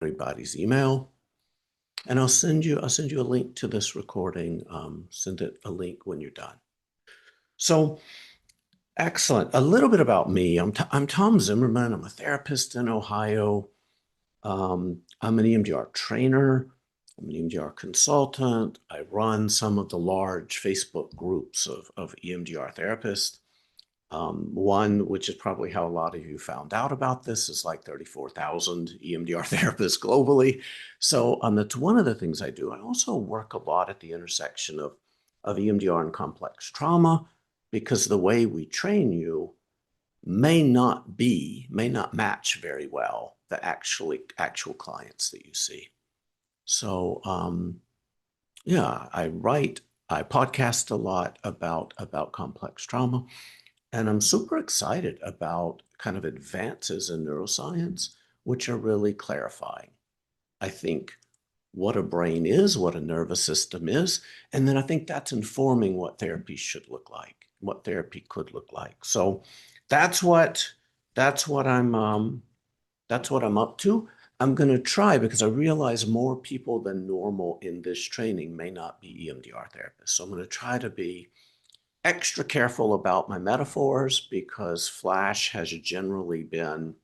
everybody's email, and I'll send you a link to this recording. Send it a link when you're done. So excellent. A little bit about me. I'm Tom Zimmerman. I'm a therapist in Ohio. I'm an EMDR trainer. I'm an EMDR consultant. I run some of the large Facebook groups of EMDR therapists. One, which is probably how a lot of you found out about this, is like 34,000 EMDR therapists globally. So that's one of the things I do. I also work a lot at the intersection of EMDR and complex trauma, because the way we train you may not match very well the actual clients that you see. So yeah, I podcast a lot about complex trauma. And I'm super excited about kind of advances in neuroscience, which are really clarifying, I think, what a brain is, what a nervous system is. And then I think that's informing what therapy should look like, what therapy could look like. So that's what that's what I'm up to. I'm going to try, because I realize more people than normal in this training may not be EMDR therapists. So I'm going to try to be extra careful about my metaphors, because Flash has generally been,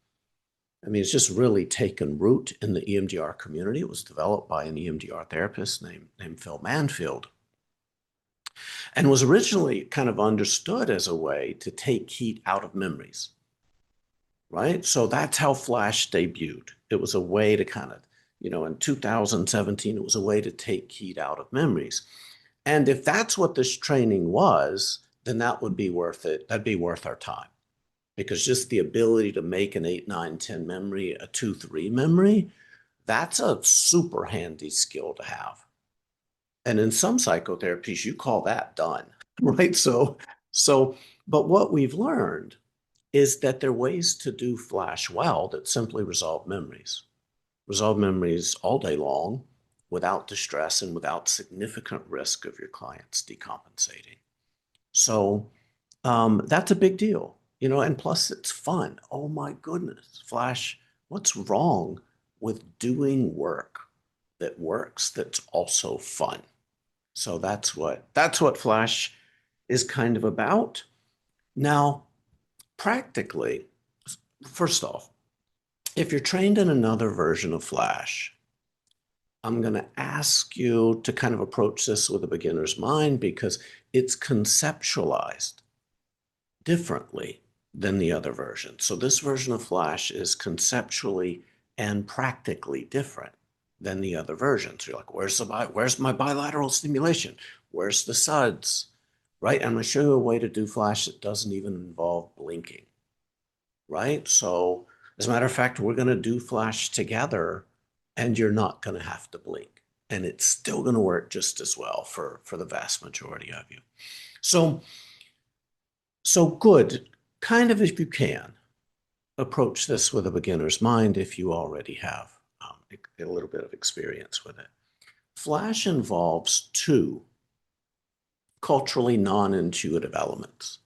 it's just really taken root in the EMDR community. It was developed by an EMDR therapist named Phil Manfield, and was originally kind of understood as a way to take heat out of memories, right? So that's how Flash debuted. It was a way to kind of, in 2017, it was a way to take heat out of memories. And if that's what this training was, then that would be worth it. That'd be worth our time, because just the ability to make an 8, 9, 10 memory a 2, 3 memory, that's a super handy skill to have. And in some psychotherapies, you call that done, right? But what we've learned is that there are ways to do Flash well that simply resolve memories all day long, without distress and without significant risk of your clients decompensating. So that's a big deal, and plus it's fun. Oh my goodness, Flash, what's wrong with doing work that works that's also fun? So that's what Flash is kind of about. Now, practically, first off, if you're trained in another version of Flash, I'm going to ask you to kind of approach this with a beginner's mind, because it's conceptualized differently than the other version. So this version of Flash is conceptually and practically different than the other versions. You're like, where's my bilateral stimulation? Where's the SUDS? Right? I'm going to show you a way to do Flash that doesn't even involve blinking. Right? So as a matter of fact, we're going to do Flash together, and you're not going to have to blink. And it's still going to work just as well for the vast majority of you. So good, kind of, if you can, approach this with a beginner's mind if you already have a little bit of experience with it. Flash involves two culturally non-intuitive elements,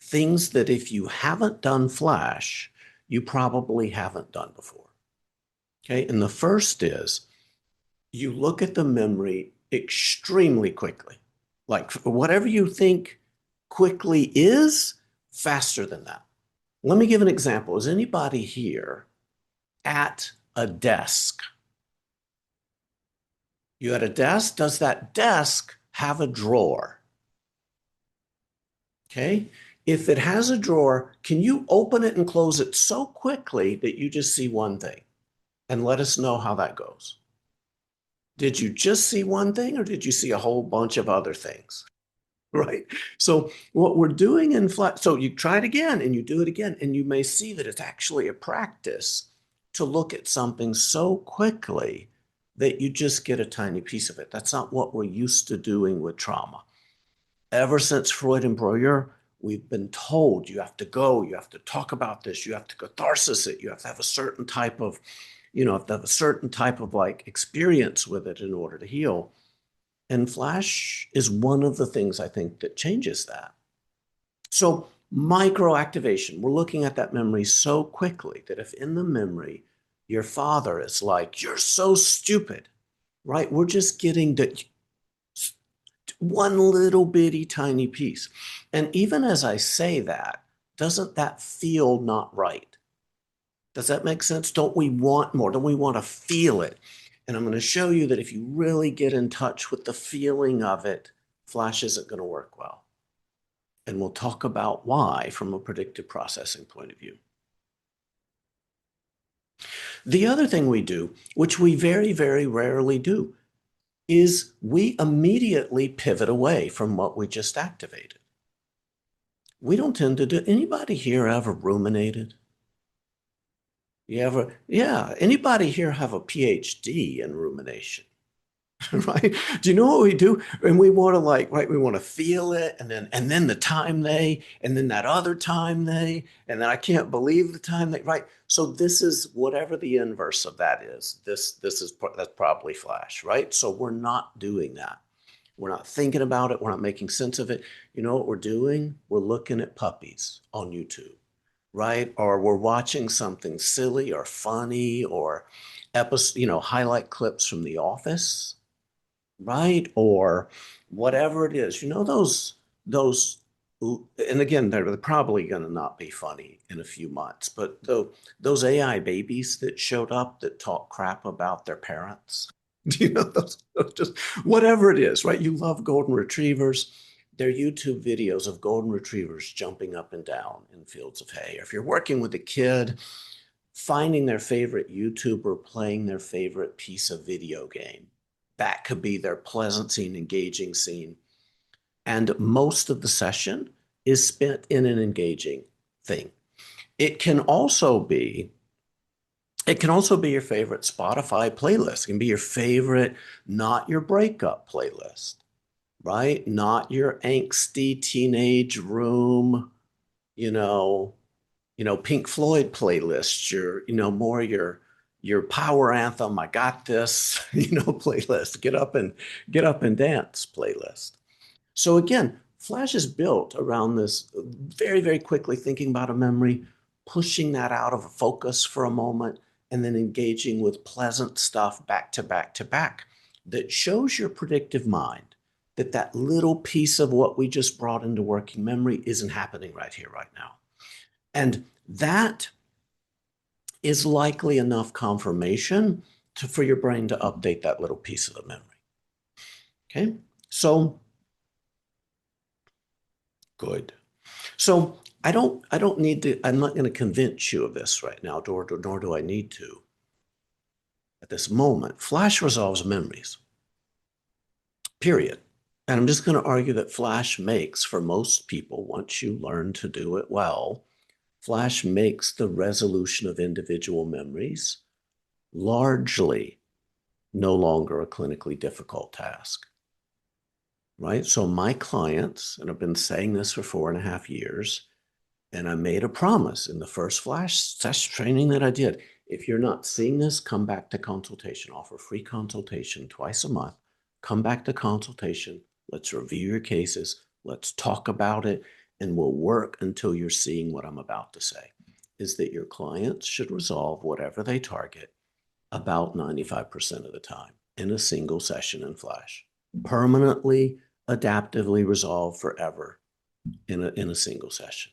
things that if you haven't done Flash, you probably haven't done before. Okay, and the first is you look at the memory extremely quickly. Like whatever you think quickly is, faster than that. Let me give an example. Is anybody here at a desk? You at a desk? Does that desk have a drawer? Okay. If it has a drawer, can you open it and close it so quickly that you just see one thing? And let us know how that goes. Did you just see one thing, or did you see a whole bunch of other things? Right. So what we're doing in Flash, so you try it again and you do it again, and you may see that it's actually a practice to look at something so quickly that you just get a tiny piece of it. That's not what we're used to doing with trauma. Ever since Freud and Breuer, we've been told you have to go, you have to talk about this, you have to catharsis it, you have to have a certain type of, have to have a certain type of like experience with it in order to heal. And Flash is one of the things I think that changes that. So microactivation, we're looking at that memory so quickly that if in the memory Your father is like, you're so stupid, right? We're just getting the one little bitty tiny piece. And even as I say that, doesn't that feel not right? Does that make sense? Don't we want more? Don't we want to feel it? And I'm going to show you that if you really get in touch with the feeling of it, Flash isn't going to work well. And we'll talk about why from a predictive processing point of view. The other thing we do, which we very, very rarely do, is we immediately pivot away from what we just activated. We don't tend to do. Anybody here ever ruminated? You ever, yeah, anybody here have a PhD in rumination? Right? Do you know what we do? And we want to like, right, we want to feel it, and then the time they, and then that other time they, and then I can't believe the time they, right? So this is whatever the inverse of that is. This is that's probably Flash, right? So we're not doing that. We're not thinking about it. We're not making sense of it. You know what we're doing? We're looking at puppies on YouTube, right? Or we're watching something silly or funny or episode, highlight clips from The Office, right? Or whatever it is. Those and again, they're probably going to not be funny in a few months, but those AI babies that showed up that talk crap about their parents, those just whatever it is, right? You love golden retrievers. They're YouTube videos of golden retrievers jumping up and down in fields of hay. Or if you're working with a kid, finding their favorite YouTuber playing their favorite piece of video game. That could be their pleasant scene, engaging scene. And most of the session is spent in an engaging thing. It can also be it can also be your favorite Spotify playlist. It can be your favorite, not your breakup playlist, right? Not your angsty teenage room, you know, Pink Floyd playlist, more your power anthem, I got this, playlist, get up and dance playlist. So again, Flash is built around this very, very quickly thinking about a memory, pushing that out of focus for a moment, and then engaging with pleasant stuff back to back to back that shows your predictive mind that that little piece of what we just brought into working memory isn't happening right here, right now. And that is likely enough confirmation for your brain to update that little piece of the memory. Okay, so good. So I don't need to, I'm not going to convince you of this right now, nor do I need to. At this moment, Flash resolves memories, period. And I'm just going to argue that Flash makes, for most people, once you learn to do it well, Flash makes the resolution of individual memories largely no longer a clinically difficult task, right? So my clients, and I've been saying this for 4.5 years, and I made a promise in the first Flash test training that I did. If you're not seeing this, come back to consultation. Offer free consultation twice a month. Come back to consultation. Let's review your cases. Let's talk about it. And we'll work until you're seeing what I'm about to say, is that your clients should resolve whatever they target about 95% of the time in a single session in Flash. Permanently, adaptively resolved forever in a single session.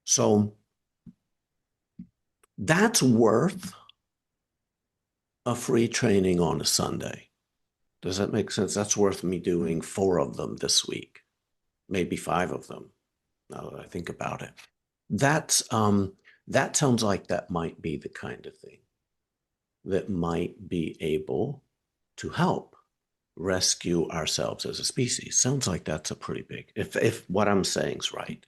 So that's worth a free training on a Sunday. Does that make sense? That's worth me doing 4 of them this week, maybe 5 of them, now that I think about it. That sounds like that might be the kind of thing that might be able to help rescue ourselves as a species. Sounds like that's a pretty big, if what I'm saying is right.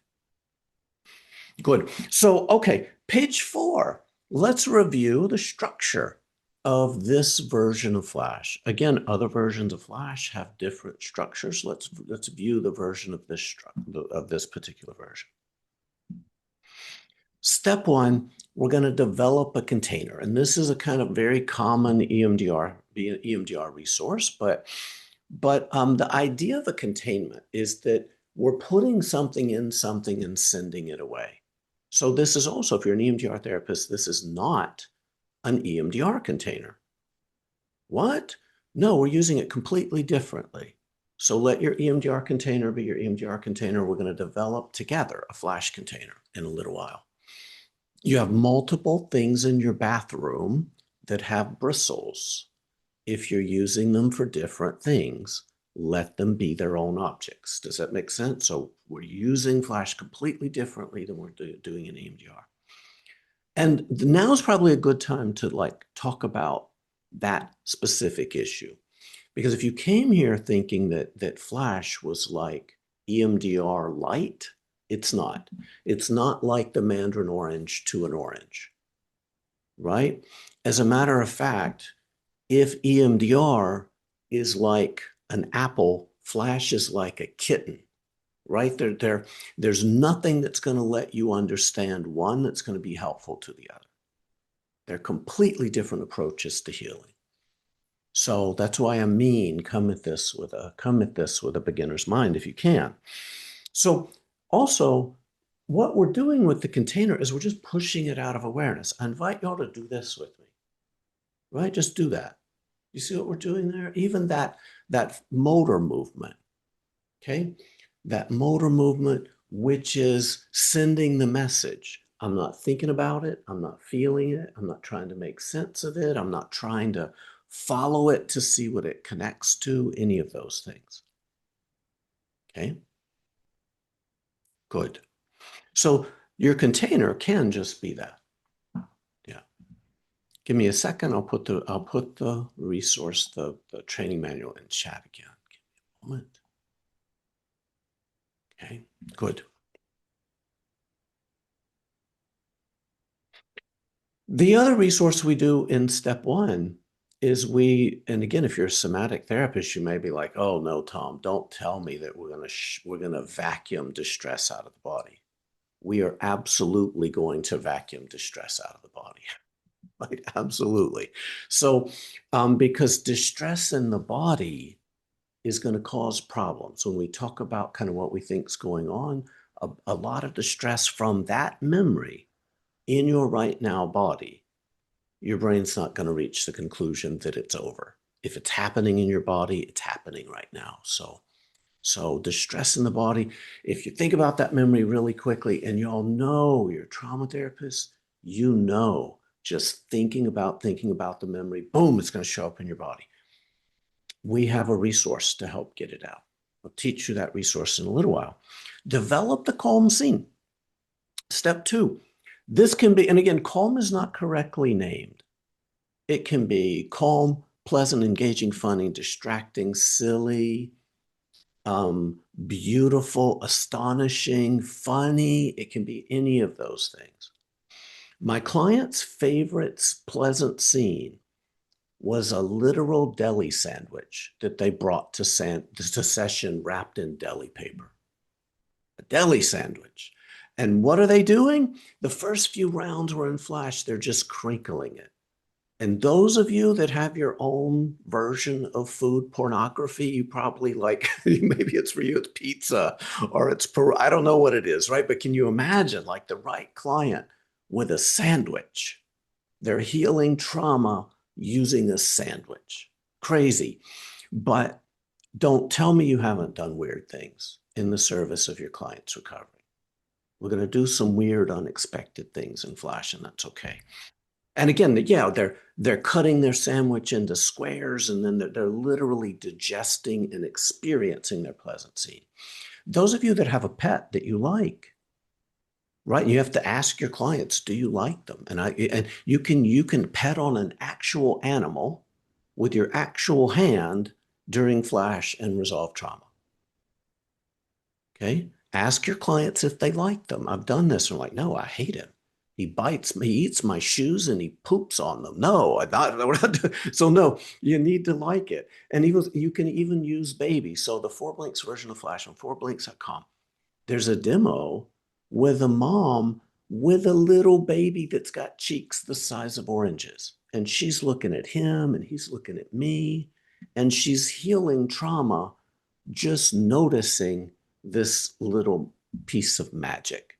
Good. So, okay, page 4. Let's review the structure of this version of Flash. Again, other versions of Flash have different structures. Let's view the version of this particular version. Step 1, we're going to develop a container, and this is a kind of very common EMDR resource, but the idea of a containment is that we're putting something in something and sending it away. So this is also, if you're an EMDR therapist, this is not an EMDR container. What? No, we're using it completely differently. So let your EMDR container be your EMDR container. We're going to develop together a Flash container in a little while. You have multiple things in your bathroom that have bristles. If you're using them for different things, let them be their own objects. Does that make sense? So we're using Flash completely differently than we're doing in EMDR. And now is probably a good time to talk about that specific issue. Because if you came here thinking that Flash was like EMDR light, it's not. It's not like the Mandarin orange to an orange, right? As a matter of fact, if EMDR is like an apple, Flash is like a kitten, right? There's nothing that's going to let you understand one that's going to be helpful to the other. They're completely different approaches to healing. So that's why I mean, come at this with a beginner's mind if you can. So also, what we're doing with the container is we're just pushing it out of awareness. I invite y'all to do this with me, right? Just do that. You see what we're doing there? Even that motor movement, okay? That motor movement, which is sending the message. I'm not thinking about it. I'm not feeling it. I'm not trying to make sense of it. I'm not trying to follow it to see what it connects to, any of those things. Okay? Good. So your container can just be that. Yeah. Give me a second. I'll put the resource, the training manual in chat again. Give me a moment. Okay, good. The other resource we do in step one is and again, if you're a somatic therapist, you may be like, oh no, Tom, don't tell me that we're gonna vacuum distress out of the body. We are absolutely going to vacuum distress out of the body. Right? Absolutely. So, because distress in the body is going to cause problems. When we talk about kind of what we think is going on, a lot of distress from that memory in your right now body, your brain's not going to reach the conclusion that it's over. If it's happening in your body, it's happening right now. So distress in the body, if you think about that memory really quickly, and you all know you're a trauma therapist, you know, just thinking about the memory, boom, it's going to show up in your body. We have a resource to help get it out. I'll teach you that resource in a little while. Develop the calm scene. Step two, this can be, and again, calm is not correctly named. It can be calm, pleasant, engaging, funny, distracting, silly, beautiful, astonishing, funny. It can be any of those things. My client's favorite pleasant scene was a literal deli sandwich that they brought to session wrapped in deli paper. A deli sandwich. And what are they doing? The first few rounds were in Flash. They're just crinkling it. And those of you that have your own version of food pornography, you probably like, maybe it's for you, it's pizza or it's, I don't know what it is, right? But can you imagine like the right client with a sandwich? They're healing trauma using a sandwich. Crazy. But don't tell me you haven't done weird things in the service of your client's recovery. We're going to do some weird, unexpected things in Flash, and that's okay. And again, yeah, they're cutting their sandwich into squares, and then they're literally digesting and experiencing their pleasant scene. Those of you that have a pet that you like, right? You have to ask your clients, do you like them? And you can pet on an actual animal with your actual hand during Flash and resolve trauma. Okay? Ask your clients if they like them. I've done this. I'm like, no, I hate him. He bites me, he eats my shoes, and he poops on them. No, so no, you need to like it. And you can even use baby. So the 4Blinks version of Flash on 4blinks.com, there's a demo with a mom with a little baby that's got cheeks the size of oranges. And she's looking at him and he's looking at me. And she's healing trauma, just noticing this little piece of magic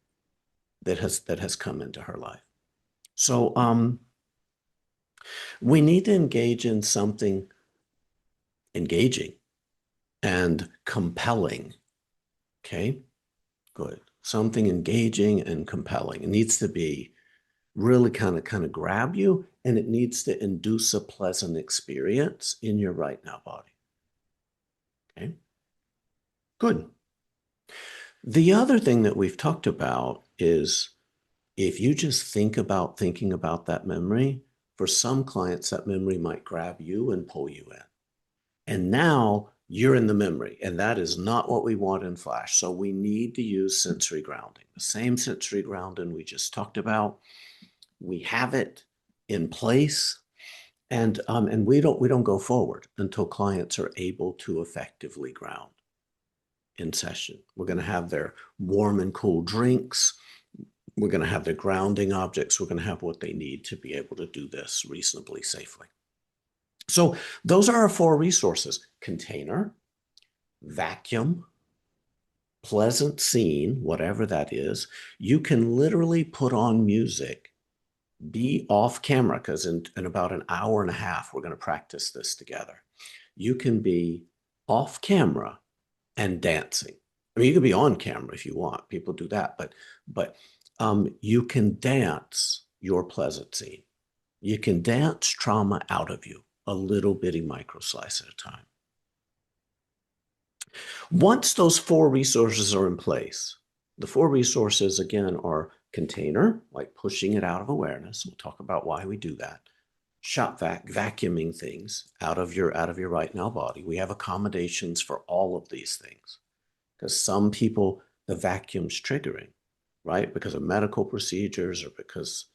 that has come into her life. So We need to engage in something engaging and compelling. Okay, good. Something engaging and compelling. It needs to be really kind of grab you, and it needs to induce a pleasant experience in your right now body. Okay, good. The other thing that we've talked about is if you just thinking about that memory, for some clients, that memory might grab you and pull you in. And now you're in the memory, and that is not what we want in Flash. So we need to use sensory grounding. The same sensory grounding we just talked about. We have it in place, and we don't go forward until clients are able to effectively ground in session. We're going to have their warm and cool drinks. We're going to have their grounding objects. We're going to have what they need to be able to do this reasonably safely. So those are our 4 resources: container, vacuum, pleasant scene, whatever that is. You can literally put on music, be off camera, because in about an hour and a half, we're going to practice this together. You can be off camera and dancing. I mean, you can be on camera if you want. People do that, but you can dance your pleasant scene. You can dance trauma out of you, a little bitty micro slice at a time. Once those 4 resources are in place, the 4 resources again are container, like pushing it out of awareness. We'll talk about why we do that. Shop vacuuming things out of your right now body. We have accommodations for all of these things because some people the vacuum's triggering, right? Because of medical procedures or because,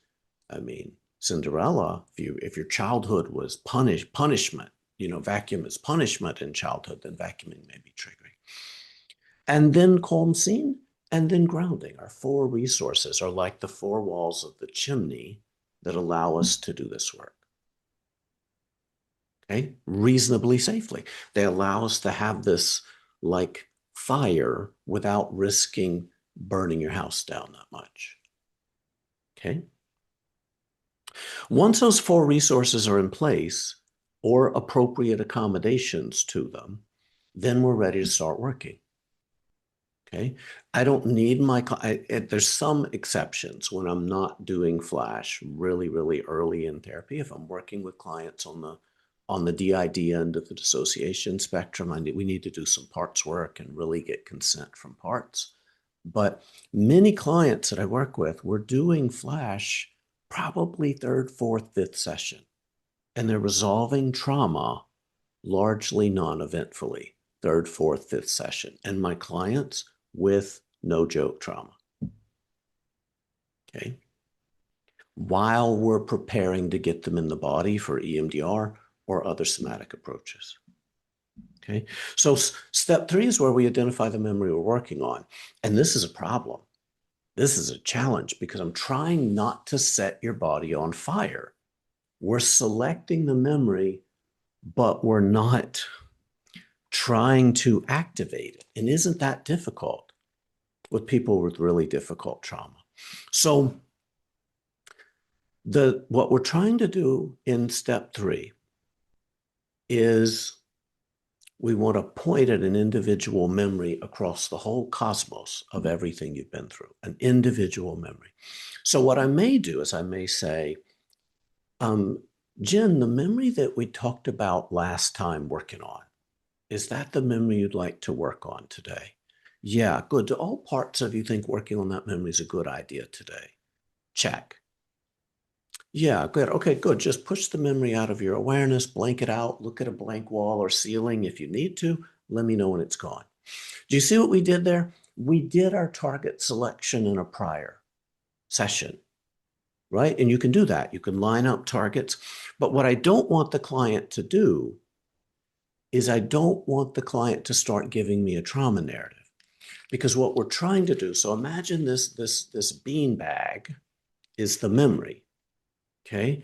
I mean, Cinderella, if your childhood was punishment, vacuum is punishment in childhood, then vacuuming may be triggering. And then calm scene, and then grounding. Our 4 resources are like the 4 walls of the chimney that allow us to do this work. Okay, reasonably safely. They allow us to have this like fire without risking burning your house down that much. Okay. Once those 4 resources are in place or appropriate accommodations to them, then we're ready to start working. Okay. I don't need there's some exceptions when I'm not doing Flash really, really early in therapy. If I'm working with clients on the DID end of the dissociation spectrum, we need to do some parts work and really get consent from parts. But many clients that I work with, we're doing Flash probably 3rd, 4th, 5th session, and they're resolving trauma largely non-eventfully, 3rd, 4th, 5th session. And my clients with no joke trauma. Okay. While we're preparing to get them in the body for EMDR or other somatic approaches. Okay. So step 3 is where we identify the memory we're working on. And this is a problem. This is a challenge because I'm trying not to set your body on fire. We're selecting the memory, but we're not trying to activate it. And isn't that difficult with people with really difficult trauma? So what we're trying to do in step 3 is we want to point at an individual memory across the whole cosmos of everything you've been through, an individual memory. So what I may do is I may say, Jen, the memory that we talked about last time working on, is that the memory you'd like to work on today? Yeah, good. Do all parts of you think working on that memory is a good idea today? Check. Yeah, good. Okay, good. Just push the memory out of your awareness, blank it out, look at a blank wall or ceiling if you need to. Let me know when it's gone. Do you see what we did there? We did our target selection in a prior session, right? And you can do that. You can line up targets. But what I don't want the client to do is I don't want the client to start giving me a trauma narrative. Because what we're trying to do, so imagine this bean bag is the memory, okay?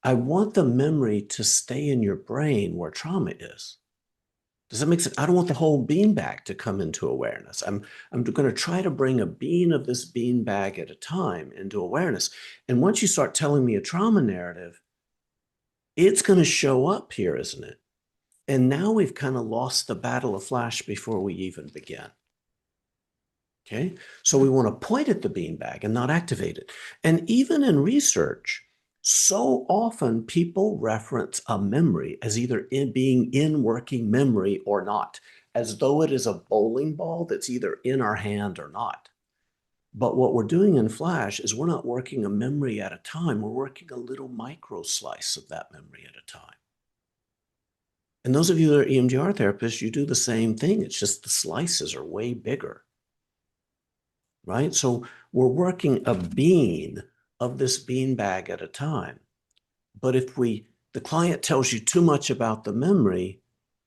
I want the memory to stay in your brain where trauma is. Does that make sense? I don't want the whole beanbag to come into awareness. I'm going to try to bring a bean of this beanbag at a time into awareness. And once you start telling me a trauma narrative, it's going to show up here, isn't it? And now we've kind of lost the battle of Flash before we even begin. Okay, so we want to point at the beanbag and not activate it. And even in research, so often people reference a memory as either being in working memory or not, as though it is a bowling ball that's either in our hand or not. But what we're doing in Flash is we're not working a memory at a time, we're working a little micro slice of that memory at a time. And those of you that are EMDR therapists, you do the same thing. It's just the slices are way bigger, right? So we're working a bean of this beanbag at a time. But if the client tells you too much about the memory,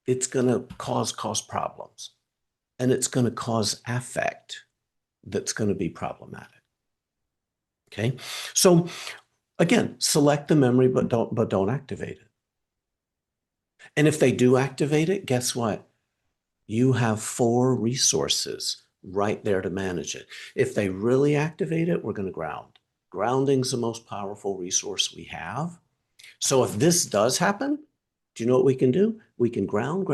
it's going to cause problems, and it's going to cause affect that's going to be problematic. Okay, so again, select the memory, but don't activate it. And if they do activate it, guess what? You have 4 resources right there to manage it. If they really activate it, we're going to ground. Grounding's the most powerful resource we have. So if this does happen, do you know what we can do? We can ground,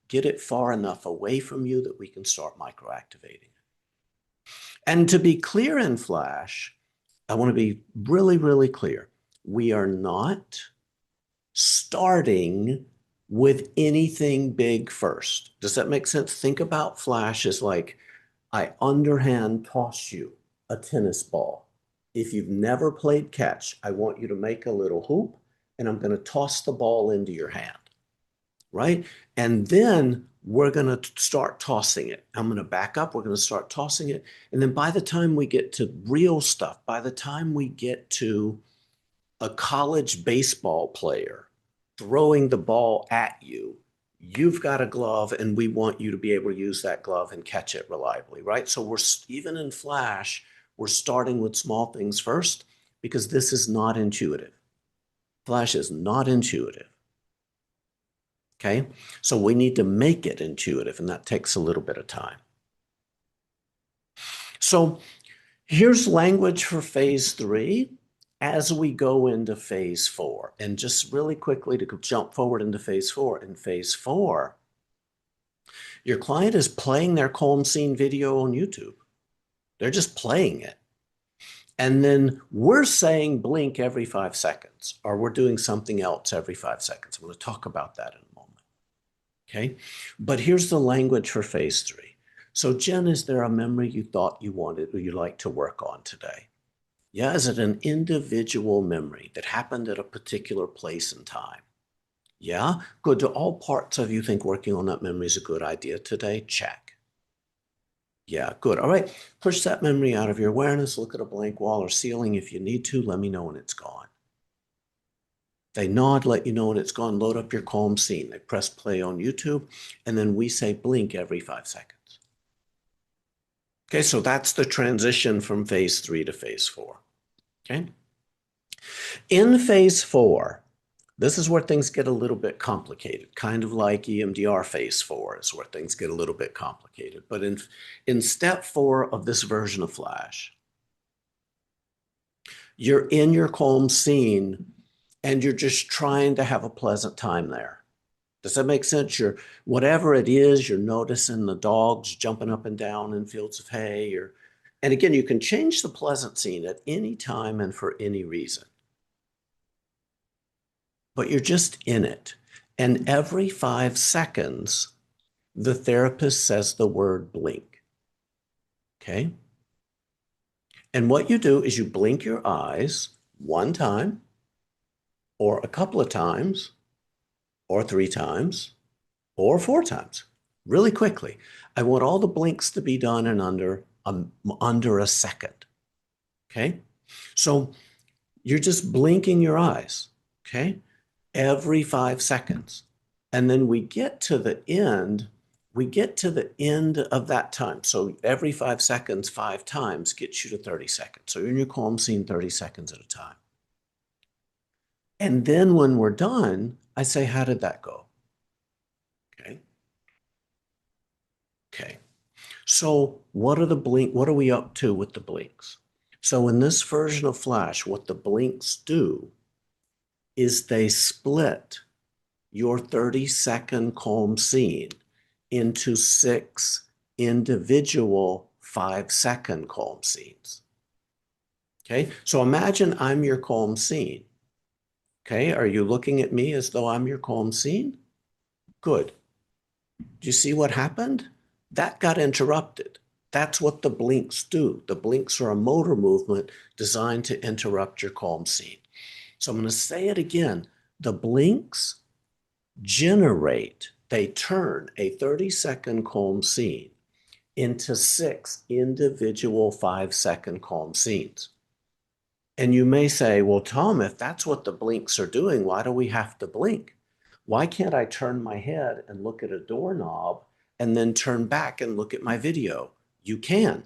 get it far enough away from you that we can start microactivating. And to be clear in Flash, I want to be really, really clear. We are not starting with anything big first. Does that make sense? Think about Flash as like, I underhand toss you a tennis ball. If you've never played catch, I want you to make a little hoop, and I'm going to toss the ball into your hand, right? And then we're going to start tossing it. I'm going to back up. We're going to start tossing it. And then by the time we get to real stuff, by the time we get to a college baseball player throwing the ball at you, you've got a glove, and we want you to be able to use that glove and catch it reliably, right? So we're, even in Flash, we're starting with small things first, because this is not intuitive. Flash is not intuitive. Okay, so we need to make it intuitive, and that takes a little bit of time. So here's language for phase 3 as we go into phase 4. And just really quickly to jump forward into phase 4. In phase 4, your client is playing their calm scene video on YouTube. They're just playing it. And then we're saying blink every 5 seconds, or we're doing something else every 5 seconds. I'm going to talk about that in a moment. Okay, but here's the language for phase 3. So Jen, is there a memory you thought you wanted or you'd like to work on today? Yeah, is it an individual memory that happened at a particular place and time? Yeah, good. Do all parts of you think working on that memory is a good idea today? Check. Yeah, good. All right, push that memory out of your awareness, look at a blank wall or ceiling. If you need to, let me know when it's gone. They nod, let you know when it's gone, load up your calm scene. They press play on YouTube, and then we say blink every 5 seconds. Okay, so that's the transition from phase 3 to phase 4. Okay. In phase 4, this is where things get a little bit complicated, kind of like EMDR phase 4 is where things get a little bit complicated. But in step 4 of this version of Flash, you're in your calm scene and you're just trying to have a pleasant time there. Does that make sense? You're, whatever it is, you're noticing the dogs jumping up and down in fields of hay. And again, you can change the pleasant scene at any time and for any reason. But you're just in it. And every 5 seconds, the therapist says the word blink. Okay? And what you do is you blink your eyes 1 time, or a couple of times, or 3 times, or 4 times, really quickly. I want all the blinks to be done in under a second. Okay? So you're just blinking your eyes, okay? Every 5 seconds. And then we get to the end of that time. So every 5 seconds, 5 times gets you to 30 seconds. So you're in your calm scene 30 seconds at a time. And then when we're done, I say, how did that go? Okay. Okay. So what are we up to with the blinks? So in this version of Flash, what the blinks do is they split your 30-second calm scene into 6 individual 5-second calm scenes. Okay, so imagine I'm your calm scene. Okay, are you looking at me as though I'm your calm scene? Good. Do you see what happened? That got interrupted. That's what the blinks do. The blinks are a motor movement designed to interrupt your calm scene. So I'm going to say it again. The blinks they turn a 30-second calm scene into 6 individual 5-second calm scenes. And you may say, well, Tom, if that's what the blinks are doing, why do we have to blink? Why can't I turn my head and look at a doorknob and then turn back and look at my video? You can,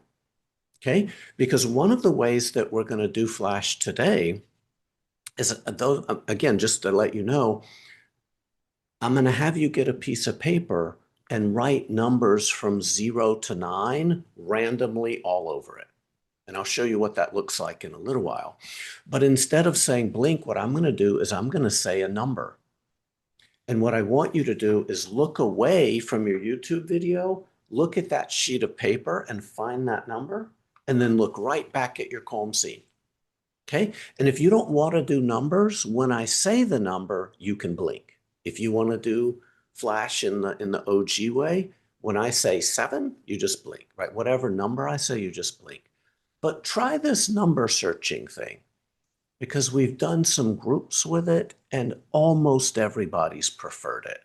okay? Because one of the ways that we're going to do Flash today is, again, just to let you know, I'm going to have you get a piece of paper and write numbers from 0 to 9 randomly all over it. And I'll show you what that looks like in a little while. But instead of saying blink, what I'm going to do is I'm going to say a number. And what I want you to do is look away from your YouTube video, look at that sheet of paper and find that number, and then look right back at your calm scene. Okay? And if you don't want to do numbers, when I say the number, you can blink. If you want to do Flash in the OG way, when I say 7, you just blink, right? Whatever number I say, you just blink. But try this number searching thing, because we've done some groups with it and almost everybody's preferred it.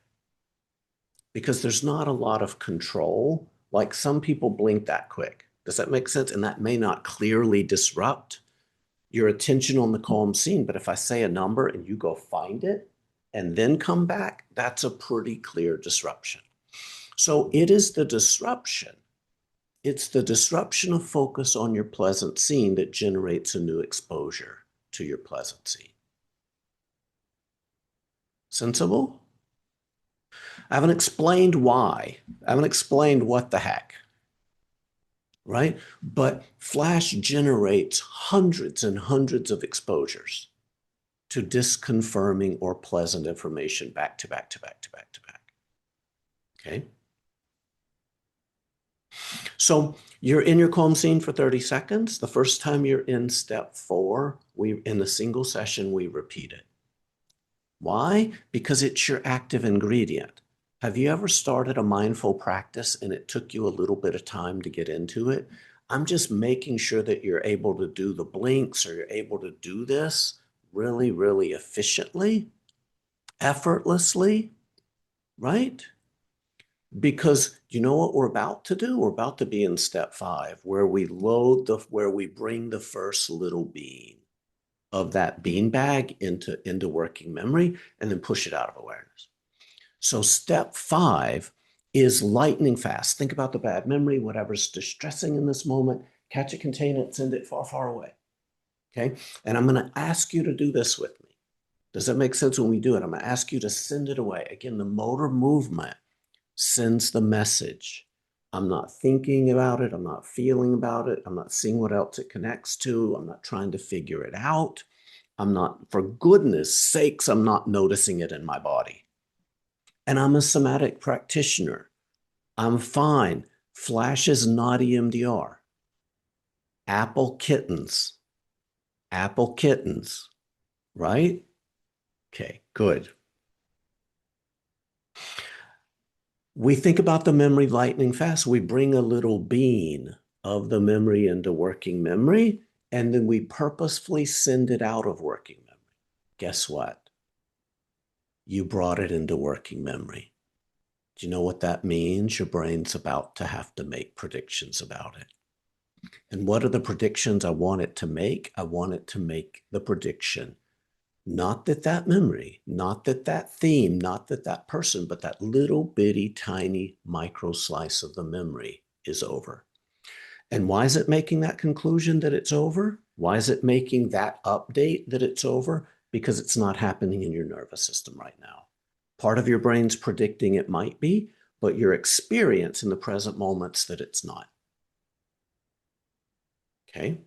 Because there's not a lot of control. Like some people blink that quick. Does that make sense? And that may not clearly disrupt your attention on the calm scene. But if I say a number and you go find it and then come back, that's a pretty clear disruption. So it is the disruption. It's the disruption of focus on your pleasant scene that generates a new exposure to your pleasant scene. Sensible? I haven't explained why. I haven't explained what the heck, right? But Flash generates hundreds and hundreds of exposures to disconfirming or pleasant information back to back to back to back to back. Okay? So you're in your calm scene for 30 seconds. The first time you're in step 4, in a single session, we repeat it. Why? Because it's your active ingredient. Have you ever started a mindful practice and it took you a little bit of time to get into it? I'm just making sure that you're able to do the blinks, or you're able to do this really, really efficiently, effortlessly, right? Because you know what we're about to do? We're about to be in step 5, where we bring the first little bean of that beanbag into working memory and then push it out of awareness. So step 5 is lightning fast. Think about the bad memory, whatever's distressing in this moment, catch it, contain it, send it far, far away. Okay? And I'm going to ask you to do this with me. Does that make sense when we do it? I'm going to ask you to send it away. Again, the motor movement sends the message. I'm not thinking about it. I'm not feeling about it. I'm not seeing what else it connects to. I'm not trying to figure it out. I'm not, for goodness sakes, I'm not noticing it in my body. And I'm a somatic practitioner. I'm fine. Flash is not EMDR. Apple kittens. Apple kittens. Right? Okay, good. We think about the memory lightning fast. We bring a little bean of the memory into working memory, and then we purposefully send it out of working memory. Guess what? You brought it into working memory. Do you know what that means? Your brain's about to have to make predictions about it. And what are the predictions I want it to make? I want it to make the prediction, not that memory, not that theme, not that person, but that little bitty tiny micro slice of the memory is over. And why is it making that conclusion that it's over? Why is it making that update that it's over? Because it's not happening in your nervous system right now. Part of your brain's predicting it might be, but your experience in the present moment's that it's not. Okay?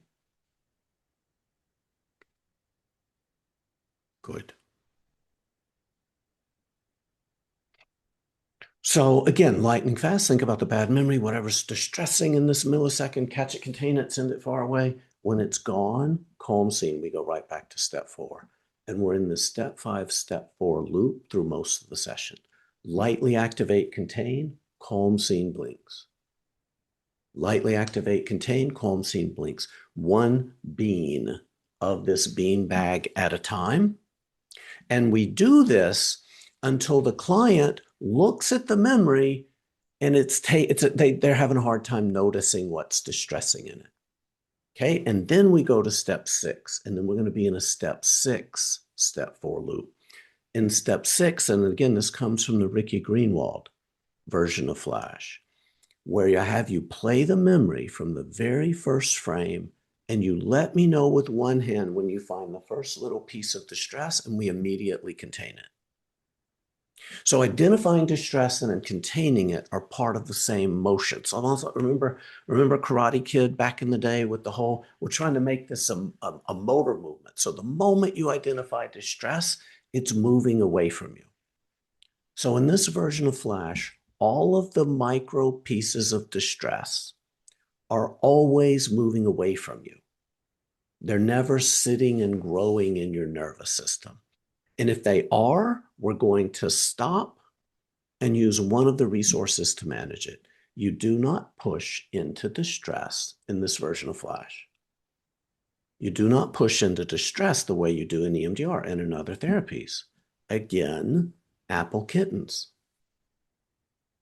Good. So again, lightning fast, think about the bad memory, whatever's distressing in this millisecond, catch it, contain it, send it far away. When it's gone, calm scene, we go right back to step 4. And we're in this step 5, step 4 loop through most of the session. Lightly activate, contain, calm scene, blinks. Lightly activate, contain, calm scene, blinks. One bean of this bean bag at a time. And we do this until the client looks at the memory and they're having a hard time noticing what's distressing in it. Okay, and then we go to step 6, and then we're going to be in a step 6, step 4 loop. In step 6, and again, this comes from the Ricky Greenwald version of Flash, where I have you play the memory from the very first frame, and you let me know with one hand when you find the first little piece of distress, and we immediately contain it. So identifying distress and containing it are part of the same motion. So also remember Karate Kid back in the day with the whole, we're trying to make this a motor movement. So the moment you identify distress, it's moving away from you. So in this version of Flash, all of the micro pieces of distress are always moving away from you. They're never sitting and growing in your nervous system. And if they are, we're going to stop and use one of the resources to manage it. You do not push into distress in this version of Flash. You do not push into distress the way you do in EMDR and in other therapies. Again, apple kittens.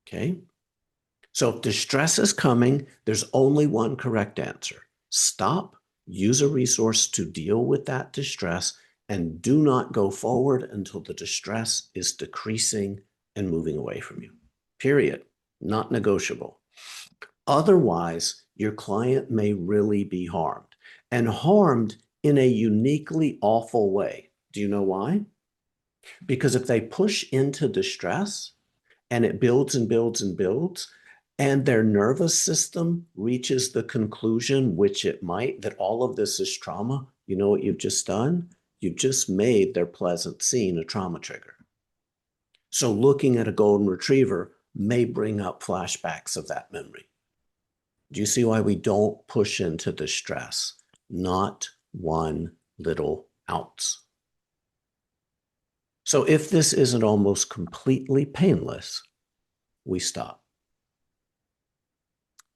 Okay? So if distress is coming, there's only one correct answer. Stop, use a resource to deal with that distress, and do not go forward until the distress is decreasing and moving away from you. Period. Not negotiable. Otherwise, your client may really be harmed, and harmed in a uniquely awful way. Do you know why? Because if they push into distress and it builds and builds and builds, and their nervous system reaches the conclusion, which it might, that all of this is trauma, you know what you've just done? You've just made their pleasant scene a trauma trigger. So looking at a golden retriever may bring up flashbacks of that memory. Do you see why we don't push into distress? Not one little ounce. So if this isn't almost completely painless, we stop.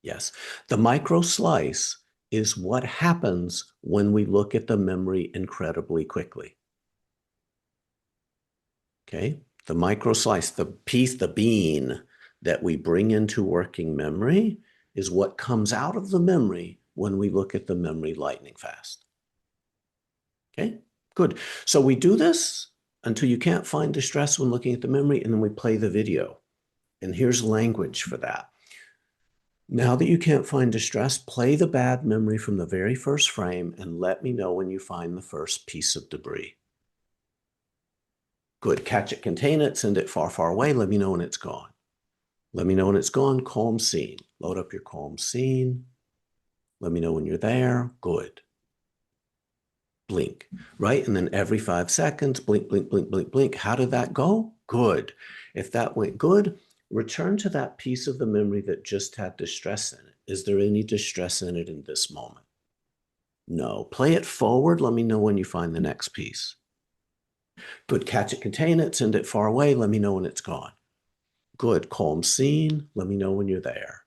Yes, the micro slice is what happens when we look at the memory incredibly quickly. Okay, the micro slice, the piece, the bean that we bring into working memory is what comes out of the memory when we look at the memory lightning fast. Okay, good. So we do this until you can't find distress when looking at the memory, and then we play the video. And here's language for that. Now that you can't find distress, play the bad memory from the very first frame and let me know when you find the first piece of debris. Good. Catch it, contain it, send it far, far away. Let me know when it's gone. Let me know when it's gone. Calm scene. Load up your calm scene. Let me know when you're there. Good. Blink, right? And then every 5 seconds, blink, blink, blink, blink, blink. How did that go? Good. If that went good, return to that piece of the memory that just had distress in it. Is there any distress in it in this moment? No. Play it forward. Let me know when you find the next piece. Good. Catch it, contain it, send it far away. Let me know when it's gone. Good. Calm scene. Let me know when you're there.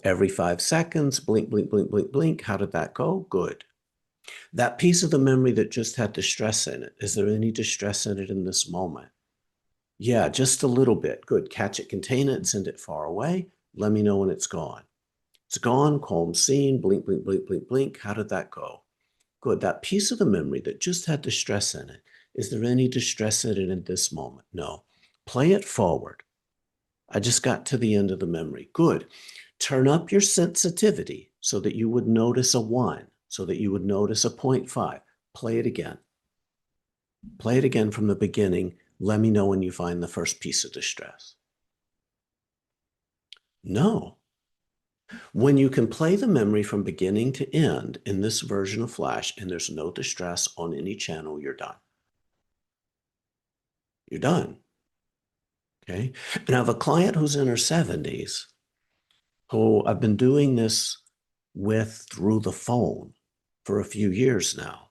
Every 5 seconds, blink, blink, blink, blink, blink. How did that go? Good. That piece of the memory that just had distress in it, is there any distress in it in this moment? Yeah, just a little bit. Good. Catch it, contain it, send it far away. Let me know when it's gone. It's gone. Calm scene. Blink, blink, blink, blink, blink. How did that go? Good. That piece of the memory that just had distress in it, is there any distress in it in this moment? No. Play it forward. I just got to the end of the memory. Good. Turn up your sensitivity so that you would notice a 1, so that you would notice a 0.5. Play it again. Play it again from the beginning. Let me know when you find the first piece of distress. No. When you can play the memory from beginning to end in this version of Flash and there's no distress on any channel, you're done. You're done. Okay. And I have a client who's in her 70s who I've been doing this with through the phone for a few years now.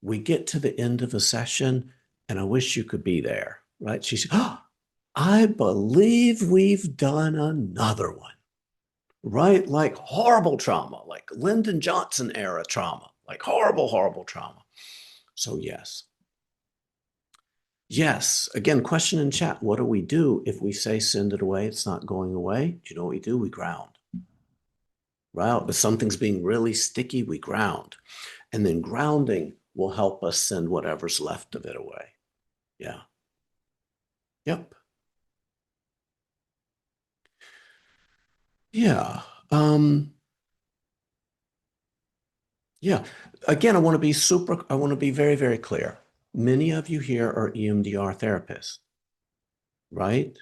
We get to the end of a session and I wish you could be there, right? She said, oh, I believe we've done another one, right? Like horrible trauma, like Lyndon Johnson era trauma, like horrible, horrible trauma. So, yes. Yes. Again, question in chat. What do we do if we say send it away? It's not going away. Do you know what we do? We ground. Right? If something's being really sticky, we ground. And then grounding will help us send whatever's left of it away. Yeah. Yep. Yeah. Um, yeah. Again, I want to be very, very clear. Many of you here are EMDR therapists, right?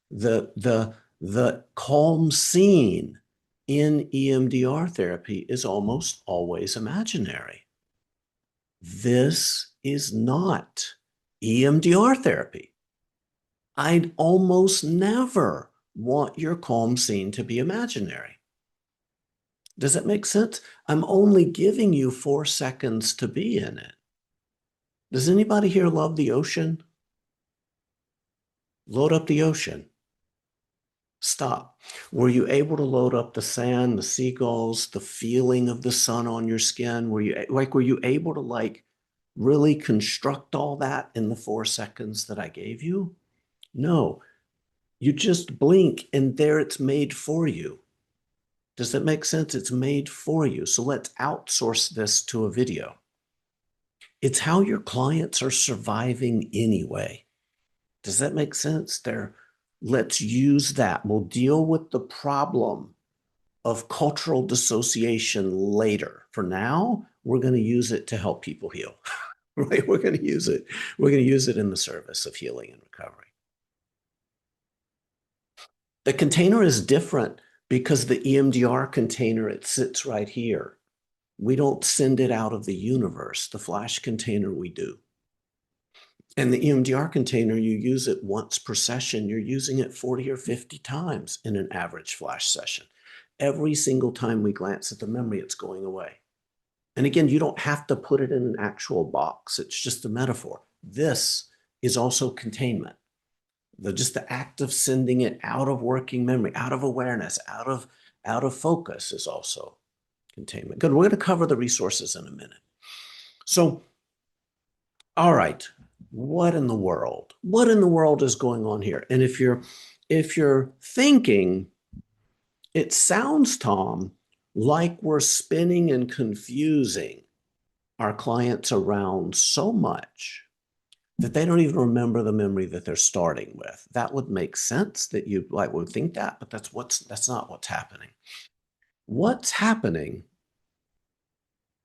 The calm scene in EMDR therapy is almost always imaginary. This is not EMDR therapy. I'd almost never want your calm scene to be imaginary. Does that make sense? I'm only giving you 4 seconds to be in it. Does anybody here love the ocean? Load up the ocean. Stop. Were you able to load up the sand, the seagulls, the feeling of the sun on your skin? Were you able to really construct all that in the 4 seconds that I gave you? No. You just blink and there it's made for you. Does that make sense? It's made for you. So let's outsource this to a video. It's how your clients are surviving anyway. Does that make sense? Let's use that. We'll deal with the problem of cultural dissociation later. For now, we're going to use it to help people heal. Right? We're going to use it. We're going to use it in the service of healing and recovery. The container is different because the EMDR container, it sits right here. We don't send it out of the universe. The Flash container, we do. And the EMDR container, you use it once per session. You're using it 40 or 50 times in an average Flash session. Every single time we glance at the memory, it's going away. And again, you don't have to put it in an actual box. It's just a metaphor. This is also containment. Just the act of sending it out of working memory, out of awareness, out of focus is also containment. Good. We're going to cover the resources in a minute. So, all right, what in the world? What in the world is going on here? And if you're thinking, it sounds, Tom, like we're spinning and confusing our clients around so much that they don't even remember the memory that they're starting with. That would make sense that you would think that, but that's not what's happening. What's happening?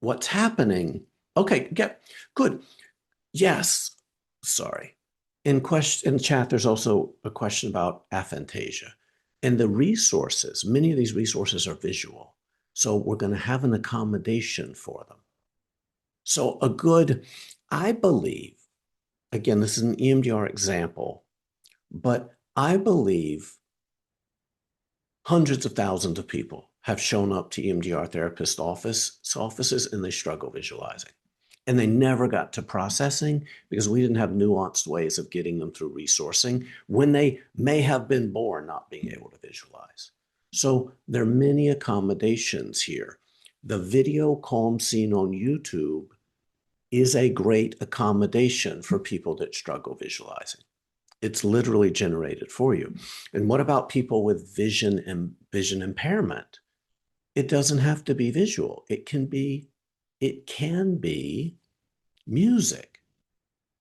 What's happening? Okay, good. Yes. Sorry. In chat, there's also a question about aphantasia. And the resources, many of these resources are visual. So we're going to have an accommodation for them. So I believe, again, this is an EMDR example, but I believe hundreds of thousands of people have shown up to EMDR therapist offices and they struggle visualizing. And they never got to processing because we didn't have nuanced ways of getting them through resourcing when they may have been born not being able to visualize. So there are many accommodations here. The video calm scene on YouTube is a great accommodation for people that struggle visualizing. It's literally generated for you. And what about people with vision impairment? It doesn't have to be visual. It can be music,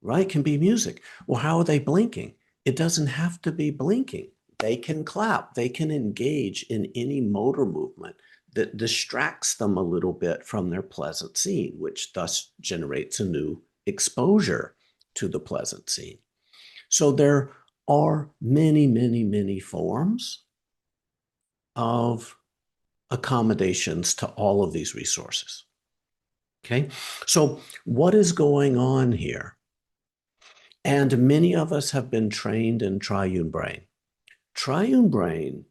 right? It can be music. Well, how are they blinking? It doesn't have to be blinking. They can clap. They can engage in any motor movement that distracts them a little bit from their pleasant scene, which thus generates a new exposure to the pleasant scene. So there are many, many, many forms of accommodations to all of these resources. Okay, so what is going on here? And many of us have been trained in triune brain. Triune brain,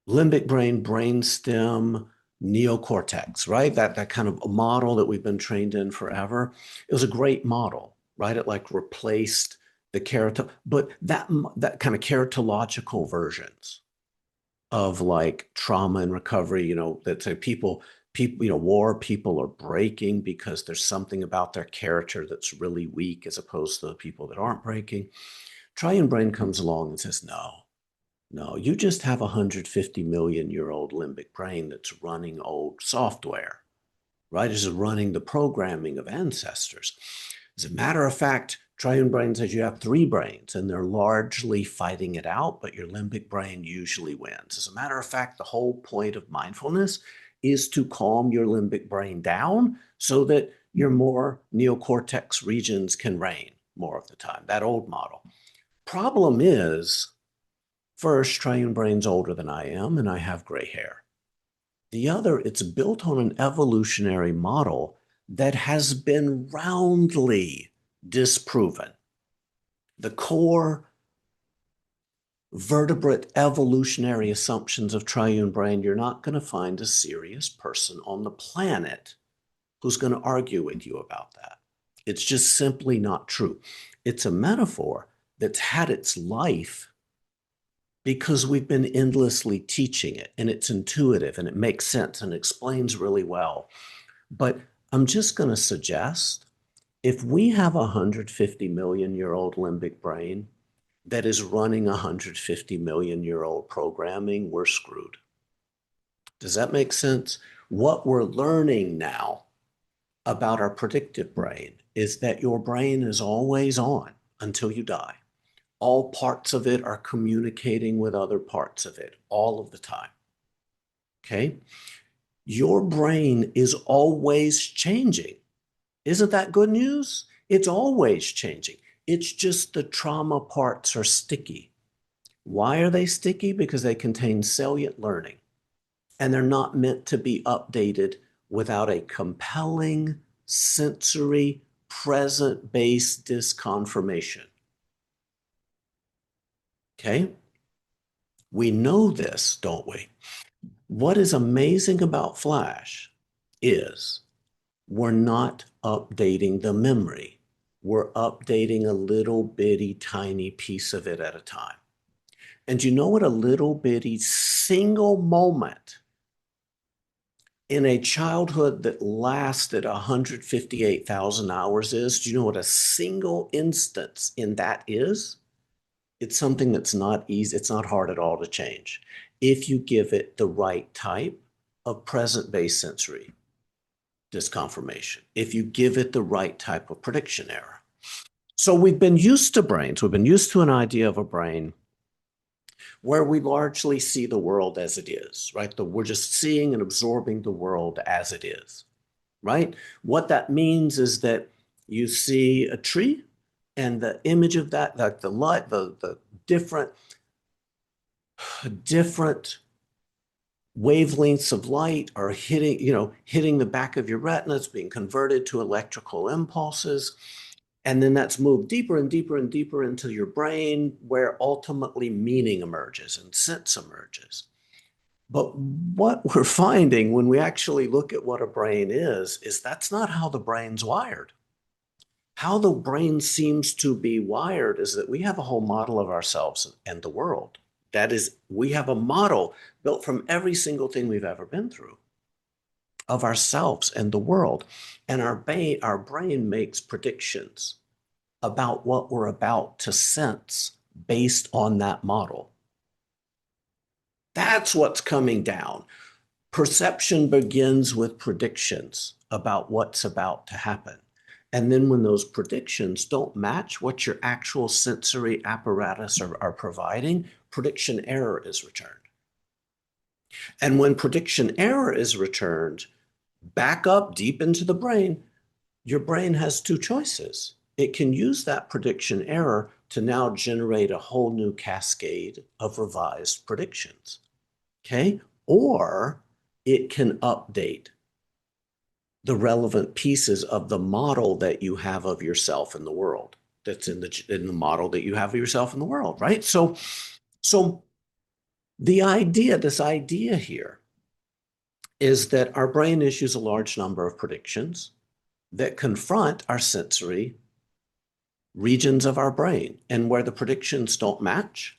limbic brain, brainstem, neocortex, right? That kind of a model that we've been trained in forever. It was a great model, right? It like replaced the but that kind of keratological versions of like trauma and recovery, that say people, war people are breaking because there's something about their character that's really weak as opposed to the people that aren't breaking. Triune brain comes along and says, no, you just have a 150 million-year-old limbic brain that's running old software, right? It's running the programming of ancestors. As a matter of fact, triune brain says you have three brains and they're largely fighting it out, but your limbic brain usually wins. As a matter of fact, the whole point of mindfulness is to calm your limbic brain down so that your more neocortex regions can reign more of the time, that old model. Problem is, first, triune brain's older than I am, and I have gray hair. The other, it's built on an evolutionary model that has been roundly disproven. The core vertebrate evolutionary assumptions of triune brain, you're not going to find a serious person on the planet who's going to argue with you about that. It's just simply not true. It's a metaphor that's had its life because we've been endlessly teaching it, and it's intuitive and it makes sense and explains really well. But I'm just going to suggest, if we have a 150 million-year-old limbic brain that is running 150 million-year-old programming, we're screwed. Does that make sense? What we're learning now about our predictive brain is that your brain is always on until you die. All parts of it are communicating with other parts of it all of the time. Okay? Your brain is always changing. Isn't that good news? It's always changing. It's just the trauma parts are sticky. Why are they sticky? Because they contain salient learning, and they're not meant to be updated without a compelling, sensory, present-based disconfirmation. Okay? We know this, don't we? What is amazing about Flash is we're not updating the memory. We're updating a little bitty tiny piece of it at a time. And you know what a little bitty single moment in a childhood that lasted 158,000 hours is? Do you know what a single instance in that is? It's something that's not easy. It's not hard at all to change if you give it the right type of present-based sensory disconfirmation, if you give it the right type of prediction error. So we've been used to brains. We've been used to an idea of a brain where we largely see the world as it is, right? We're just seeing and absorbing the world as it is, right? What that means is that you see a tree and the image of that, like the light, the different wavelengths of light are hitting the back of your retina. It's being converted to electrical impulses. And then that's moved deeper and deeper and deeper into your brain, where ultimately meaning emerges and sense emerges. But what we're finding when we actually look at what a brain is that's not how the brain's wired. How the brain seems to be wired is that we have a whole model of ourselves and the world. That is, we have a model built from every single thing we've ever been through of ourselves and the world. And our brain makes predictions about what we're about to sense based on that model. That's what's coming down. Perception begins with predictions about what's about to happen. And then when those predictions don't match what your actual sensory apparatus are providing, prediction error is returned. And when prediction error is returned, back up deep into the brain, your brain has two choices. It can use that prediction error to now generate a whole new cascade of revised predictions. Okay? Or it can update the relevant pieces of the model that you have of yourself in the world. That's in the model that you have of yourself in the world, right? So this idea here is that our brain issues a large number of predictions that confront our sensory regions of our brain. And where the predictions don't match,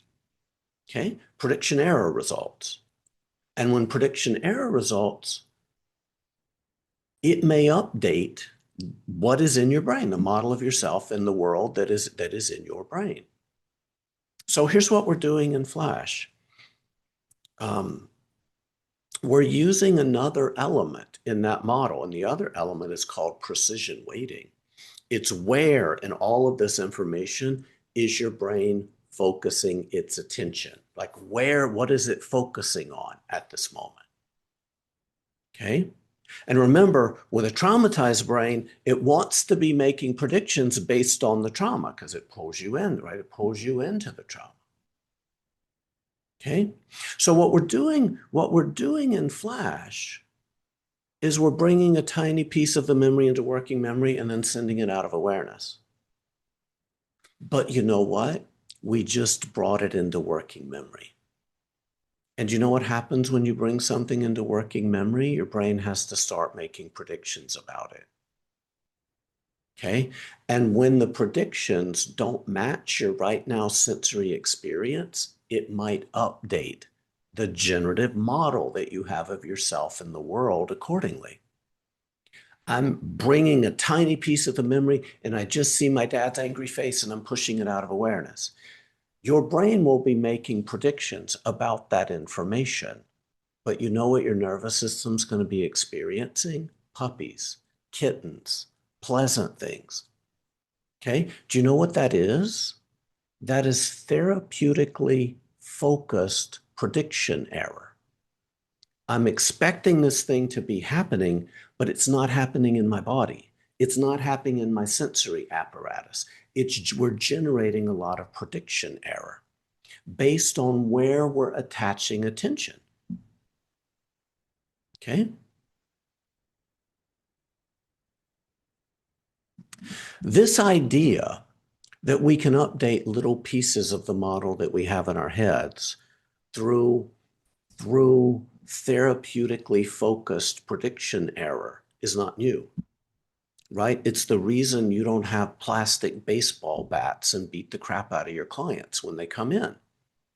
okay, prediction error results. And when prediction error results, it may update what is in your brain, the model of yourself in the world that is in your brain. So here's what we're doing in Flash. We're using another element in that model, and the other element is called precision weighting. It's where in all of this information is your brain focusing its attention? Like what is it focusing on at this moment? Okay. And remember, with a traumatized brain, it wants to be making predictions based on the trauma because it pulls you in, right? It pulls you into the trauma. Okay. So what we're doing in Flash is we're bringing a tiny piece of the memory into working memory and then sending it out of awareness. But you know what? We just brought it into working memory. And you know what happens when you bring something into working memory? Your brain has to start making predictions about it. Okay? And when the predictions don't match your right now sensory experience, it might update the generative model that you have of yourself in the world accordingly. I'm bringing a tiny piece of the memory and I just see my dad's angry face and I'm pushing it out of awareness. Your brain will be making predictions about that information, but you know what your nervous system's going to be experiencing? Puppies, kittens, pleasant things. Okay? Do you know what that is? That is therapeutically focused prediction error. I'm expecting this thing to be happening, but it's not happening in my body. It's not happening in my sensory apparatus. We're generating a lot of prediction error based on where we're attaching attention. Okay? This idea that we can update little pieces of the model that we have in our heads through therapeutically focused prediction error is not new, right? It's the reason you don't have plastic baseball bats and beat the crap out of your clients when they come in.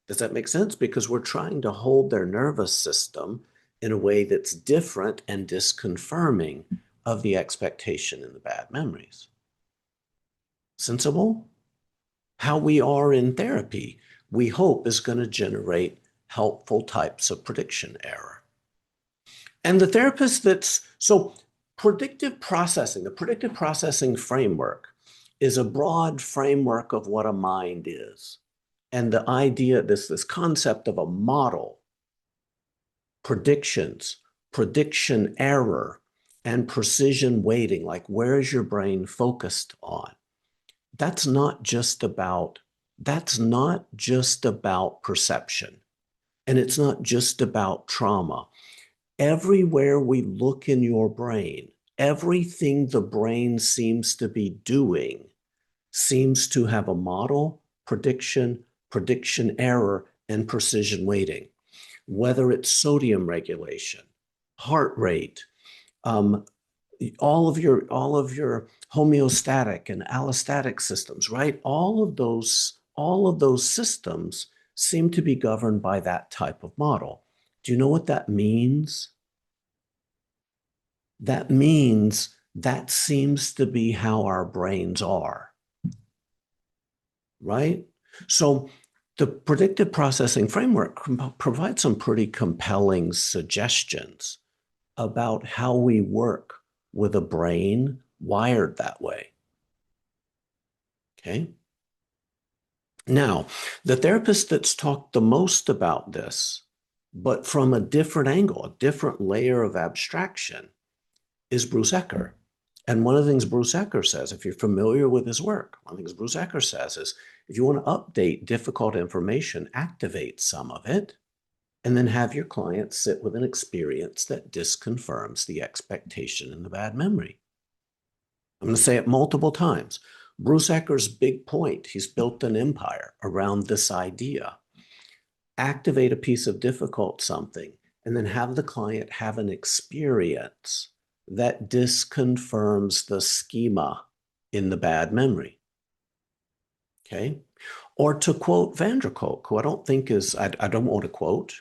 Does that make sense? Because we're trying to hold their nervous system in a way that's different and disconfirming of the expectation in the bad memories. Sensible? How we are in therapy, we hope, is going to generate helpful types of prediction error. And the therapist so predictive processing, the predictive processing framework is a broad framework of what a mind is. And the idea, this concept of a model, predictions, prediction error, and precision weighting, like where is your brain focused on? That's not just about perception. And it's not just about trauma. Everywhere we look in your brain, everything the brain seems to be doing seems to have a model, prediction error, and precision weighting. Whether it's sodium regulation, heart rate, all of your homeostatic and allostatic systems, right? All of those systems seem to be governed by that type of model. Do you know what that means? That means that seems to be how our brains are, right? So the predictive processing framework provides some pretty compelling suggestions about how we work with a brain wired that way. Okay. Now, the therapist that's talked the most about this, but from a different angle, a different layer of abstraction, is Bruce Ecker. And one of the things Bruce Ecker says, if you're familiar with his work, one of the things Bruce Ecker says is, if you want to update difficult information, activate some of it. and then have your client sit with an experience that disconfirms the expectation in the bad memory. I'm going to say it multiple times. Bruce Ecker's big point, he's built an empire around this idea. Activate a piece of difficult something, and then have the client have an experience that disconfirms the schema in the bad memory. Okay? Or to quote Van der Kolk, who I don't think is, I don't want to quote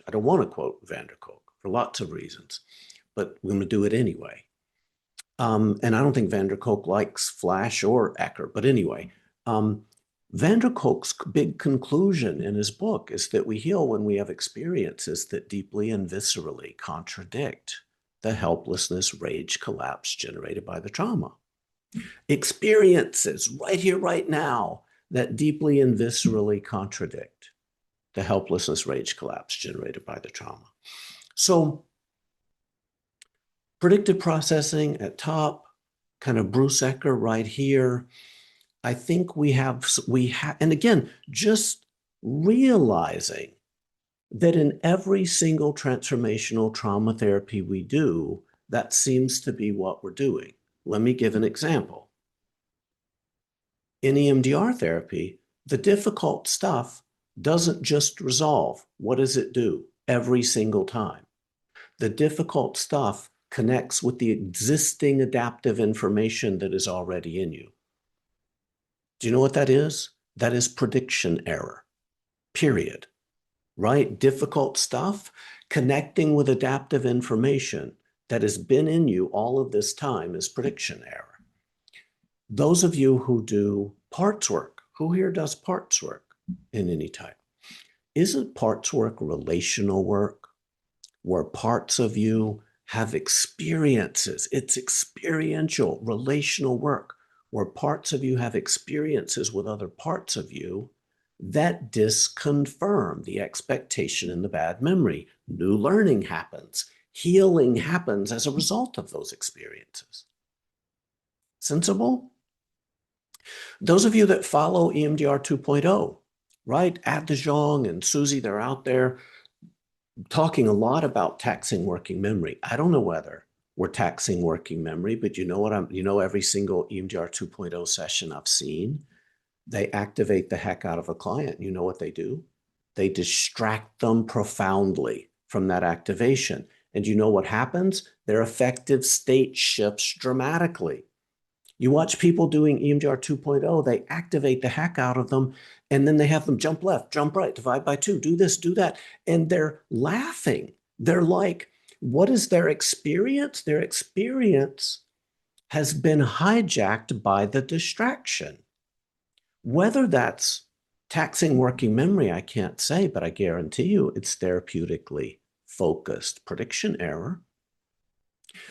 Van der Kolk for lots of reasons, but we're going to do it anyway. And I don't think Van der Kolk likes Flash or Ecker, but anyway, Van der Kolk's big conclusion in his book is that we heal when we have experiences that deeply and viscerally contradict the helplessness, rage, collapse generated by the trauma. Experiences right here, right now, that deeply and viscerally contradict the helplessness, rage, collapse generated by the trauma. So predictive processing at top, kind of Bruce Ecker right here. I think we have, and again, just realizing that in every single transformational trauma therapy we do, that seems to be what we're doing. Let me give an example. In EMDR therapy, the difficult stuff doesn't just resolve. What does it do every single time? The difficult stuff connects with the existing adaptive information that is already in you. Do you know what that is? That is prediction error, period. Right? Difficult stuff connecting with adaptive information that has been in you all of this time is prediction error. Those of you who do parts work, who here does parts work in any type? Isn't parts work relational work where parts of you have experiences? It's experiential, relational work where parts of you have experiences with other parts of you that disconfirm the expectation in the bad memory. New learning happens. Healing happens as a result of those experiences. Sensible? Those of you that follow EMDR 2.0, right? Ad de Jong and Susie, they're out there talking a lot about taxing working memory. I don't know whether we're taxing working memory, but you know what every single EMDR 2.0 session I've seen, they activate the heck out of a client. You know what they do? They distract them profoundly from that activation. And you know what happens? Their affective state shifts dramatically. You watch people doing EMDR 2.0, they activate the heck out of them, and then they have them jump left, jump right, divide by two, do this, do that. And they're laughing. They're like, what is their experience? Their experience has been hijacked by the distraction. Whether that's taxing working memory, I can't say, but I guarantee you it's therapeutically focused prediction error.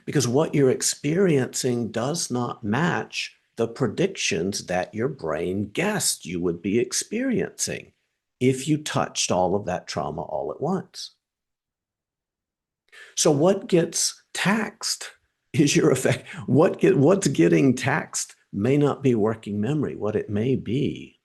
Because what you're experiencing does not match the predictions that your brain guessed you would be experiencing if you touched all of that trauma all at once. So what gets taxed is your effect. What's getting taxed may not be working memory. What it may be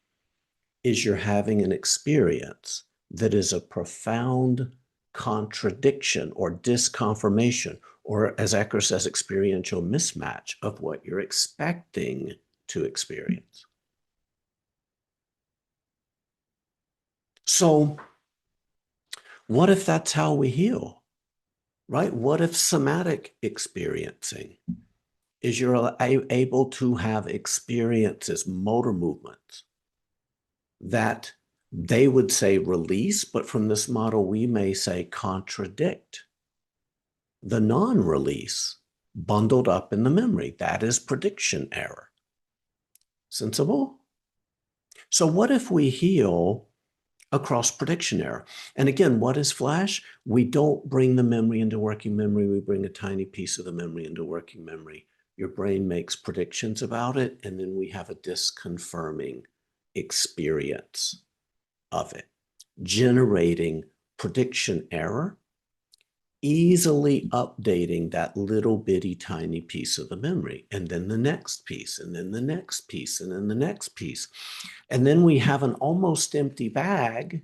is you're having an experience that is a profound contradiction or disconfirmation, or as Ecker says, experiential mismatch of what you're expecting to experience. So what if that's how we heal, right? What if somatic experiencing is you're able to have experiences, motor movements that they would say release, but from this model, we may say contradict the non-release bundled up in the memory. That is prediction error. Sensible? So what if we heal across prediction error? And again, what is Flash? We don't bring the memory into working memory. We bring a tiny piece of the memory into working memory. Your brain makes predictions about it, and then we have a disconfirming experience of it, generating prediction error, easily updating that little bitty tiny piece of the memory, and then the next piece, and then the next piece, and then the next piece. And then we have an almost empty bag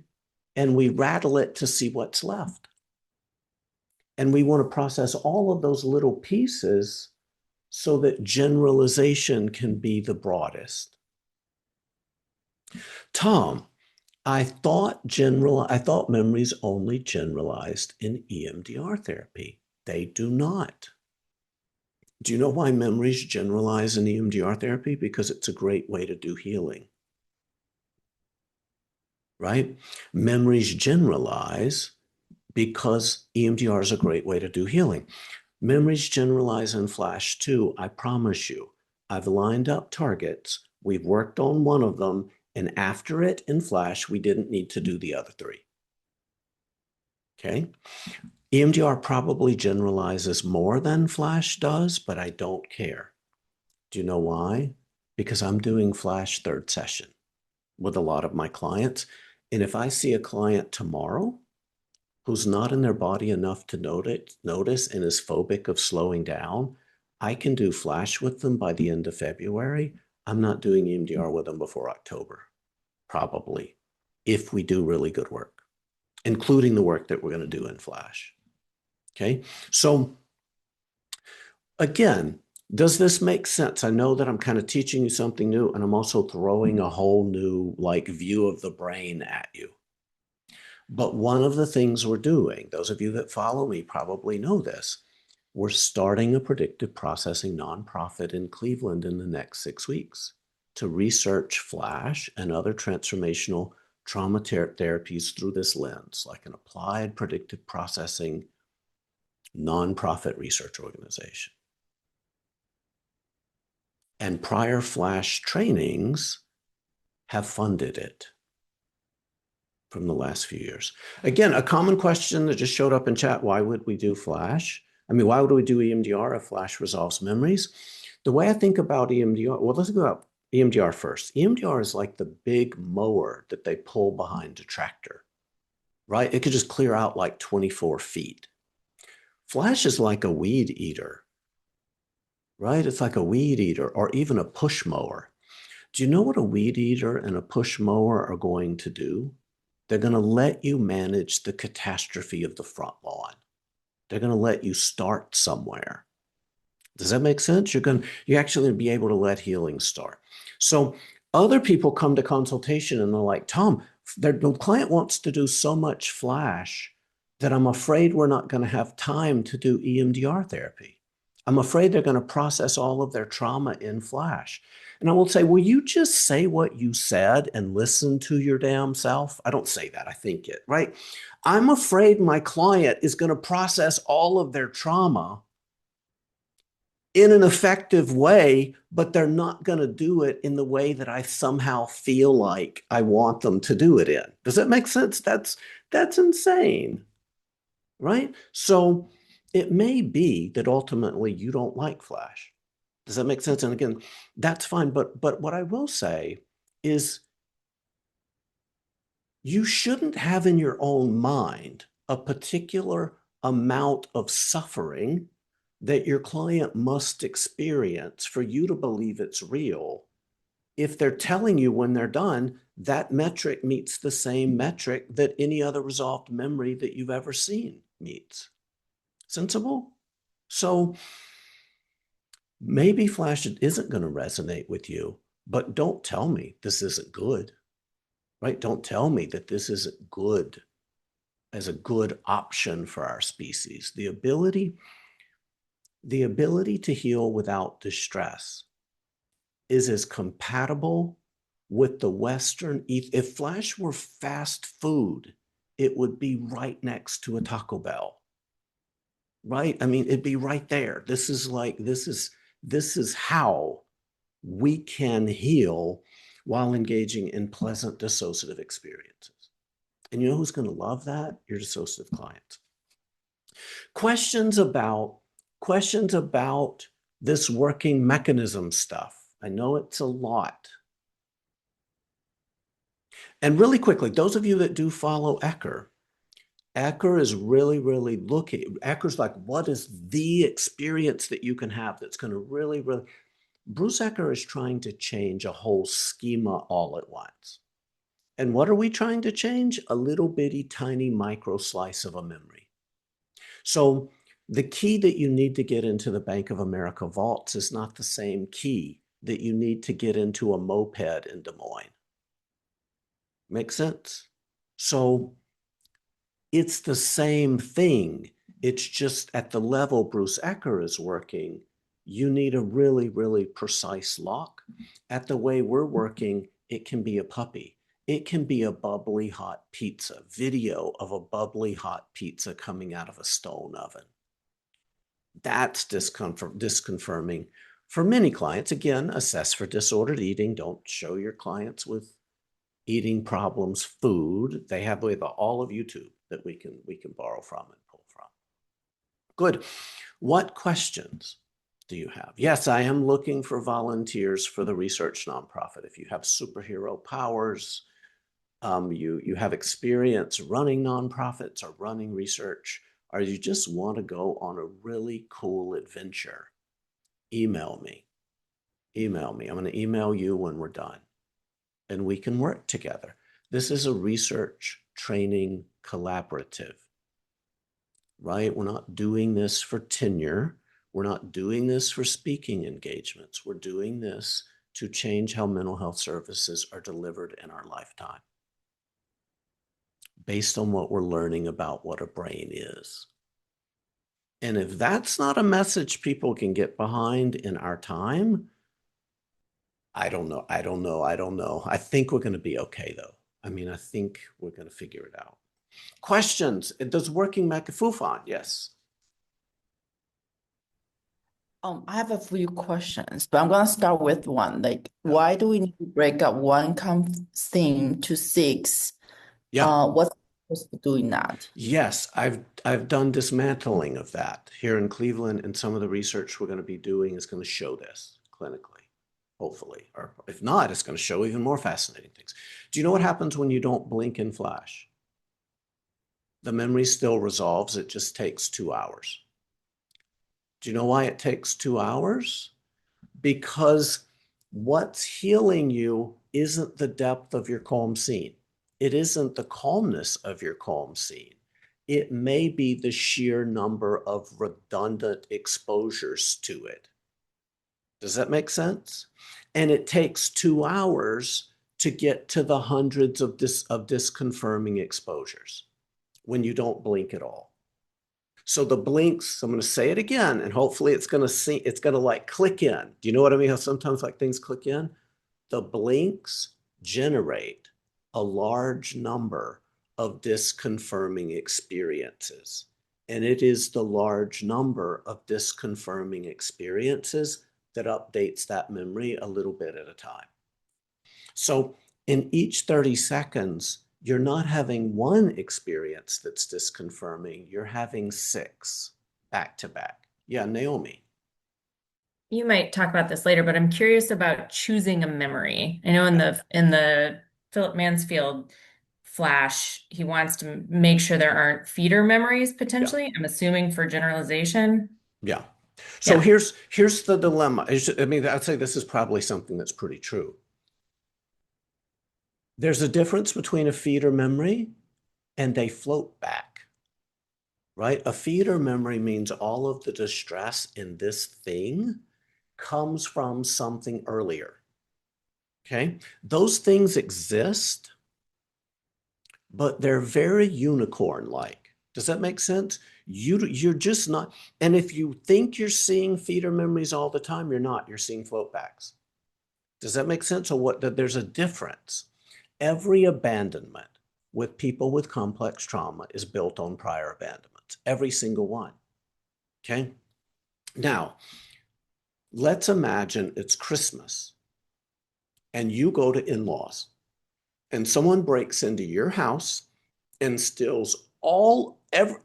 and we rattle it to see what's left. And we want to process all of those little pieces so that generalization can be the broadest. Tom, I thought memories only generalized in EMDR therapy. They do not. Do you know why memories generalize in EMDR therapy? Because it's a great way to do healing, right? Memories generalize because EMDR is a great way to do healing. Memories generalize in Flash too, I promise you. I've lined up targets, we've worked on one of them, and after it in Flash, we didn't need to do the other three. Okay? EMDR probably generalizes more than Flash does, but I don't care. Do you know why? Because I'm doing Flash third session with a lot of my clients. And if I see a client tomorrow who's not in their body enough to notice and is phobic of slowing down, I can do Flash with them by the end of February. I'm not doing EMDR with them before October, probably, if we do really good work, including the work that we're going to do in Flash. Okay, so again, does this make sense? I know that I'm kind of teaching you something new, and I'm also throwing a whole new view of the brain at you. But one of the things we're doing, those of you that follow me probably know this, we're starting a predictive processing nonprofit in Cleveland in the next 6 weeks to research Flash and other transformational trauma therapies through this lens, like an applied predictive processing nonprofit research organization. And prior Flash trainings have funded it from the last few years. Again, a common question that just showed up in chat, why would we do Flash? I mean, why would we do EMDR if Flash resolves memories? The way I think about EMDR, well, let's go about EMDR first. EMDR is like the big mower that they pull behind a tractor, right? It could just clear out like 24 feet. Flash is like a weed eater, right? It's like a weed eater or even a push mower. Do you know what a weed eater and a push mower are going to do? They're going to let you manage the catastrophe of the front lawn. They're going to let you start somewhere. Does that make sense? You're actually going to be able to let healing start. So other people come to consultation and they're like, Tom, the client wants to do so much Flash that I'm afraid we're not going to have time to do EMDR therapy. I'm afraid they're going to process all of their trauma in Flash. And I will say, will you just say what you said and listen to your damn self? I don't say that, I think it, right? I'm afraid my client is going to process all of their trauma in an effective way, but they're not going to do it in the way that I somehow feel like I want them to do it in. Does that make sense? That's insane, right? So it may be that ultimately you don't like Flash. Does that make sense? And again, that's fine. But what I will say is you shouldn't have in your own mind a particular amount of suffering that your client must experience for you to believe it's real. If they're telling you when they're done, that metric meets the same metric that any other resolved memory that you've ever seen meets. Sensible? So maybe Flash isn't going to resonate with you, but don't tell me this isn't good, right? Don't tell me that this isn't good as a good option for our species. The ability to heal without distress is as compatible with the Western. If Flash were fast food, it would be right next to a Taco Bell, right? I mean, it'd be right there. This is how we can heal while engaging in pleasant dissociative experiences. And you know who's going to love that? Your dissociative clients. Questions about this working mechanism stuff. I know it's a lot. And really quickly, those of you that do follow Ecker is really, really looking. Ecker's like, what is the experience that you can have that's going to really, really. Bruce Ecker is trying to change a whole schema all at once. And what are we trying to change? A little bitty, tiny micro slice of a memory. So the key that you need to get into the Bank of America vaults is not the same key that you need to get into a moped in Des Moines. Make sense? So it's the same thing. It's just at the level Bruce Ecker is working, you need a really, really precise lock. At the way we're working, it can be a puppy. It can be a bubbly hot pizza, video of a bubbly hot pizza coming out of a stone oven. That's disconfirming for many clients. Again, assess for disordered eating. Don't show your clients with eating problems food. They have with all of YouTube that we can borrow from and pull from. Good. What questions do you have? Yes, I am looking for volunteers for the research nonprofit. If you have superhero powers, you have experience running nonprofits or running research, or you just want to go on a really cool adventure, email me. Email me. I'm going to email you when we're done, and we can work together. This is a research training collaborative, right? We're not doing this for tenure. We're not doing this for speaking engagements. We're doing this to change how mental health services are delivered in our lifetime based on what we're learning about what a brain is. And if that's not a message people can get behind in our time, I don't know. I don't know. I don't know. I think we're going to be okay, though. I mean, I think we're going to figure it out. Questions? Does working make a fufan? Yes. I have a few questions, but I'm gonna start with one. Like, why do we need to break up one conf theme to six? Yeah. What's supposed to doing that? Yes, I've done dismantling of that here in Cleveland, and some of the research we're going to be doing is going to show this clinically, hopefully. Or if not, it's going to show even more fascinating things. Do you know what happens when you don't blink in Flash? The memory still resolves, it just takes 2 hours. Do you know why it takes 2 hours? Because what's healing you isn't the depth of your calm scene. It isn't the calmness of your calm scene. It may be the sheer number of redundant exposures to it. Does that make sense? And it takes 2 hours to get to the hundreds of disconfirming exposures when you don't blink at all. So the blinks, I'm going to say it again, and hopefully it's going to like click in. Do you know what I mean? How sometimes like things click in? The blinks generate a large number of disconfirming experiences. And it is the large number of disconfirming experiences that updates that memory a little bit at a time. So in each 30 seconds, you're not having one experience that's disconfirming, you're having six back to back. Yeah, Naomi. You might talk about this later, but I'm curious about choosing a memory. I know in Yeah, the Philip Mansfield Flash, he wants to make sure there aren't feeder memories yeah, potentially. I'm assuming for generalization. yeah. So Yeah. here's the dilemma. I mean, I'd say this is probably something that's pretty true. There's a difference between a feeder memory and they float back, right? A feeder memory means all of the distress in this thing comes from something earlier. Okay. Those things exist, but they're very unicorn-like. Does that make sense? You're just not, and if you think you're seeing feeder memories all the time, you're not. You're seeing floatbacks. Does that make sense? Or what? That there's a difference. Every abandonment with people with complex trauma is built on prior abandonments. Every single one. Okay. Now, let's imagine it's Christmas and you go to in-laws and someone breaks into your house and steals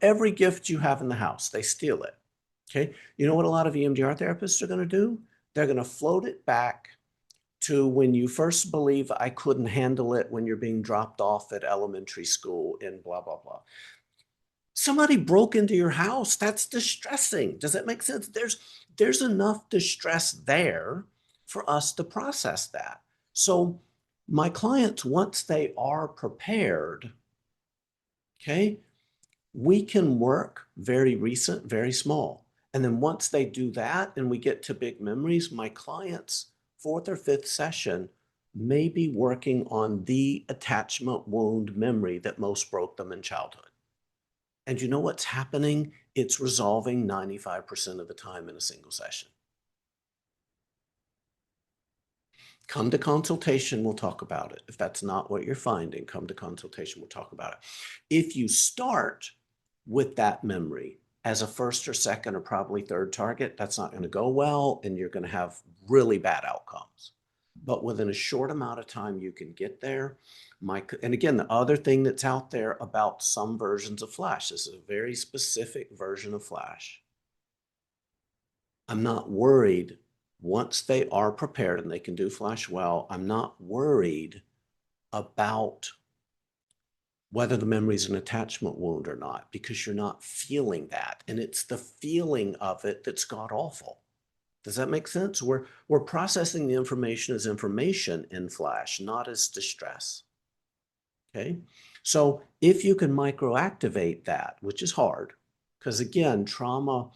every gift you have in the house. They steal it. Okay. You know what a lot of EMDR therapists are going to do? They're going to float it back to when you first believe I couldn't handle it when you're being dropped off at elementary school in blah, blah, blah. Somebody broke into your house. That's distressing. Does that make sense? There's enough distress there for us to process that. So my clients, once they are prepared, okay, we can work very recent, very small. And then once they do that and we get to big memories, my clients, fourth or fifth session, may be working on the attachment wound memory that most broke them in childhood. And you know what's happening? It's resolving 95% of the time in a single session. Come to consultation, we'll talk about it. If that's not what you're finding, come to consultation, we'll talk about it. If you start with that memory as a first or second or probably third target, that's not going to go well and you're going to have really bad outcomes. But within a short amount of time, you can get there. And again, the other thing that's out there about some versions of Flash, this is a very specific version of Flash. I'm not worried once they are prepared and they can do Flash well, I'm not worried about whether the memory is an attachment wound or not, because you're not feeling that. And it's the feeling of it that's god awful. Does that make sense? We're processing the information as information in Flash, not as distress. Okay. So if you can microactivate that, which is hard, because again, trauma,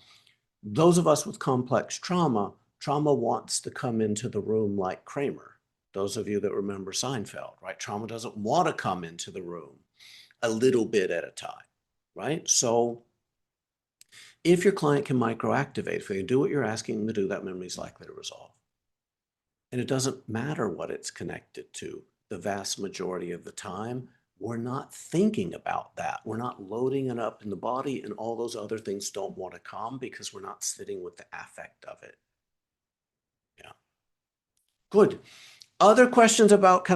those of us with complex trauma, trauma wants to come into the room like Kramer. Those of you that remember Seinfeld, right? Trauma doesn't want to come into the room a little bit at a time, right? So if your client can microactivate, if they can do what you're asking them to do, that memory is likely to resolve. And it doesn't matter what it's connected to. The vast majority of the time, we're not thinking about that. We're not loading it up in the body, and all those other things don't want to come because we're not sitting with the affect of it. Yeah. Good. Other questions about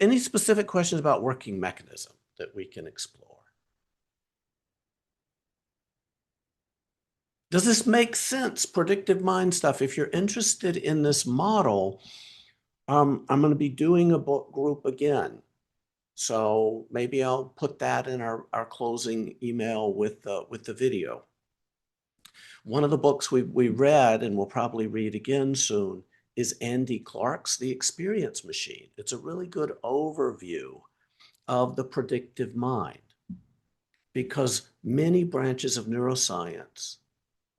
any specific questions about working mechanism that we can explore? Does this make sense? Predictive mind stuff. If you're interested in this model, I'm going to be doing a book group again. So maybe I'll put that in our closing email with the video. One of the books we read and we'll probably read again soon is Andy Clark's The Experience Machine. It's a really good overview of the predictive mind because many branches of neuroscience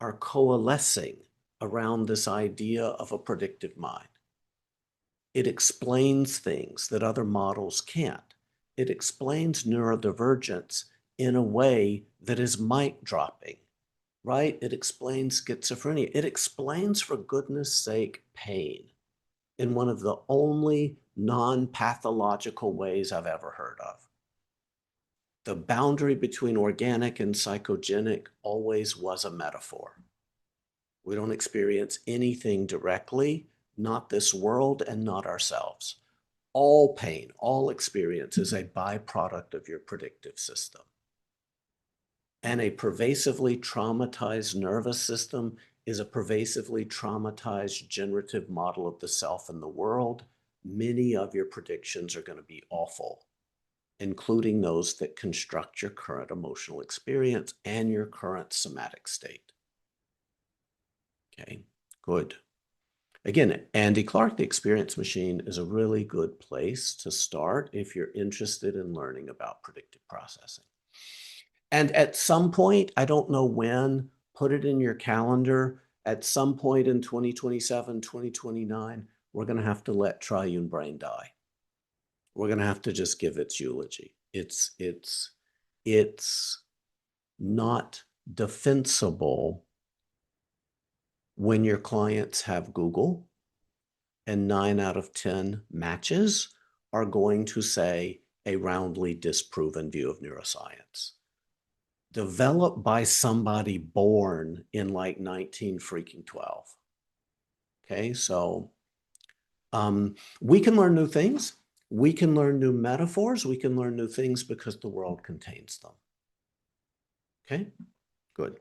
are coalescing around this idea of a predictive mind. It explains things that other models can't. It explains neurodivergence in a way that is mic dropping, right? It explains schizophrenia. It explains, for goodness sake, pain in one of the only non-pathological ways I've ever heard of. The boundary between organic and psychogenic always was a metaphor. We don't experience anything directly, not this world and not ourselves. All pain, all experience is a byproduct of your predictive system. And a pervasively traumatized nervous system is a pervasively traumatized generative model of the self and the world. Many of your predictions are going to be awful, including those that construct your current emotional experience and your current somatic state. Okay, good. Again, Andy Clark, The Experience Machine, is a really good place to start if you're interested in learning about predictive processing. And at some point, I don't know when, put it in your calendar, at some point in 2027, 2029, we're going to have to let triune brain die. We're going to have to just give its eulogy. It's not defensible when your clients have Google and 9 out of 10 matches are going to say a roundly disproven view of neuroscience. Developed by somebody born in like 1912. Okay, so we can learn new things. We can learn new metaphors. We can learn new things because the world contains them. Okay, good.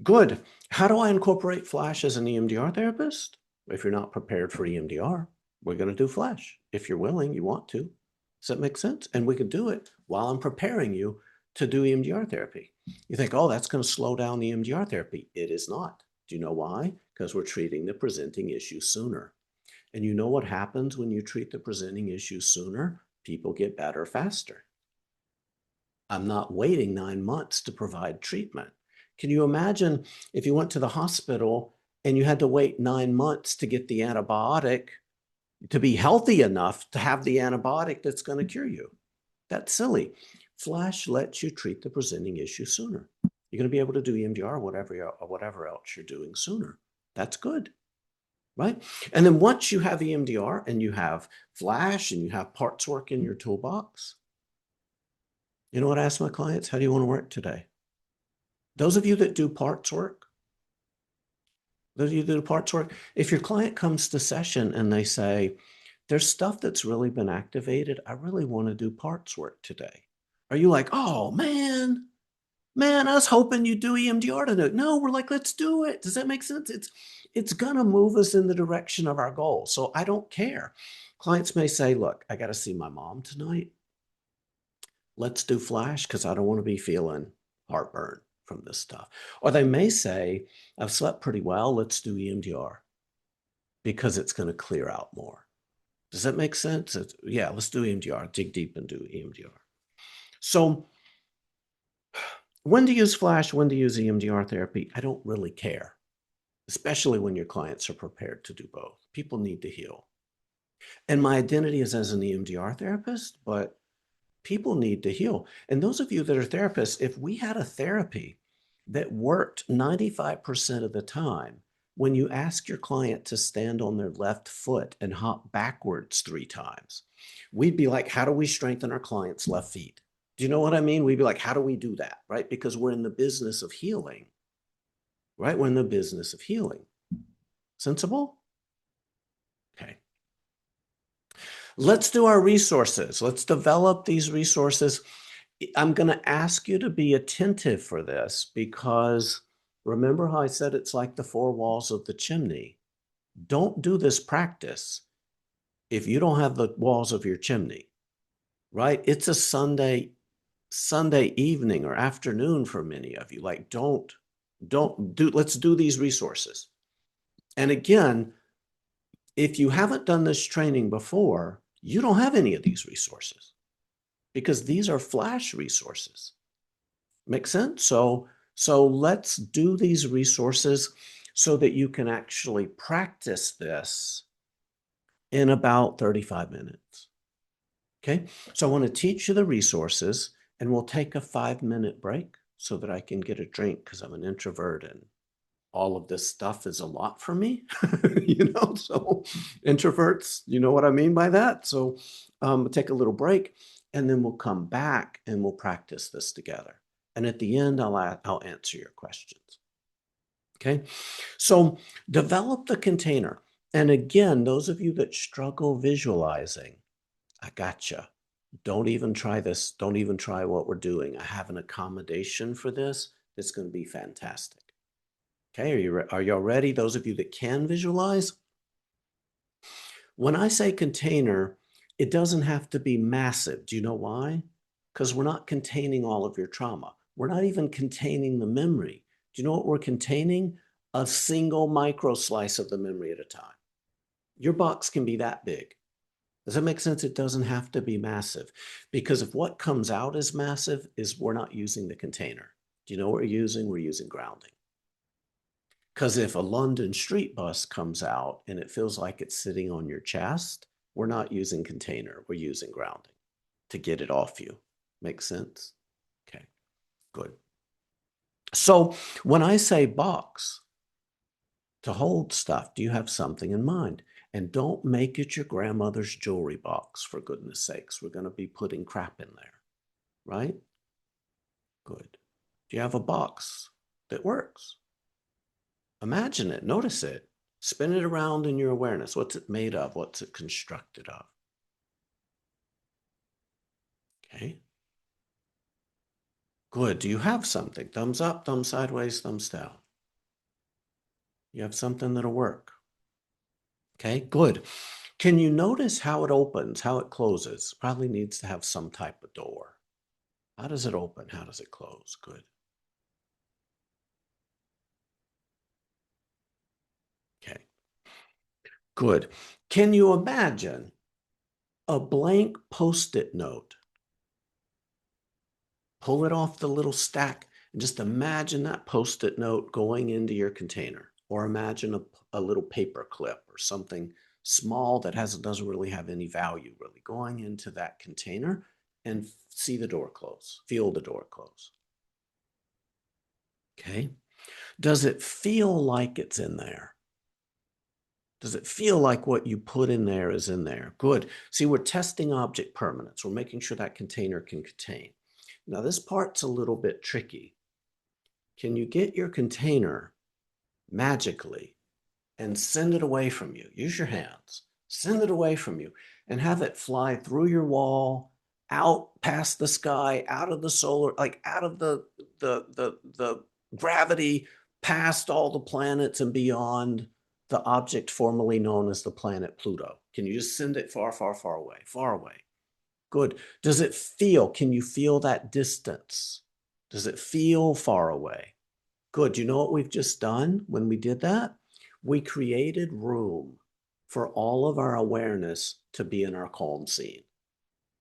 Good. How do I incorporate Flash as an EMDR therapist? If you're not prepared for EMDR, we're going to do Flash. If you're willing, you want to. Does that make sense? And we can do it while I'm preparing you to do EMDR therapy. You think, oh, that's going to slow down EMDR therapy. It is not. Do you know why? Because we're treating the presenting issue sooner. And you know what happens when you treat the presenting issue sooner? People get better faster. I'm not waiting 9 months to provide treatment. Can you imagine if you went to the hospital and you had to wait 9 months to get the antibiotic to be healthy enough to have the antibiotic that's going to cure you? That's silly. Flash lets you treat the presenting issue sooner. You're going to be able to do EMDR or whatever else you're doing sooner. That's good, right? And then once you have EMDR and you have Flash and you have parts work in your toolbox, you know what I ask my clients? How do you want to work today? Those of you that do parts work, those of you that do parts work, if your client comes to session and they say, there's stuff that's really been activated, I really want to do parts work today. Are you like, oh man, I was hoping you'd do EMDR today? No, we're like, let's do it. Does that make sense? It's gonna move us in the direction of our goal. So I don't care. Clients may say, look, I got to see my mom tonight. Let's do Flash because I don't want to be feeling heartburn from this stuff. Or they may say, I've slept pretty well. Let's do EMDR because it's going to clear out more. Does that make sense? Yeah, let's do EMDR. Dig deep and do EMDR. So when to use Flash, when to use EMDR therapy, I don't really care, especially when your clients are prepared to do both. People need to heal. And my identity is as an EMDR therapist, but people need to heal. And those of you that are therapists, if we had a therapy that worked 95% of the time, when you ask your client to stand on their left foot and hop backwards 3 times, we'd be like, how do we strengthen our client's left feet? Do you know what I mean? We'd be like, how do we do that? Right? Because we're in the business of healing, right? We're in the business of healing. Sensible? Okay. Let's do our resources. Let's develop these resources. I'm going to ask you to be attentive for this because remember how I said it's like the 4 walls of the chimney. Don't do this practice if you don't have the walls of your chimney, right? It's a Sunday evening or afternoon for many of you. Like don't do, let's do these resources. And again, if you haven't done this training before, you don't have any of these resources because these are Flash resources. Make sense? So let's do these resources so that you can actually practice this in about 35 minutes. Okay, so I want to teach you the resources and we'll take a 5-minute break so that I can get a drink because I'm an introvert and all of this stuff is a lot for me, so introverts, you know what I mean by that. So we'll take a little break and then we'll come back and we'll practice this together. And at the end, I'll answer your questions. Okay, so develop the container. And again, those of you that struggle visualizing, I gotcha. Don't even try this. Don't even try what we're doing. I have an accommodation for this. It's going to be fantastic. Okay, are y'all ready? Those of you that can visualize. When I say container, it doesn't have to be massive. Do you know why? Because we're not containing all of your trauma. We're not even containing the memory. Do you know what we're containing? A single micro slice of the memory at a time. Your box can be that big. Does that make sense? It doesn't have to be massive because if what comes out is massive is we're not using the container. Do you know what we're using? We're using grounding. Because if a London street bus comes out and it feels like it's sitting on your chest, we're not using container, we're using grounding to get it off you. Make sense? Okay, good. So when I say box to hold stuff, do you have something in mind? And don't make it your grandmother's jewelry box, for goodness sakes. We're going to be putting crap in there, right? Good. Do you have a box that works? Imagine it, notice it, spin it around in your awareness. What's it made of? What's it constructed of? Okay. Good. Do you have something? Thumbs up, thumbs sideways, thumbs down. You have something that'll work. Okay, good. Can you notice how it opens, how it closes? Probably needs to have some type of door. How does it open? How does it close? Good. Okay, good. Can you imagine a blank Post-it note Pull it off the little stack and just imagine that Post-it note going into your container, or imagine a little paper clip or something small that doesn't really have any value really going into that container, and see the door close, feel the door close. Okay. Does it feel like it's in there? Does it feel like what you put in there is in there? Good. See, we're testing object permanence. We're making sure that container can contain. Now, this part's a little bit tricky. Can you get your container magically and send it away from you? Use your hands. Send it away from you and have it fly through your wall, out past the sky, out of the solar, like out of the gravity, past all the planets and beyond the object formerly known as the planet Pluto. Can you just send it far, far, far away? Far away. Good. Does it feel? Can you feel that distance? Does it feel far away? Good. You know what we've just done when we did that? We created room for all of our awareness to be in our calm scene.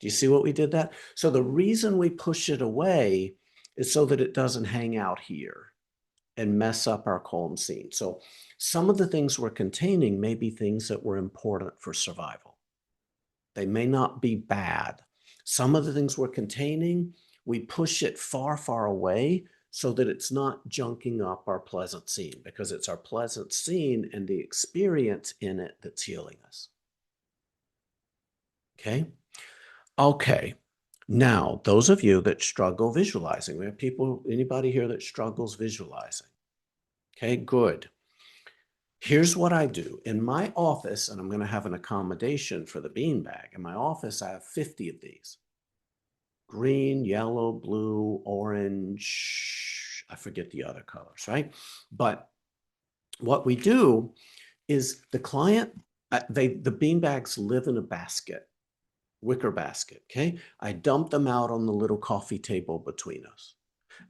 Do you see what we did that? So the reason we push it away is so that it doesn't hang out here and mess up our calm scene. So some of the things we're containing may be things that were important for survival. They may not be bad. Some of the things we're containing, we push it far, far away so that it's not junking up our pleasant scene, because it's our pleasant scene and the experience in it that's healing us. Okay? Okay. Now, those of you that struggle visualizing, we have people, anybody here that struggles visualizing? Okay, good. Here's what I do. In my office, and I'm going to have an accommodation for the beanbag. In my office, I have 50 of these. Green, yellow, blue, orange, I forget the other colors, right? But what we do is the client, the beanbags live in a basket, wicker basket, okay? I dump them out on the little coffee table between us.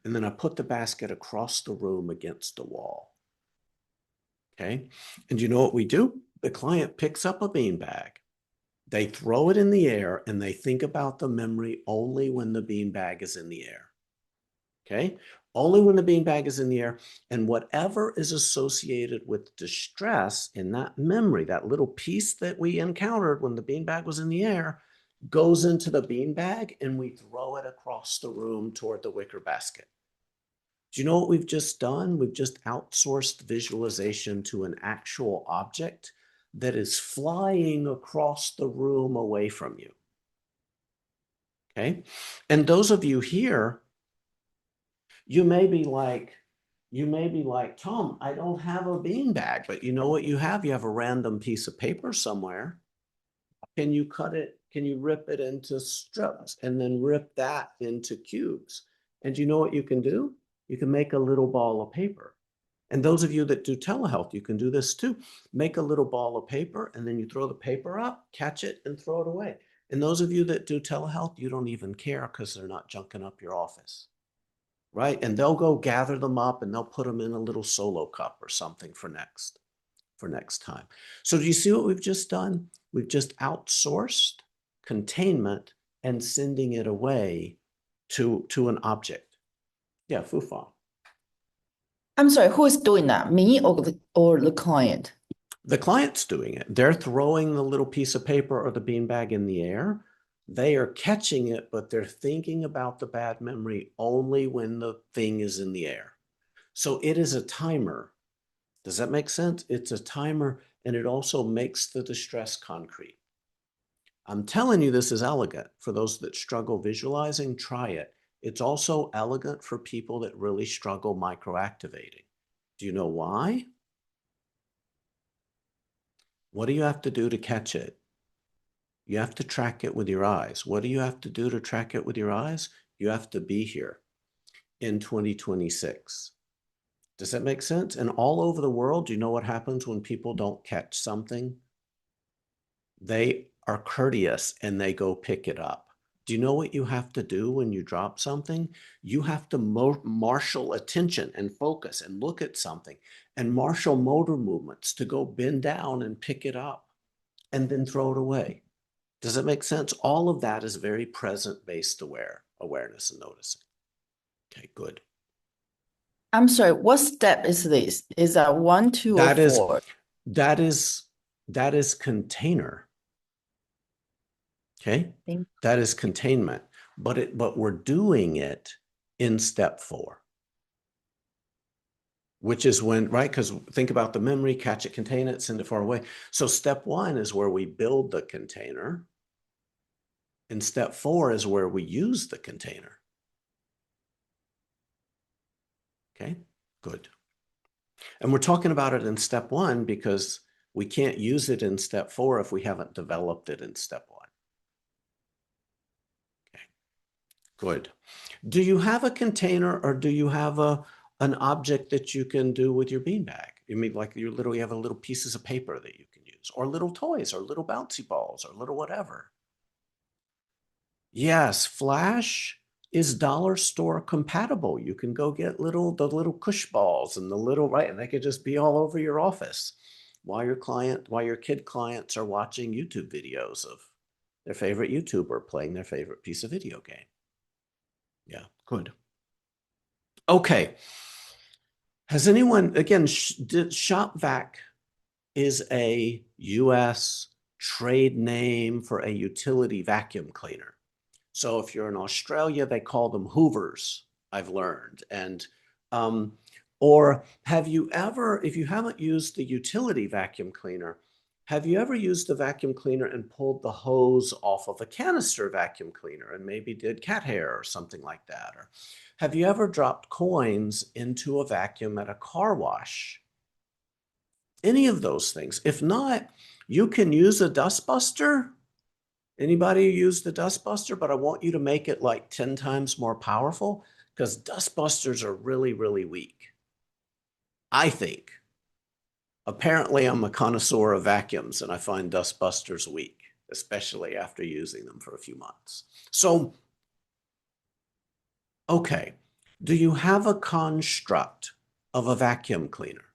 And then I put the basket across the room against the wall. Okay. And you know what we do? The client picks up a beanbag, they throw it in the air, and they think about the memory only when the beanbag is in the air. Okay. Only when the beanbag is in the air, and whatever is associated with distress in that memory, that little piece that we encountered when the beanbag was in the air, goes into the beanbag, and we throw it across the room toward the wicker basket. Do you know what we've just done? We've just outsourced visualization to an actual object that is flying across the room away from you. Okay. And those of you here, you may be like, Tom, I don't have a beanbag, but you know what you have? You have a random piece of paper somewhere. Can you cut it? Can you rip it into strips and then rip that into cubes? And you know what you can do? You can make a little ball of paper. And those of you that do telehealth, you can do this too. Make a little ball of paper, and then you throw the paper up, catch it, and throw it away. And those of you that do telehealth, you don't even care because they're not junking up your office, right? And they'll go gather them up and they'll put them in a little solo cup or something for next time. So do you see what we've just done? We've just outsourced containment and sending it away to an object. Yeah, Fufang. I'm sorry, who is doing that? Me or the client? The client's doing it. They're throwing the little piece of paper or the beanbag in the air. They are catching it, but they're thinking about the bad memory only when the thing is in the air. So it is a timer. Does that make sense? It's a timer, and it also makes the distress concrete. I'm telling you, this is elegant. For those that struggle visualizing, try it. It's also elegant for people that really struggle microactivating. Do you know why? What do you have to do to catch it? You have to track it with your eyes. What do you have to do to track it with your eyes? You have to be here in 2026. Does that make sense? And all over the world, do you know what happens when people don't catch something? They are courteous and they go pick it up. Do you know what you have to do when you drop something? You have to marshal attention and focus and look at something and marshal motor movements to go bend down and pick it up and then throw it away. Does it make sense? All of that is very present-based awareness and noticing. Okay, good. I'm sorry, what step is this? Is that 1, 2, or That is 4? that is container. Okay, Thank- that is containment, but we're doing it in step 4, which is when, right? Because think about the memory, catch it, contain it, send it far away. So step 1 is where we build the container, and step 4 is where we use the container. Okay, good. And we're talking about it in step 1 because we can't use it in step 4 if we haven't developed it in step 1. Okay, good. Do you have a container, or do you have an object that you can do with your beanbag? You mean like you literally have a little pieces of paper that you can use, or little toys, or little bouncy balls, or little whatever? Yes, Flash is dollar store compatible. You can go get the little cush balls and the little, right, and they could just be all over your office while your kid clients are watching YouTube videos of their favorite YouTuber playing their favorite piece of video game. Yeah, good. Okay. Has anyone, again, ShopVac is a US trade name for a utility vacuum cleaner. So if you're in Australia, they call them Hoovers, I've learned. And or have you ever, if you haven't used the utility vacuum cleaner, have you ever used the vacuum cleaner and pulled the hose off of a canister vacuum cleaner and maybe did cat hair or something like that? Or have you ever dropped coins into a vacuum at a car wash? Any of those things. If not, you can use a dustbuster. Anybody use the dustbuster? But I want you to make it like 10 times more powerful, because dustbusters are really, really weak, I think. Apparently, I'm a connoisseur of vacuums, and I find dustbusters weak, especially after using them for a few months. So, okay, do you have a construct of a vacuum cleaner?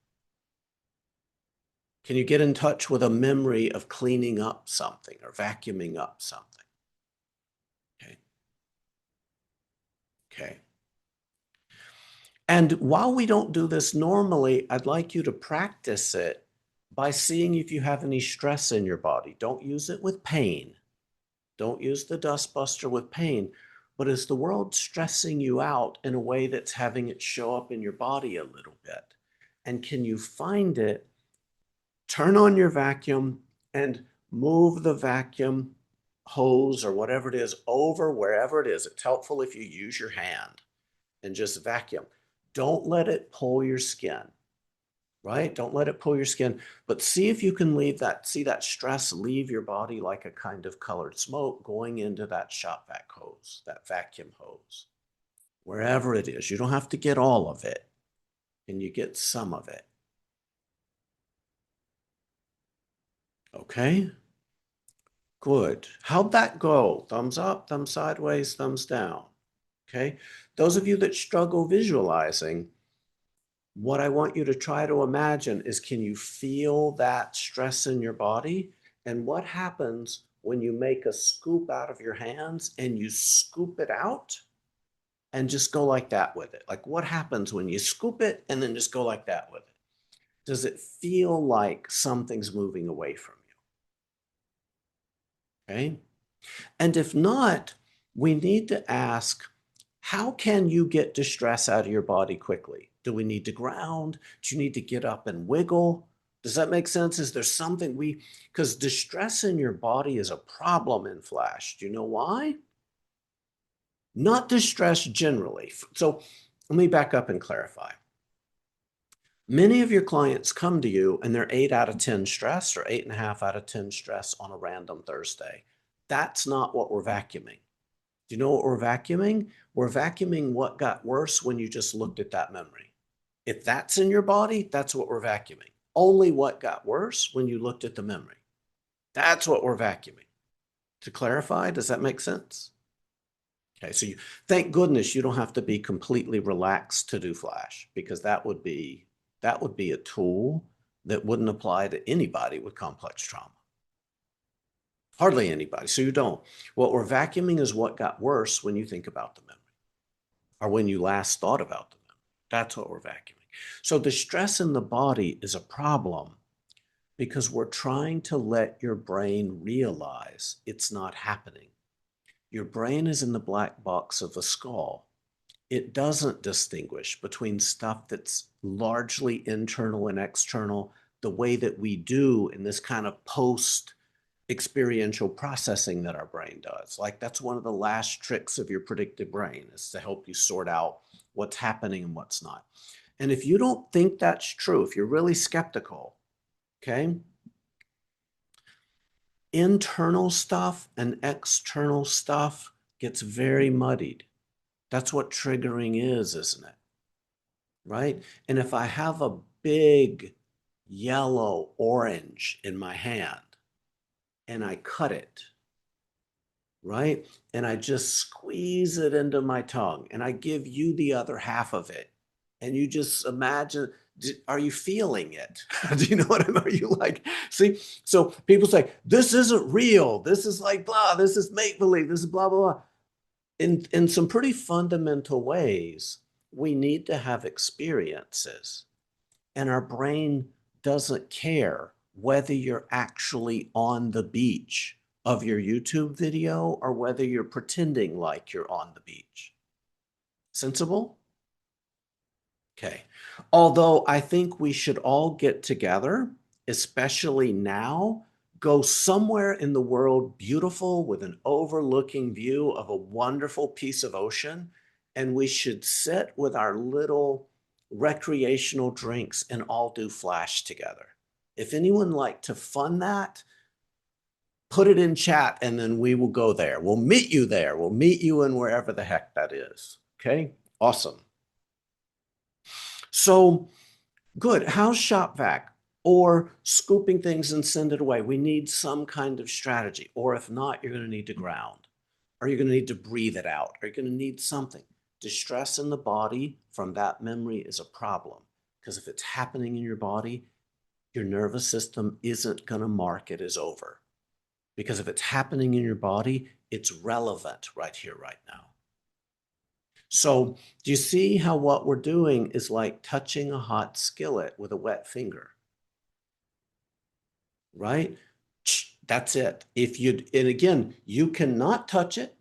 Can you get in touch with a memory of cleaning up something or vacuuming up something? Okay. Okay. And while we don't do this normally, I'd like you to practice it by seeing if you have any stress in your body. Don't use it with pain. Don't use the dustbuster with pain. But is the world stressing you out in a way that's having it show up in your body a little bit? And can you find it? Turn on your vacuum and move the vacuum hose or whatever it is over wherever it is. It's helpful if you use your hand and just vacuum. Don't let it pull your skin, right? Don't let it pull your skin, but see if you can see that stress leave your body like a kind of colored smoke going into that shop vac hose, that vacuum hose, wherever it is. You don't have to get all of it, and you get some of it. Okay, good. How'd that go? Thumbs up, thumbs sideways, thumbs down. Okay, those of you that struggle visualizing, what I want you to try to imagine is, can you feel that stress in your body? And what happens when you make a scoop out of your hands and you scoop it out and just go like that with it? Like, what happens when you scoop it and then just go like that with it? Does it feel like something's moving away from you? Okay. And if not, we need to ask, how can you get distress out of your body quickly? Do we need to ground? Do you need to get up and wiggle? Does that make sense? Is there something because distress in your body is a problem in Flash. Do you know why? Not distress generally. So let me back up and clarify. Many of your clients come to you and they're 8 out of 10 stress or 8.5 out of 10 stress on a random Thursday. That's not what we're vacuuming. Do you know what we're vacuuming? We're vacuuming what got worse when you just looked at that memory. If that's in your body, that's what we're vacuuming. Only what got worse when you looked at the memory. That's what we're vacuuming. To clarify, does that make sense? Okay, so thank goodness you don't have to be completely relaxed to do Flash, because that would be a tool that wouldn't apply to anybody with complex trauma. Hardly anybody. So you don't. What we're vacuuming is what got worse when you think about the memory. or when you last thought about them. That's what we're vacuuming. So the stress in the body is a problem because we're trying to let your brain realize it's not happening. Your brain is in the black box of the skull. It doesn't distinguish between stuff that's largely internal and external the way that we do in this kind of post experiential processing that our brain does. Like that's one of the last tricks of your predictive brain is to help you sort out what's happening and what's not. And if you don't think that's true, if you're really skeptical, okay, internal stuff and external stuff gets very muddied. That's what triggering is, isn't it? Right? And if I have a big yellow orange in my hand and I cut it, right? And I just squeeze it into my tongue and I give you the other half of it. And you just imagine, are you feeling it? Do you know what I mean? Are you like, see? So people say, this isn't real. This is like blah, this is make believe, this is blah, blah, blah. In some pretty fundamental ways, we need to have experiences. And our brain doesn't care whether you're actually on the beach of your YouTube video or whether you're pretending like you're on the beach. Sensible? Okay. Although I think we should all get together, especially now, go somewhere in the world beautiful with an overlooking view of a wonderful piece of ocean, and we should sit with our little recreational drinks and all do Flash together. If anyone like to fund that, put it in chat and then we will go there. We'll meet you there. We'll meet you in wherever the heck that is. Okay? Awesome. So good. How's shop vac or scooping things and send it away? We need some kind of strategy. Or if not, you're going to need to ground. Or you're going to need to breathe it out. Or you're going to need something. Distress in the body from that memory is a problem. Because if it's happening in your body, your nervous system isn't going to mark it as over. Because if it's happening in your body, it's relevant right here, right now. So do you see how what we're doing is like touching a hot skillet with a wet finger? Right? That's it. If you, and again, you cannot touch it.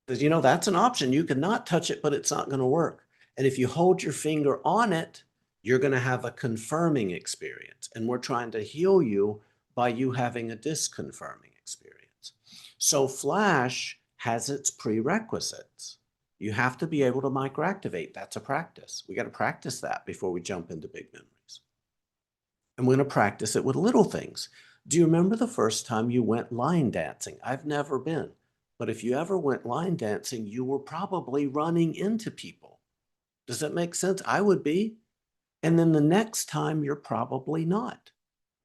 Because, you know, that's an option. You cannot touch it, but it's not going to work. And if you hold your finger on it, you're going to have a confirming experience. And we're trying to heal you by you having a disconfirming experience. So Flash has its prerequisites. You have to be able to microactivate. That's a practice. We got to practice that before we jump into big memories. And we're going to practice it with little things. Do you remember the first time you went line dancing? I've never been. But if you ever went line dancing, you were probably running into people. Does that make sense? I would be. And then the next time, you're probably not.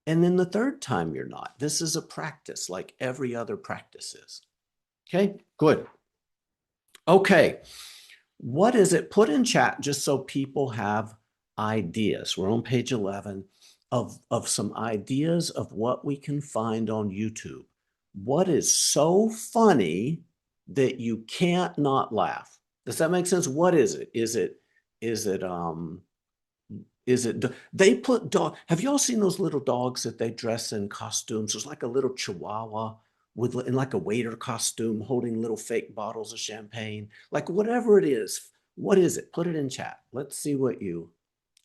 And then the third time, you're not. This is a practice like every other practice is. Okay, good. Okay, what is it? Put in chat just so people have ideas. We're on page 11 of some ideas of what we can find on YouTube. What is so funny that you can't not laugh? Does that make sense? What is it? Is it they put dog, have y'all seen those little dogs that they dress in costumes? There's like a little chihuahua with in like a waiter costume holding little fake bottles of champagne. Like whatever it is, what is it? Put it in chat. Let's see what you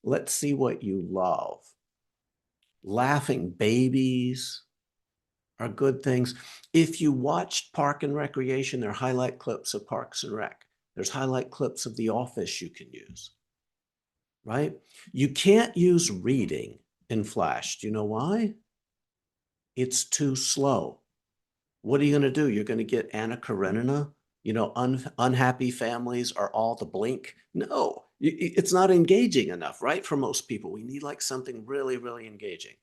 love. Laughing babies are good things. If you watched Park and Recreation, there are highlight clips of Parks and Rec. There's highlight clips of The Office you can use. Right? You can't use reading in Flash. Do you know why? It's too slow. What are you going to do? You're going to get Anna Karenina? You know, unhappy families are all the blink? No, it's not engaging enough, right? For most people, we need like something really, really engaging.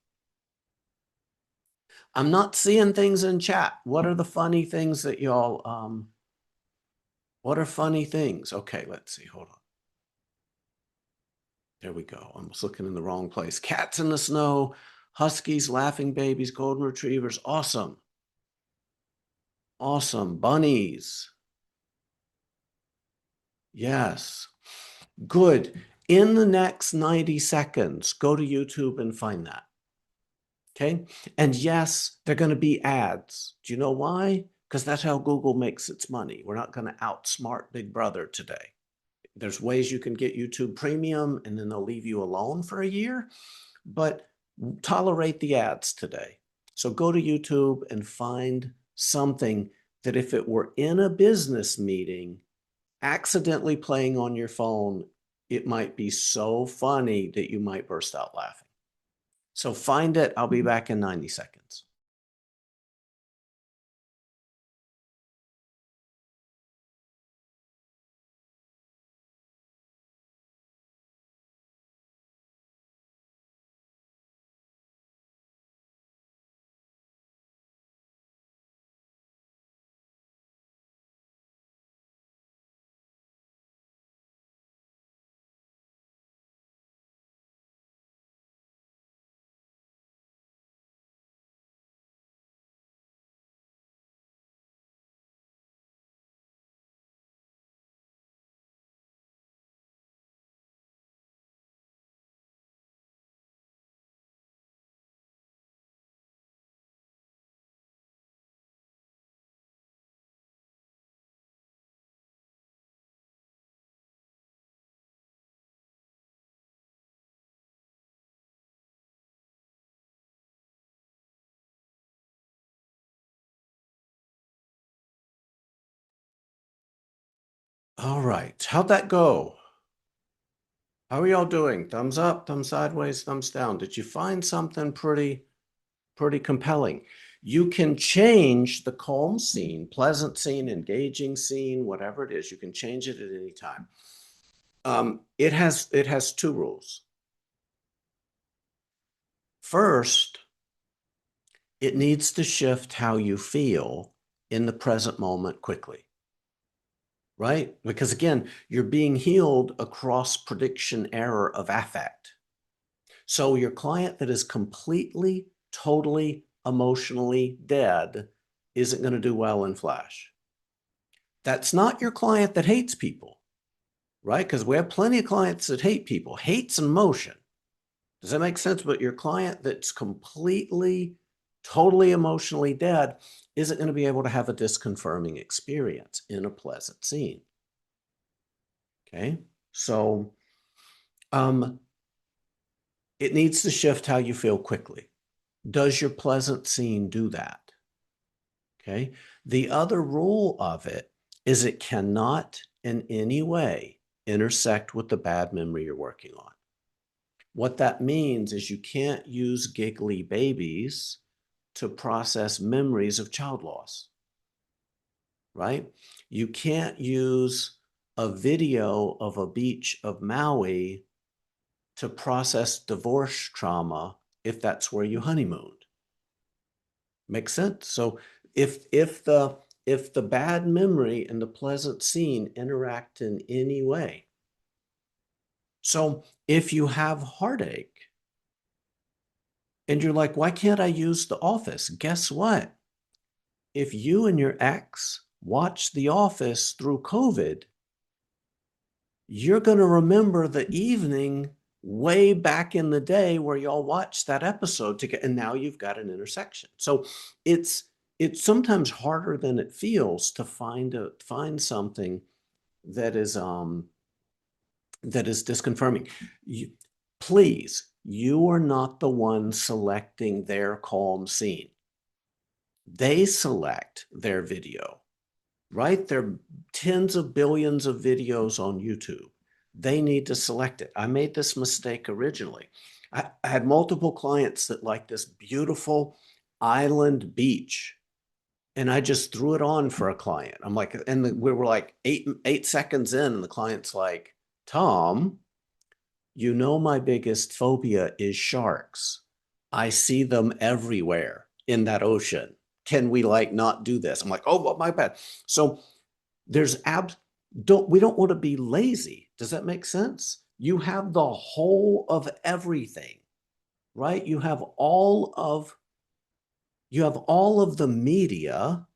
I'm not seeing things in chat. What are the funny things that y'all, what are funny things? Okay, let's see, hold on. There we go. I'm just looking in the wrong place. Cats in the snow, huskies, laughing babies, golden retrievers. Awesome. Awesome. Bunnies. Yes. Good. In the next 90 seconds, go to YouTube and find that. Okay. And yes, they're going to be ads. Do you know why? Because that's how Google makes its money. We're not going to outsmart Big Brother today. There's ways you can get YouTube Premium and then they'll leave you alone for a year, but tolerate the ads today. So go to YouTube and find something that if it were in a business meeting, accidentally playing on your phone, it might be so funny that you might burst out laughing. So find it. I'll be back in 90 seconds. All right. How'd that go? How are y'all doing? Thumbs up, thumbs sideways, thumbs down. Did you find something pretty compelling? You can change the calm scene, pleasant scene, engaging scene, whatever it is. You can change it at any time. It has two rules. First, it needs to shift how you feel in the present moment quickly, right? Because again, you're being healed across prediction error of affect. So your client that is completely, totally emotionally dead isn't going to do well in Flash. That's not your client that hates people, right? Because we have plenty of clients that hate people. Hate's emotion. Does that make sense? But your client that's completely, totally emotionally dead isn't going to be able to have a disconfirming experience in a pleasant scene. Okay. So it needs to shift how you feel quickly. Does your pleasant scene do that? Okay. The other rule of it is it cannot in any way intersect with the bad memory you're working on. What that means is you can't use giggly babies to process memories of child loss, right? You can't use a video of a beach of Maui to process divorce trauma if that's where you honeymooned. Make sense? So if the bad memory and the pleasant scene interact in any way. So if you have heartache and you're like, why can't I use The Office? Guess what? If you and your ex watch The Office through COVID, you're going to remember the evening way back in the day where y'all watched that episode together, and now you've got an intersection. So it's sometimes harder than it feels to find something that is disconfirming. Please, you are not the one selecting their calm scene. They select their video, right? There are tens of billions of videos on YouTube. They need to select it. I made this mistake originally. I had multiple clients that liked this beautiful island beach, and I just threw it on for a client. I'm like, we were like 8 seconds in, and the client's like, Tom, you know, my biggest phobia is sharks. I see them everywhere in that ocean. Can we like not do this? I'm like, oh, well, my bad. So there's we don't want to be lazy. Does that make sense? You have the whole of everything, right? You have all of the media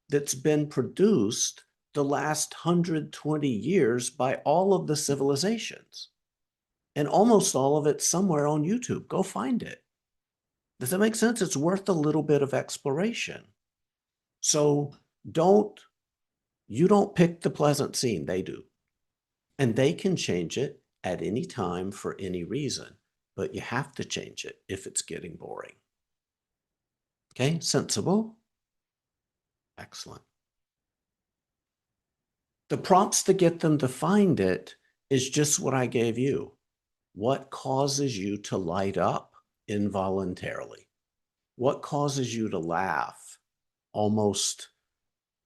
that's been produced. the last 120 years by all of the civilizations. And almost all of it somewhere on YouTube. Go find it. Does that make sense? It's worth a little bit of exploration. So you don't pick the pleasant scene, they do. And they can change it at any time for any reason, but you have to change it if it's getting boring. Okay, sensible? Excellent. The prompts to get them to find it is just what I gave you. What causes you to light up involuntarily? What causes you to laugh almost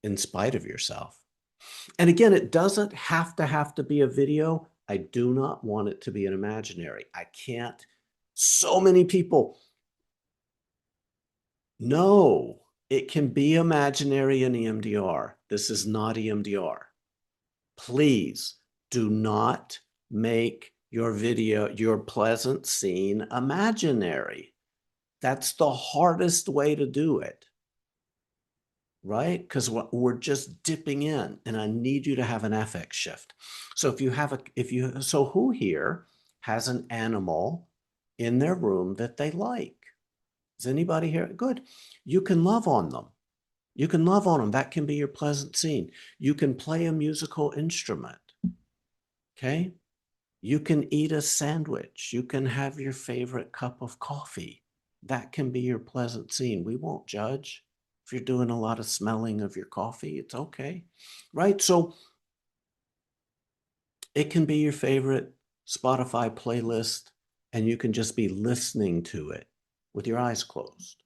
in spite of yourself? And again, it doesn't have to be a video. I do not want it to be an imaginary. I can't. So many people. No, it can be imaginary in EMDR. This is not EMDR. Please do not make your video, your pleasant scene, imaginary. That's the hardest way to do it, right? Because we're just dipping in, and I need you to have an affect shift. So so who here has an animal in their room that they like? Is anybody here? Good. You can love on them. You can love on them. That can be your pleasant scene. You can play a musical instrument. Okay. You can eat a sandwich. You can have your favorite cup of coffee. That can be your pleasant scene. We won't judge. If you're doing a lot of smelling of your coffee, it's okay. Right? So it can be your favorite Spotify playlist, and you can just be listening to it with your eyes closed.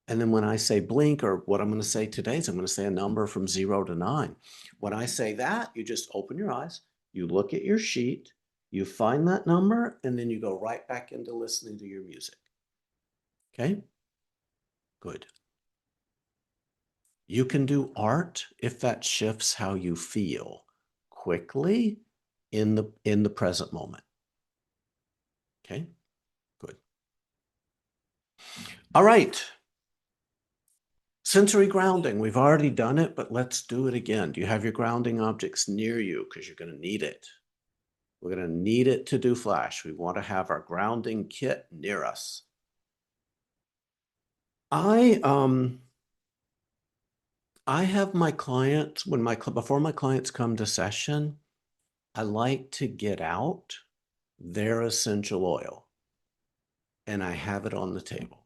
And then when I say blink, or what I'm going to say today is I'm going to say a number from 0 to 9. When I say that, you just open your eyes, you look at your sheet, you find that number, and then you go right back into listening to your music. Okay? Good. You can do art if that shifts how you feel quickly in the present moment. Okay? Good. All right. Sensory grounding, we've already done it, but let's do it again. Do you have your grounding objects near you? Because you're going to need it. We're going to need it to do Flash. We want to have our grounding kit near us. I have my clients, before my clients come to session, I like to get out their essential oil, and I have it on the table.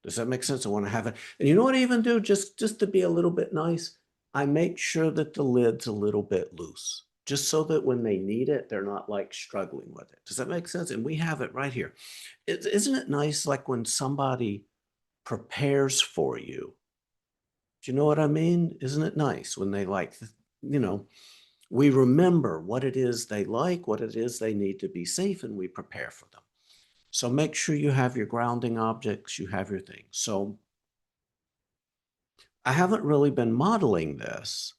Does that make sense? I want to have it. And you know what I even do, just to be a little bit nice? I make sure that the lid's a little bit loose, just so that when they need it, they're not like struggling with it. Does that make sense? And we have it right here. Isn't it nice, like when somebody prepares for you? Do you know what I mean? Isn't it nice when they we remember what it is they like, what it is they need to be safe, and we prepare for them. So make sure you have your grounding objects, you have your things. So I haven't really been modeling this,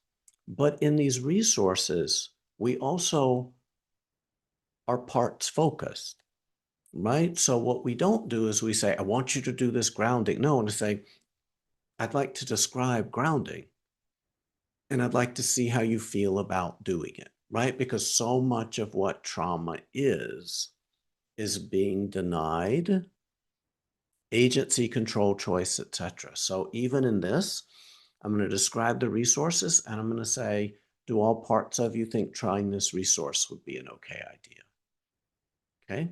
but in these resources, we also are parts focused, right? So what we don't do is we say, I want you to do this grounding. No, and say, I'd like to describe grounding, and I'd like to see how you feel about doing it, right? Because so much of what trauma is being denied agency, control, choice, etc. So even in this, I'm going to describe the resources, and I'm going to say, do all parts of you think trying this resource would be an okay idea? Okay,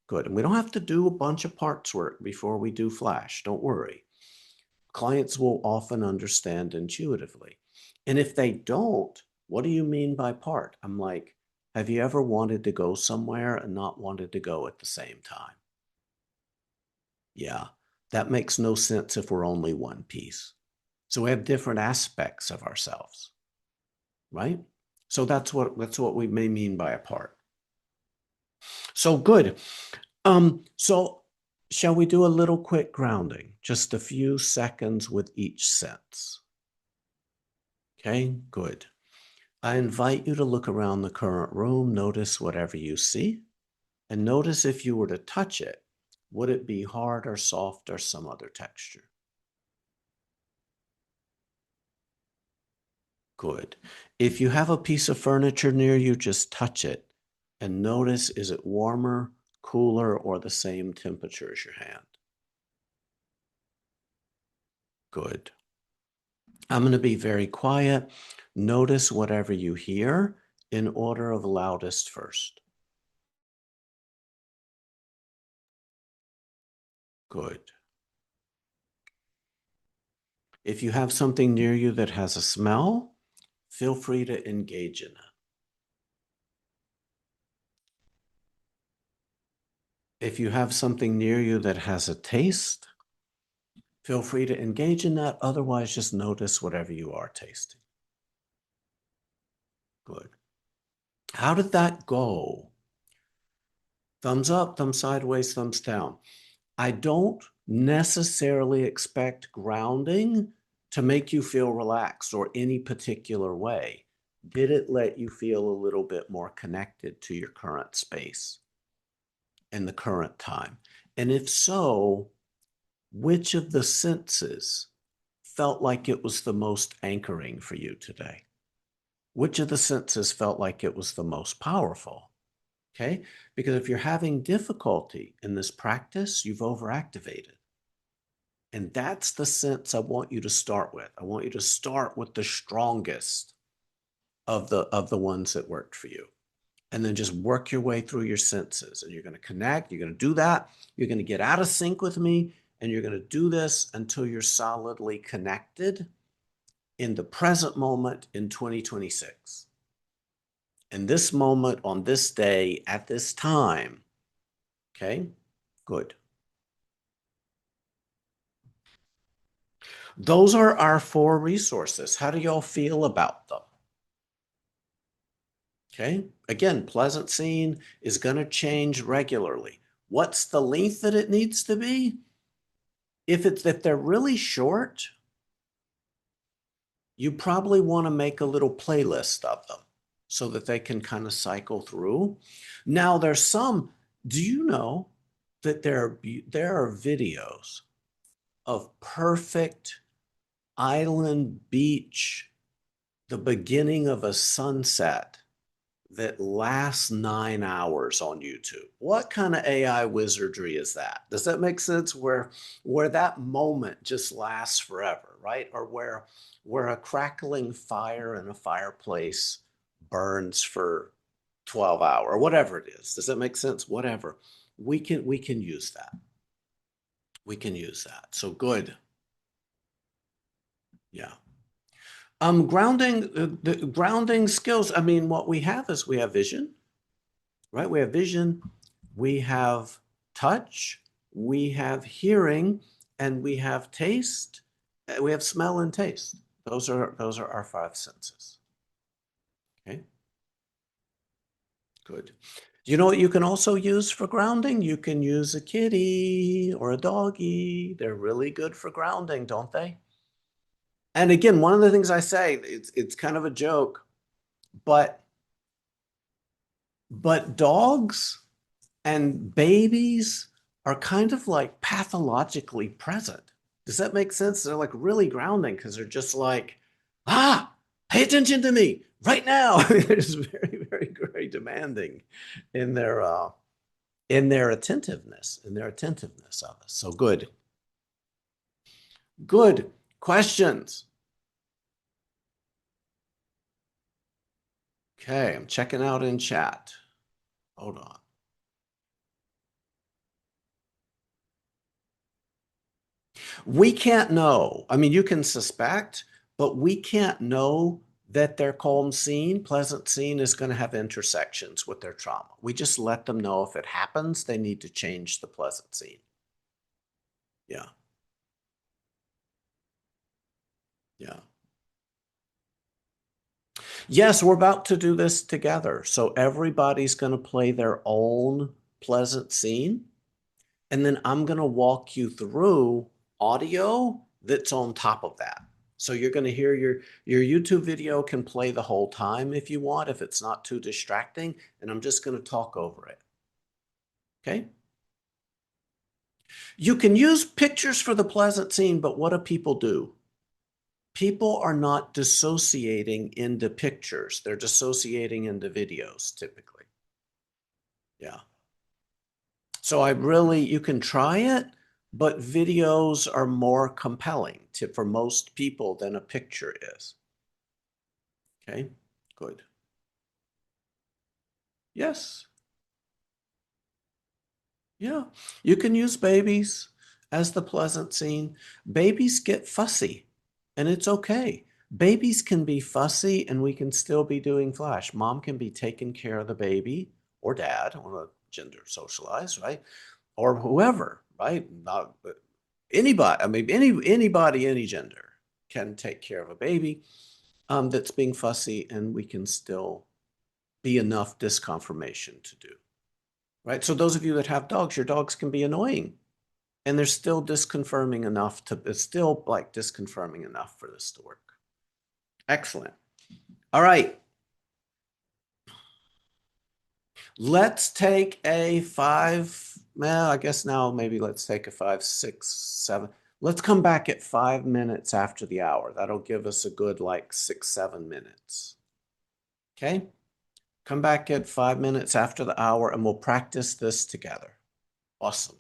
good. And we don't have to do a bunch of parts work before we do Flash. Don't worry. Clients will often understand intuitively. And if they don't, what do you mean by part? I'm like, have you ever wanted to go somewhere and not wanted to go at the same time? Yeah, that makes no sense if we're only one piece. So we have different aspects of ourselves, right? So that's what we may mean by a part. So good. So shall we do a little quick grounding? Just a few seconds with each sense. Okay, good. I invite you to look around the current room, notice whatever you see, and notice if you were to touch it, would it be hard or soft or some other texture? Good. If you have a piece of furniture near you, just touch it and notice, is it warmer, cooler, or the same temperature as your hand? Good. I'm going to be very quiet. Notice whatever you hear in order of loudest first. Good. If you have something near you that has a smell, feel free to engage in it. If you have something near you that has a taste, feel free to engage in that. Otherwise, just notice whatever you are tasting. Good. How did that go? Thumbs up, thumbs sideways, thumbs down. I don't necessarily expect grounding to make you feel relaxed or any particular way. Did it let you feel a little bit more connected to your current space and the current time? And if so, which of the senses felt like it was the most anchoring for you today? Which of the senses felt like it was the most powerful? Okay, because if you're having difficulty in this practice, you've overactivated. And that's the sense I want you to start with. I want you to start with the strongest of the ones that worked for you. And then just work your way through your senses. And you're going to connect, you're going to do that. You're going to get out of sync with me, and you're going to do this until you're solidly connected in the present moment in 2026. In this moment, on this day, at this time. Okay, good. Those are our 4 resources. How do y'all feel about them? Okay, again, pleasant scene is going to change regularly. What's the length that it needs to be? If they're really short, you probably want to make a little playlist of them so that they can kind of cycle through. Now, there's some, do you know that there are videos of perfect island beach, the beginning of a sunset that lasts 9 hours on YouTube? What kind of AI wizardry is that? Does that make sense? Where that moment just lasts forever, right? Or where a crackling fire in a fireplace burns for 12 hours, or whatever it is. Does that make sense? Whatever. We can use that. We can use that. So good. Yeah. Grounding, the grounding skills. I mean, what we have is we have vision, right? We have vision, we have touch, we have hearing, and we have taste. We have smell and taste. Those are our 5 senses. Okay, good. You know what you can also use for grounding? You can use a kitty or a doggy. They're really good for grounding, don't they? And again, one of the things I say, it's kind of a joke, but dogs and babies are kind of like pathologically present. Does that make sense? They're like really grounding because they're just like, pay attention to me right now. They're just very, very, very demanding in their attentiveness, of us. So good. Good. Questions? Okay, I'm checking out in chat. Hold on. We can't know. I mean, you can suspect, but we can't know that their calm scene, pleasant scene is going to have intersections with their trauma. We just let them know if it happens, they need to change the pleasant scene. Yeah. Yeah. Yes, we're about to do this together. So everybody's going to play their own pleasant scene. And then I'm going to walk you through audio that's on top of that. So you're going to hear your YouTube video can play the whole time if you want, if it's not too distracting. And I'm just going to talk over it. Okay. You can use pictures for the pleasant scene, but what do people do? people are not dissociating into pictures. They're dissociating into videos typically. Yeah. So you can try it, but videos are more compelling for most people than a picture is. Okay, good. Yes. Yeah. You can use babies as the pleasant scene. Babies get fussy, and it's okay. Babies can be fussy, and we can still be doing Flash. Mom can be taking care of the baby, or dad, or a gender socialized, right? Or whoever, right? Not anybody. I mean, anybody, any gender can take care of a baby that's being fussy, and we can still be enough disconfirmation to do, right? So those of you that have dogs, your dogs can be annoying, and they're still disconfirming enough it's still like disconfirming enough for this to work. Excellent. All right. Let's take a well, I guess now maybe let's take a 5, 6, 7. Let's come back at 5 minutes after the hour. That'll give us a good like 6, 7 minutes. Okay? Come back at 5 minutes after the hour and we'll practice this together. Awesome.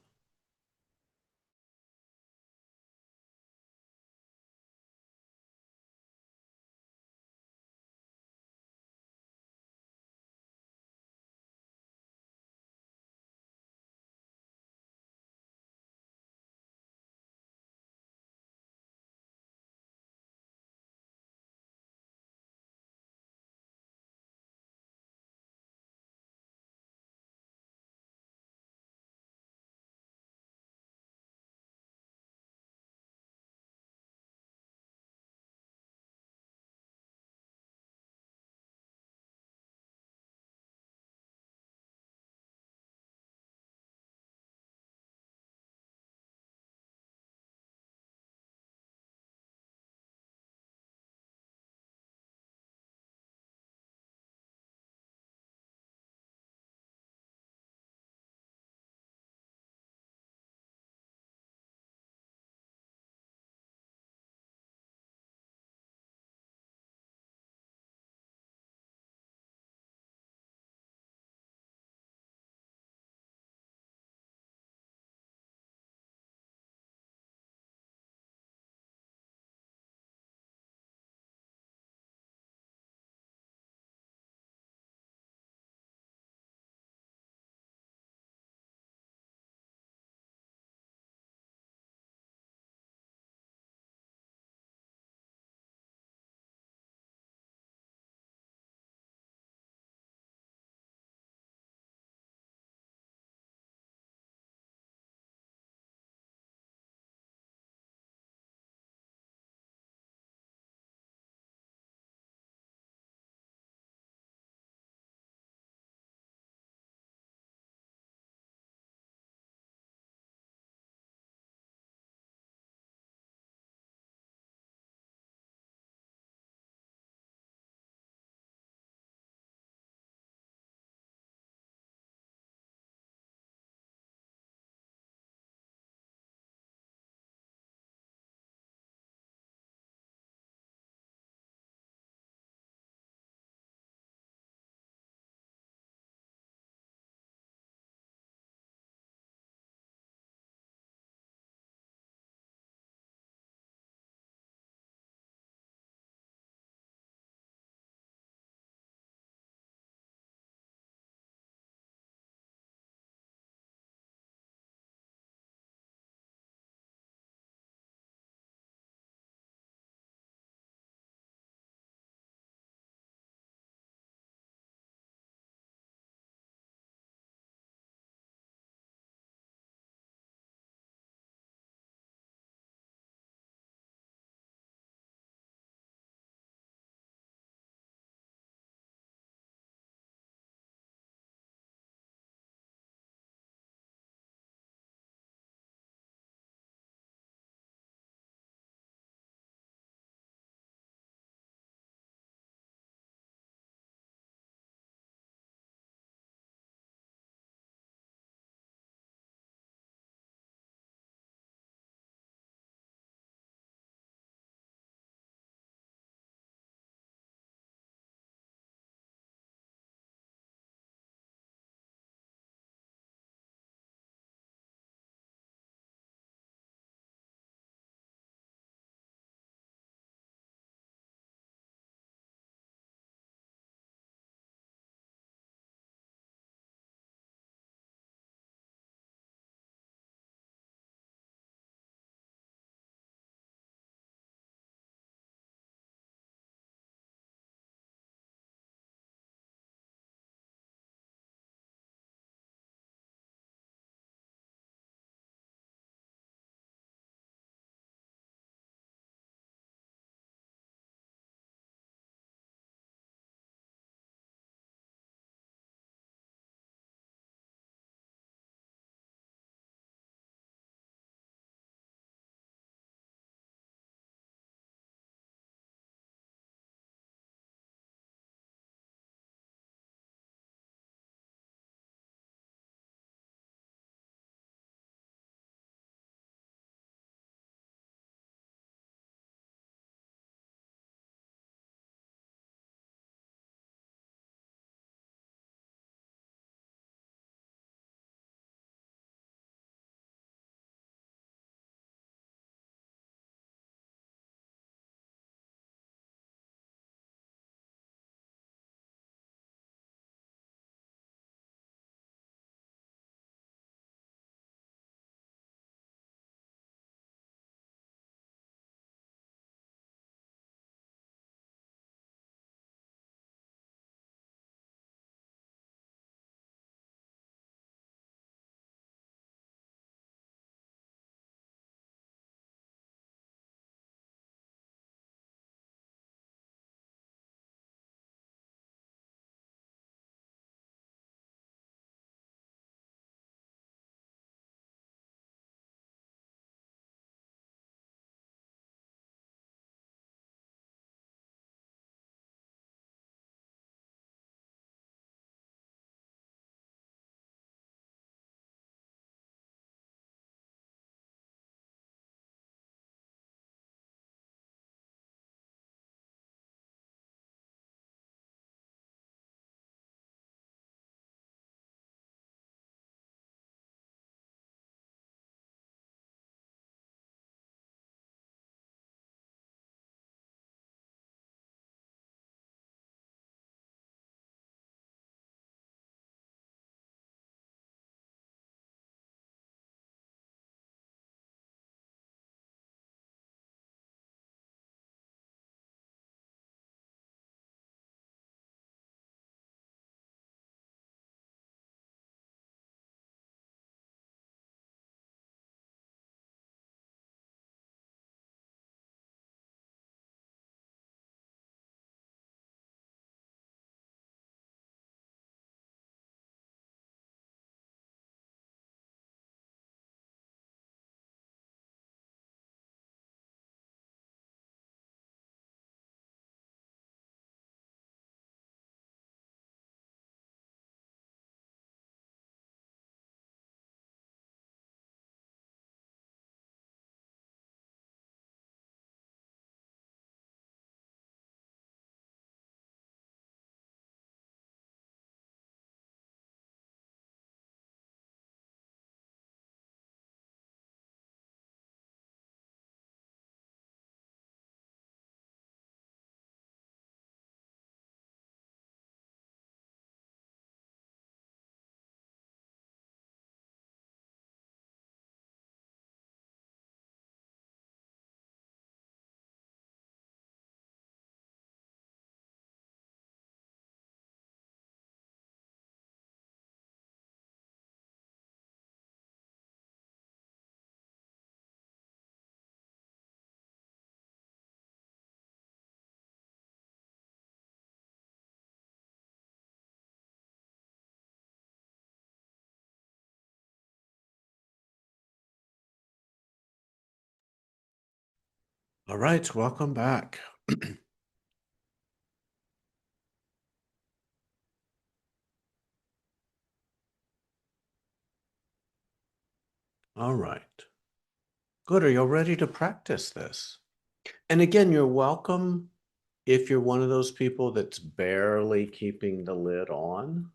All right, welcome back. All right. Good. Are you ready to practice this? And again, you're welcome if you're one of those people that's barely keeping the lid on.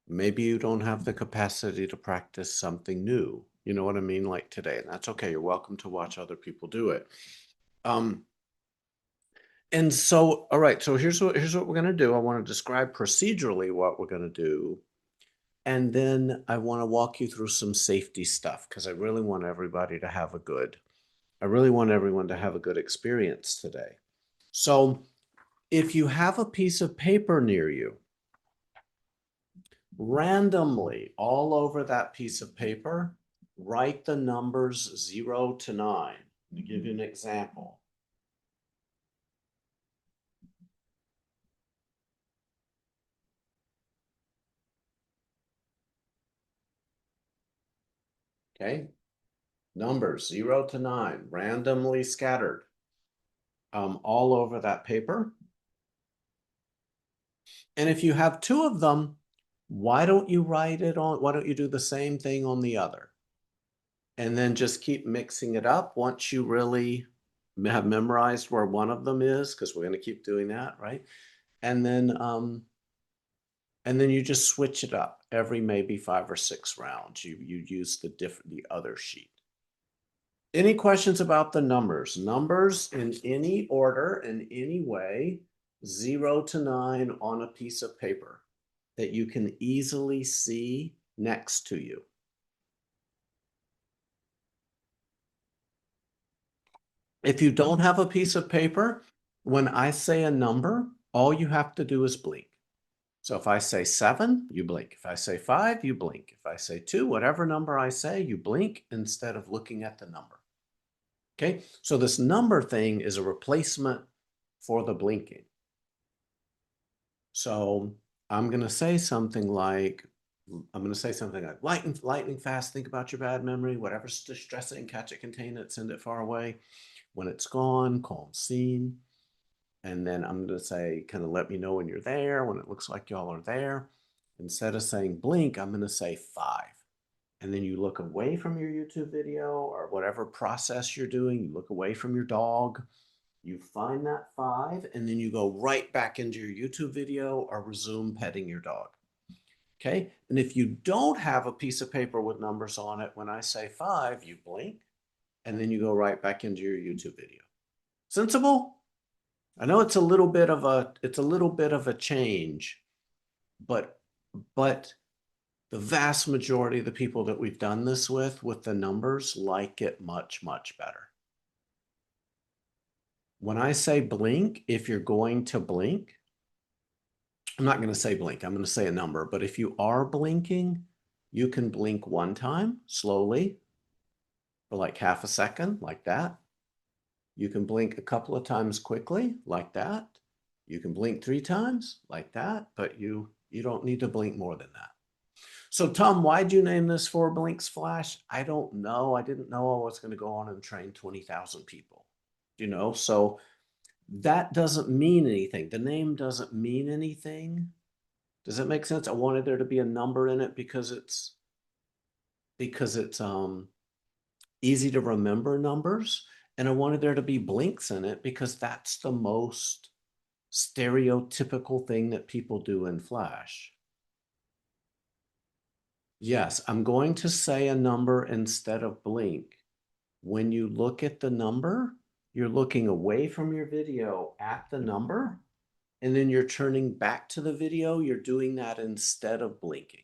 Maybe you don't have the capacity to practice something new. You know what I mean? Like today, and that's okay. You're welcome to watch other people do it. And so, all right, so here's what we're going to do. I want to describe procedurally what we're going to do. And then I want to walk you through some safety stuff because I really want everybody to have I really want everyone to have a good experience today. So if you have a piece of paper near you, randomly all over that piece of paper, write the numbers 0 to 9. To give you an example. Okay, numbers 0 to 9, randomly scattered all over that paper. And if you have two of them, why don't you do the same thing on the other? And then just keep mixing it up once you really have memorized where one of them is, because we're going to keep doing that, right? And then you just switch it up every maybe 5 or 6 rounds. You use the other sheet. Any questions about the numbers? Numbers in any order, in any way, 0 to 9 on a piece of paper that you can easily see next to you. If you don't have a piece of paper, when I say a number, all you have to do is blink. So if I say 7, you blink. If I say 5, you blink. If I say 2, whatever number I say, you blink instead of looking at the number. Okay, so this number thing is a replacement for the blinking. So I'm going to say something like, lightning fast, think about your bad memory, whatever's distressing, catch it, contain it, send it far away. When it's gone, calm scene. And then I'm going to say, kind of let me know when you're there, when it looks like y'all are there. Instead of saying blink, I'm going to say 5. And then you look away from your YouTube video or whatever process you're doing, you look away from your dog, you find that 5, and then you go right back into your YouTube video or resume petting your dog. Okay. And if you don't have a piece of paper with numbers on it, when I say 5, you blink and then you go right back into your YouTube video. Sensible? I know it's a little bit of a change, but the vast majority of the people that we've done this with the numbers like it much, much better. When I say blink, if you're going to blink, I'm not going to say blink, I'm going to say a number, but if you are blinking, you can blink 1 time slowly for like half a second, like that. You can blink a couple of times quickly, like that. You can blink 3 times, like that, but you don't need to blink more than that. So Tom, why'd you name this 4 Blinks Flash? I don't know. I didn't know I was going to go on and train 20,000 people, so that doesn't mean anything. The name doesn't mean anything. Does that make sense? I wanted there to be a number in it because it's easy to remember numbers. And I wanted there to be blinks in it because that's the most stereotypical thing that people do in Flash. Yes, I'm going to say a number instead of blink. When you look at the number, you're looking away from your video at the number, and then you're turning back to the video. You're doing that instead of blinking.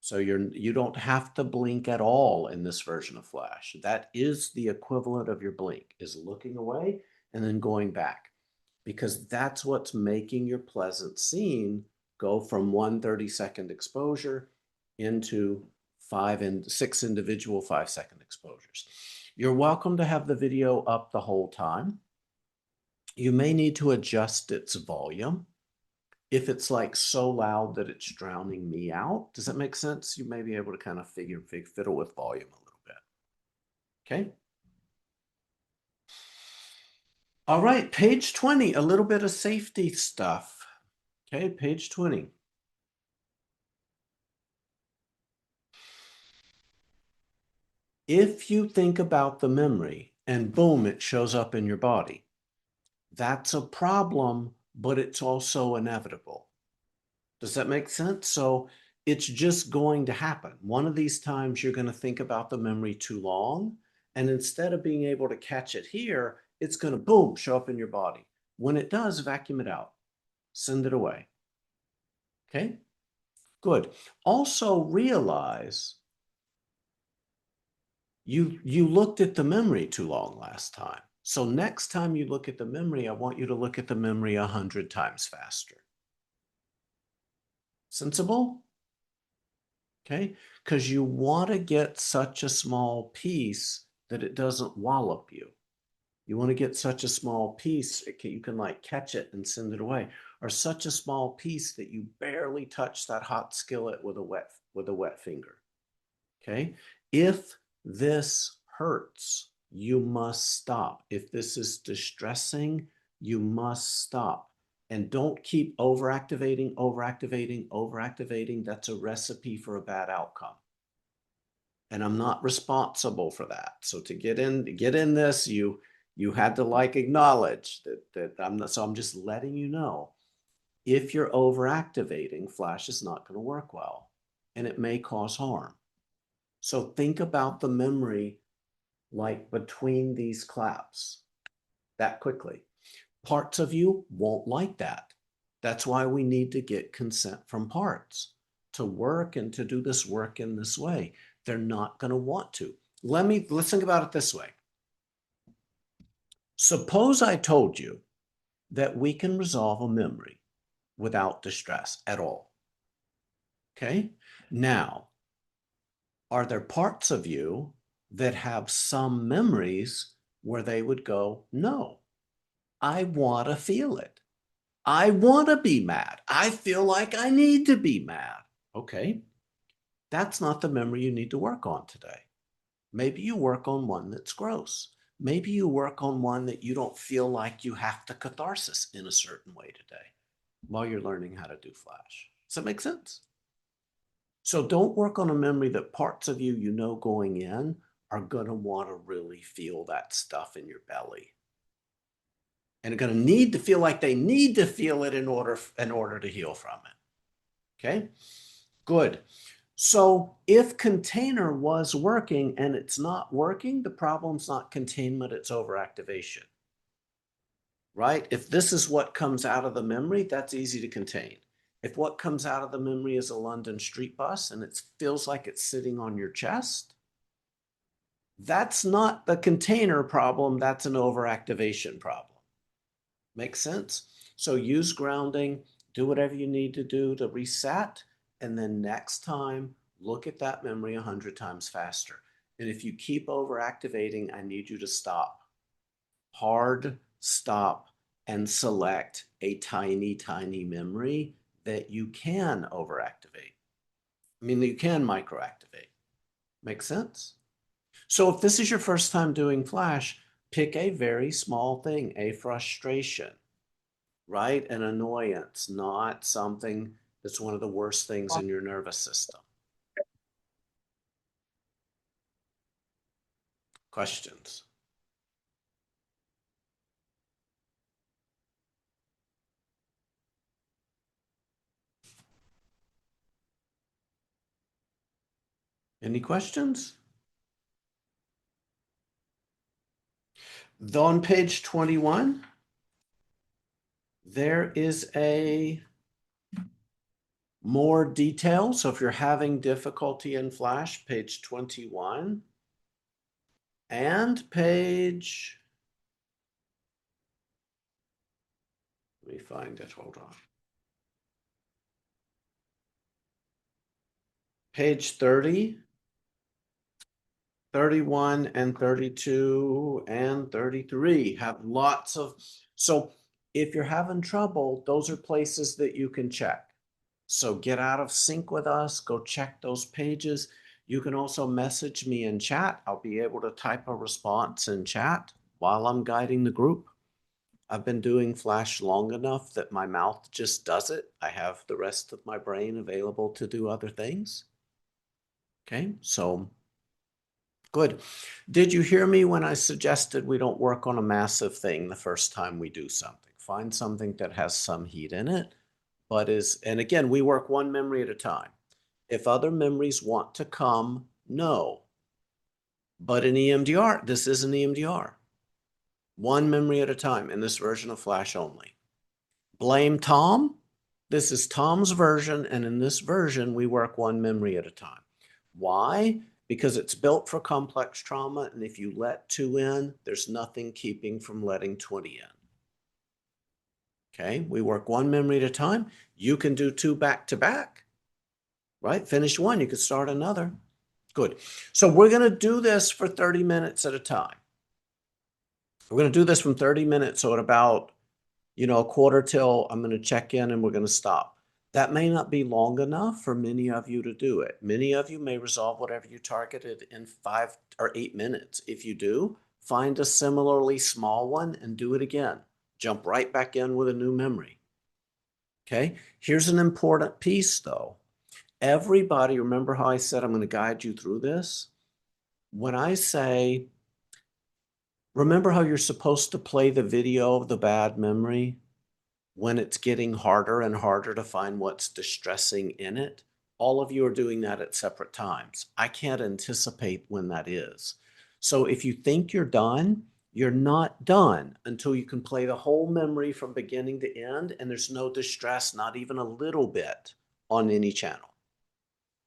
So you don't have to blink at all in this version of Flash. That is the equivalent of your blink, is looking away and then going back, because that's what's making your pleasant scene go from 1 30-second exposure into 5 and 6 individual 5-second exposures. You're welcome to have the video up the whole time. You may need to adjust its volume if it's like so loud that it's drowning me out. Does that make sense? You may be able to kind of fiddle with volume a little bit. Okay. All right, page 20, a little bit of safety stuff. Okay, page 20. If you think about the memory and boom, it shows up in your body, that's a problem, but it's also inevitable. Does that make sense? So it's just going to happen. One of these times you're going to think about the memory too long, and instead of being able to catch it here, it's going to boom, show up in your body. When it does, vacuum it out, send it away. Okay, good. Also realize you looked at the memory too long last time. So next time you look at the memory, I want you to look at the memory 100 times faster. Sensible? Okay, because you want to get such a small piece that it doesn't wallop you. You want to get such a small piece, you can like catch it and send it away, or such a small piece that you barely touch that hot skillet with a wet finger. Okay, if this hurts, you must stop. If this is distressing, you must stop. And don't keep overactivating, overactivating, overactivating. That's a recipe for a bad outcome. And I'm not responsible for that. So to get in this, you had to like acknowledge that I'm not, so I'm just letting you know, if you're overactivating, Flash is not going to work well, and it may cause harm. So think about the memory like between these claps that quickly. Parts of you won't like that. That's why we need to get consent from parts to work and to do this work in this way. They're not going to want to. Let's think about it this way. Suppose I told you that we can resolve a memory without distress at all. Okay? Now, are there parts of you that have some memories where they would go, no, I want to feel it. I want to be mad. I feel like I need to be mad. Okay, that's not the memory you need to work on today. Maybe you work on one that's gross. Maybe you work on one that you don't feel like you have to catharsis in a certain way today while you're learning how to do Flash. Does that make sense? So don't work on a memory that parts of you know going in are going to want to really feel that stuff in your belly. And are going to need to feel like they need to feel it in order to heal from it. Okay? Good. So if container was working and it's not working, the problem's not containment, it's overactivation. Right? If this is what comes out of the memory, that's easy to contain. If what comes out of the memory is a London street bus and it feels like it's sitting on your chest, that's not the container problem, that's an overactivation problem. Make sense? So use grounding, do whatever you need to do to reset, and then next time, look at that memory 100 times faster. And if you keep overactivating, I need you to stop. Hard stop and select a tiny, tiny memory that you can overactivate. I mean, you can microactivate. Make sense? So if this is your first time doing Flash, pick a very small thing, a frustration, right? An annoyance, not something that's one of the worst things in your nervous system. Questions? Any questions? On page 21, there is a more detail. So if you're having difficulty in Flash, page 21 and page, let me find it, hold on. Page 30, 31 and 32 and 33 have lots of, so if you're having trouble, those are places that you can check. So get out of sync with us, go check those pages. You can also message me in chat. I'll be able to type a response in chat while I'm guiding the group. I've been doing Flash long enough that my mouth just does it. I have the rest of my brain available to do other things. Okay, so good. Did you hear me when I suggested we don't work on a massive thing the first time we do something? Find something that has some heat in it, but and again, we work one memory at a time. If other memories want to come, no. But in EMDR, this is an EMDR. One memory at a time in this version of Flash only. Blame Tom. This is Tom's version, and in this version, we work one memory at a time. Why? Because it's built for complex trauma, and if you let 2 in, there's nothing keeping from letting 20 in. Okay, we work one memory at a time. You can do 2 back to back, right? Finish one, you could start another. Good. So we're going to do this for 30 minutes at a time. We're going to do this from 30 minutes, so at about, a quarter till, I'm going to check in and we're going to stop. That may not be long enough for many of you to do it. Many of you may resolve whatever you targeted in 5 or 8 minutes. If you do, find a similarly small one and do it again. Jump right back in with a new memory. Okay, here's an important piece though. Everybody, remember how I said I'm going to guide you through this? When I say, remember how you're supposed to play the video of the bad memory when it's getting harder and harder to find what's distressing in it? All of you are doing that at separate times. I can't anticipate when that is. So if you think you're done, you're not done until you can play the whole memory from beginning to end, and there's no distress, not even a little bit, on any channel.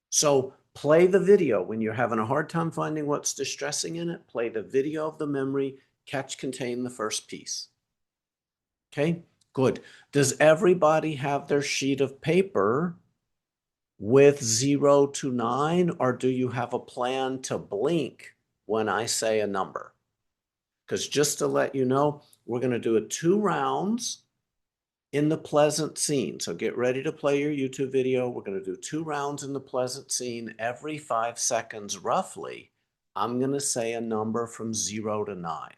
So play the video when you're having a hard time finding what's distressing in it. Play the video of the memory, contain the first piece. Okay, good. Does everybody have their sheet of paper with 0 to 9, or do you have a plan to blink when I say a number? Because just to let you know, we're going to do it 2 rounds in the pleasant scene. So get ready to play your YouTube video. We're going to do 2 rounds in the pleasant scene. Every 5 seconds, roughly, I'm going to say a number from 0 to 9.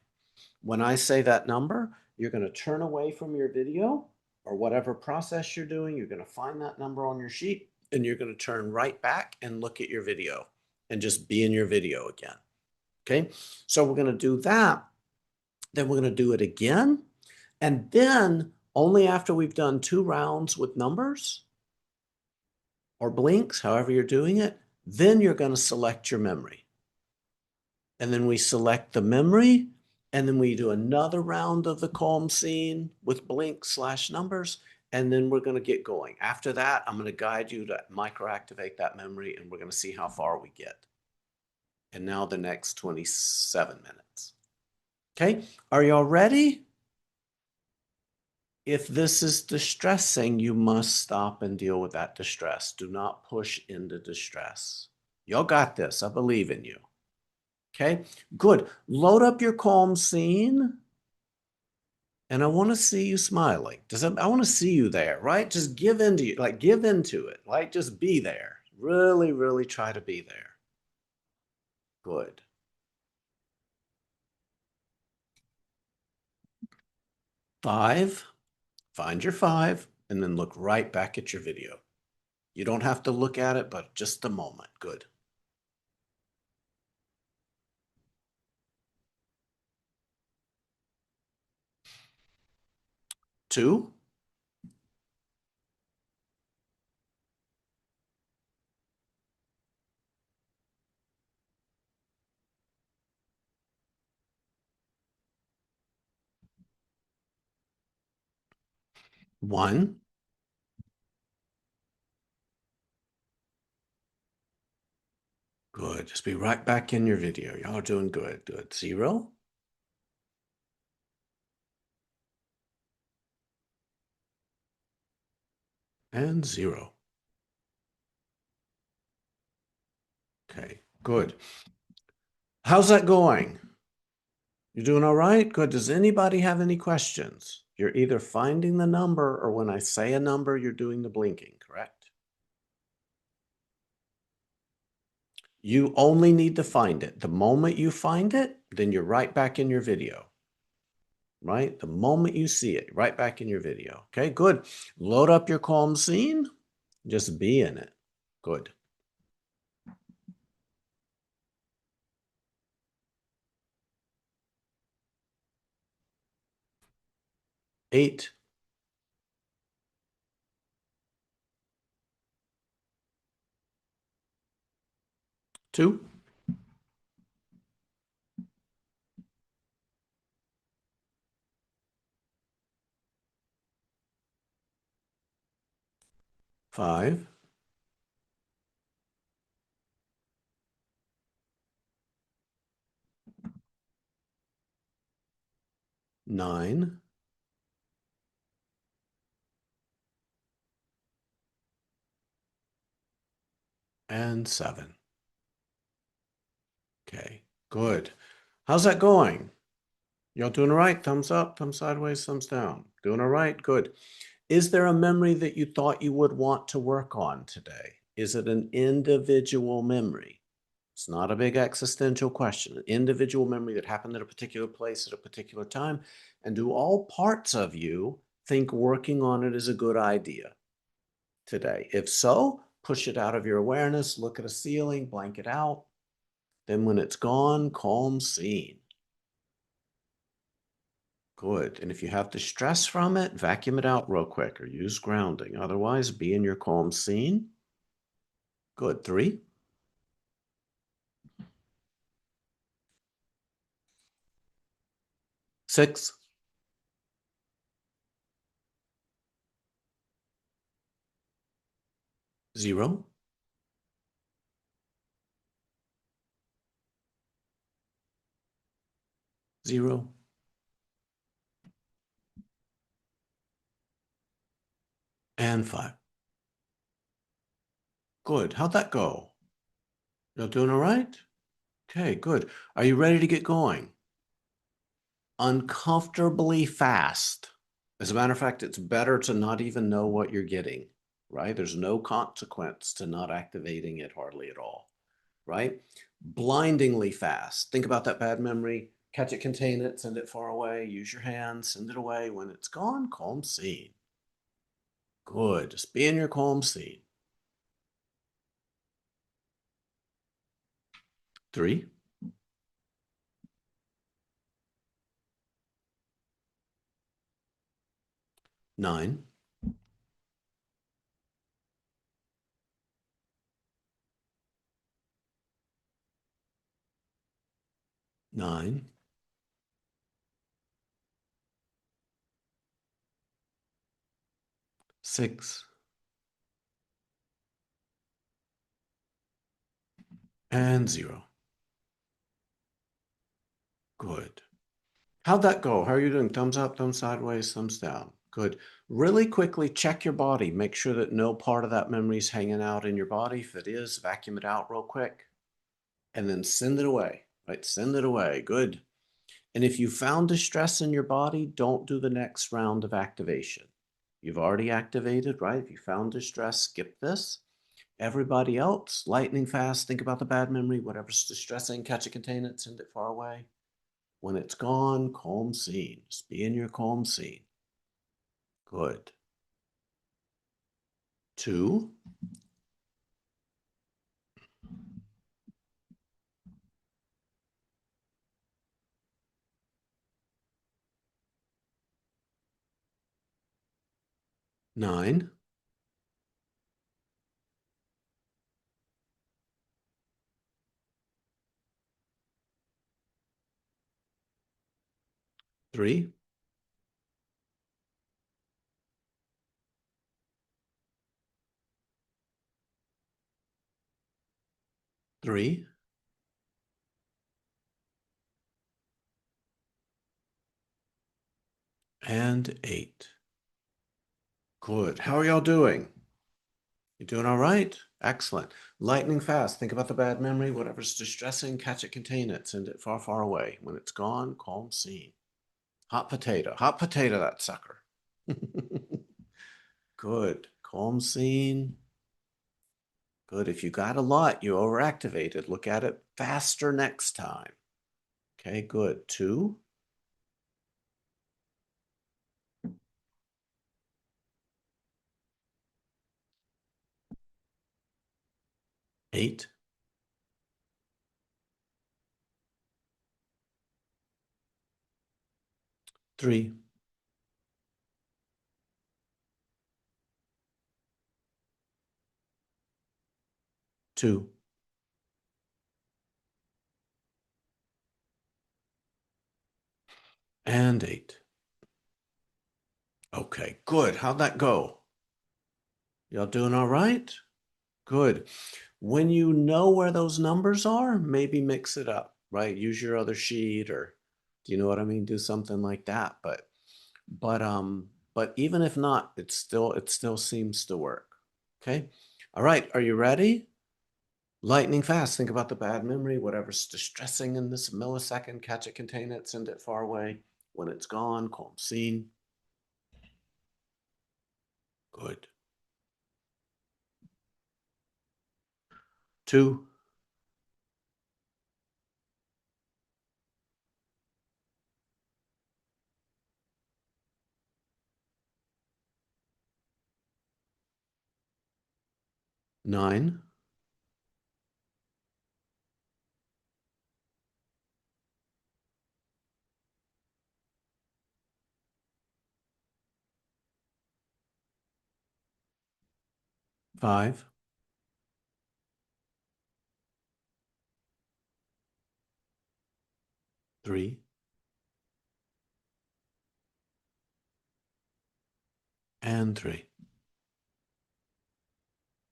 When I say that number, you're going to turn away from your video or whatever process you're doing. You're going to find that number on your sheet, and you're going to turn right back and look at your video and just be in your video again. Okay, so we're going to do that. Then we're going to do it again. And then only after we've done 2 rounds with numbers or blinks, however you're doing it, then you're going to select your memory. And then we select the memory, and then we do another round of the calm scene with blink/numbers, and then we're going to get going. After that, I'm going to guide you to microactivate that memory, and we're going to see how far we get. And now the next 27 minutes. Okay, are y'all ready? If this is distressing, you must stop and deal with that distress. Do not push into distress. Y'all got this. I believe in you. Okay, good. Load up your calm scene. And I want to see you smiling. I want to see you there, right? Just give into it, give into it, just be there. Really, really try to be there. Good. Five, find your 5, and then look right back at your video. You don't have to look at it, but just a moment. Good. 2, 1, good. Just be right back in your video. Y'all are doing good. Good. 0, and 0. Okay, good. How's that going? You doing all right? Good. Does anybody have any questions? You're either finding the number, or when I say a number, you're doing the blinking, correct? You only need to find it. The moment you find it, then you're right back in your video. right? The moment you see it, right back in your video. Okay, good. Load up your calm scene. Just be in it. Good. Eight. 2. 5. 9. And 7. Okay, good. How's that going? Y'all doing all right? Thumbs up, thumbs sideways, thumbs down. Doing all right? Good. Is there a memory that you thought you would want to work on today? Is it an individual memory? It's not a big existential question. An individual memory that happened at a particular place at a particular time. And do all parts of you think working on it is a good idea today? If so, push it out of your awareness, look at a ceiling, blank it out. Then when it's gone, calm scene. Good. And if you have distress from it, vacuum it out real quick or use grounding. Otherwise, be in your calm scene. Good. 3. 6. 0. 0. And 5. Good. How'd that go? You're doing all right? Okay, good. Are you ready to get going? Uncomfortably fast. As a matter of fact, it's better to not even know what you're getting, right? There's no consequence to not activating it hardly at all, right? Blindingly fast. Think about that bad memory. Catch it, contain it, send it far away. Use your hands, send it away. When it's gone, calm scene. Good. Just be in your calm scene. 3. 9. 9. 6. And 0. Good. How'd that go? How are you doing? Thumbs up, thumbs sideways, thumbs down. Good. Really quickly check your body. Make sure that no part of that memory is hanging out in your body. If it is, vacuum it out real quick and then send it away, right? Send it away. Good. And if you found distress in your body, don't do the next round of activation. You've already activated, right? If you found distress, skip this. Everybody else, lightning fast, think about the bad memory, whatever's distressing, catch it, contain it, send it far away. When it's gone, calm scene. Just be in your calm scene. Good. 2. 9. 3. 3. And 8. Good. How are y'all doing? You doing all right? Excellent. Lightning fast. Think about the bad memory, whatever's distressing, catch it, contain it, send it far, far away. When it's gone, calm scene. Hot potato. Hot potato, that sucker. Good. Calm scene. Good. If you got a lot, you overactivated. Look at it faster next time. Okay, good. 2. 8, 3, 2, and 8. Okay, good. How'd that go? Y'all doing all right? Good. When you know where those numbers are, maybe mix it up, right? Use your other sheet, or do you know what I mean? Do something like that. But even if not, it still seems to work. Okay. All right. Are you ready? Lightning fast. Think about the bad memory, whatever's distressing in this millisecond. Catch it, contain it, send it far away. When it's gone, calm scene. Good. 2, 9, 5, 3, and 3.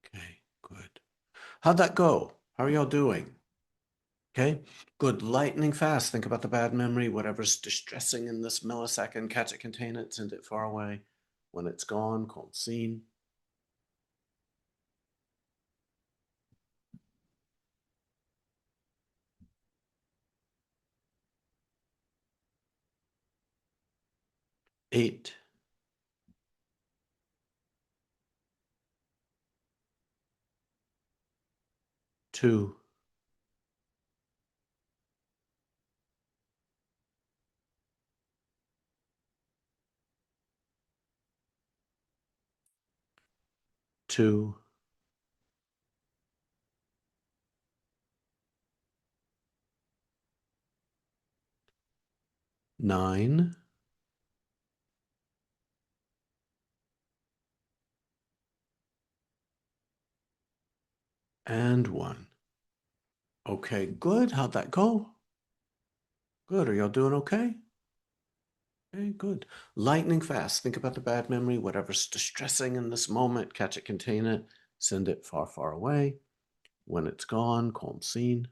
Okay, good. How'd that go? How are y'all doing? Okay, good. Lightning fast. Think about the bad memory, whatever's distressing in this millisecond. Catch it, contain it, send it far away. When it's gone, calm scene. 8, 2, 2, 9, and 1. Okay, good. How'd that go? Good. Are y'all doing okay? Okay, good. Lightning fast. Think about the bad memory, whatever's distressing in this moment. Catch it, contain it, send it far, far away. When it's gone, calm scene.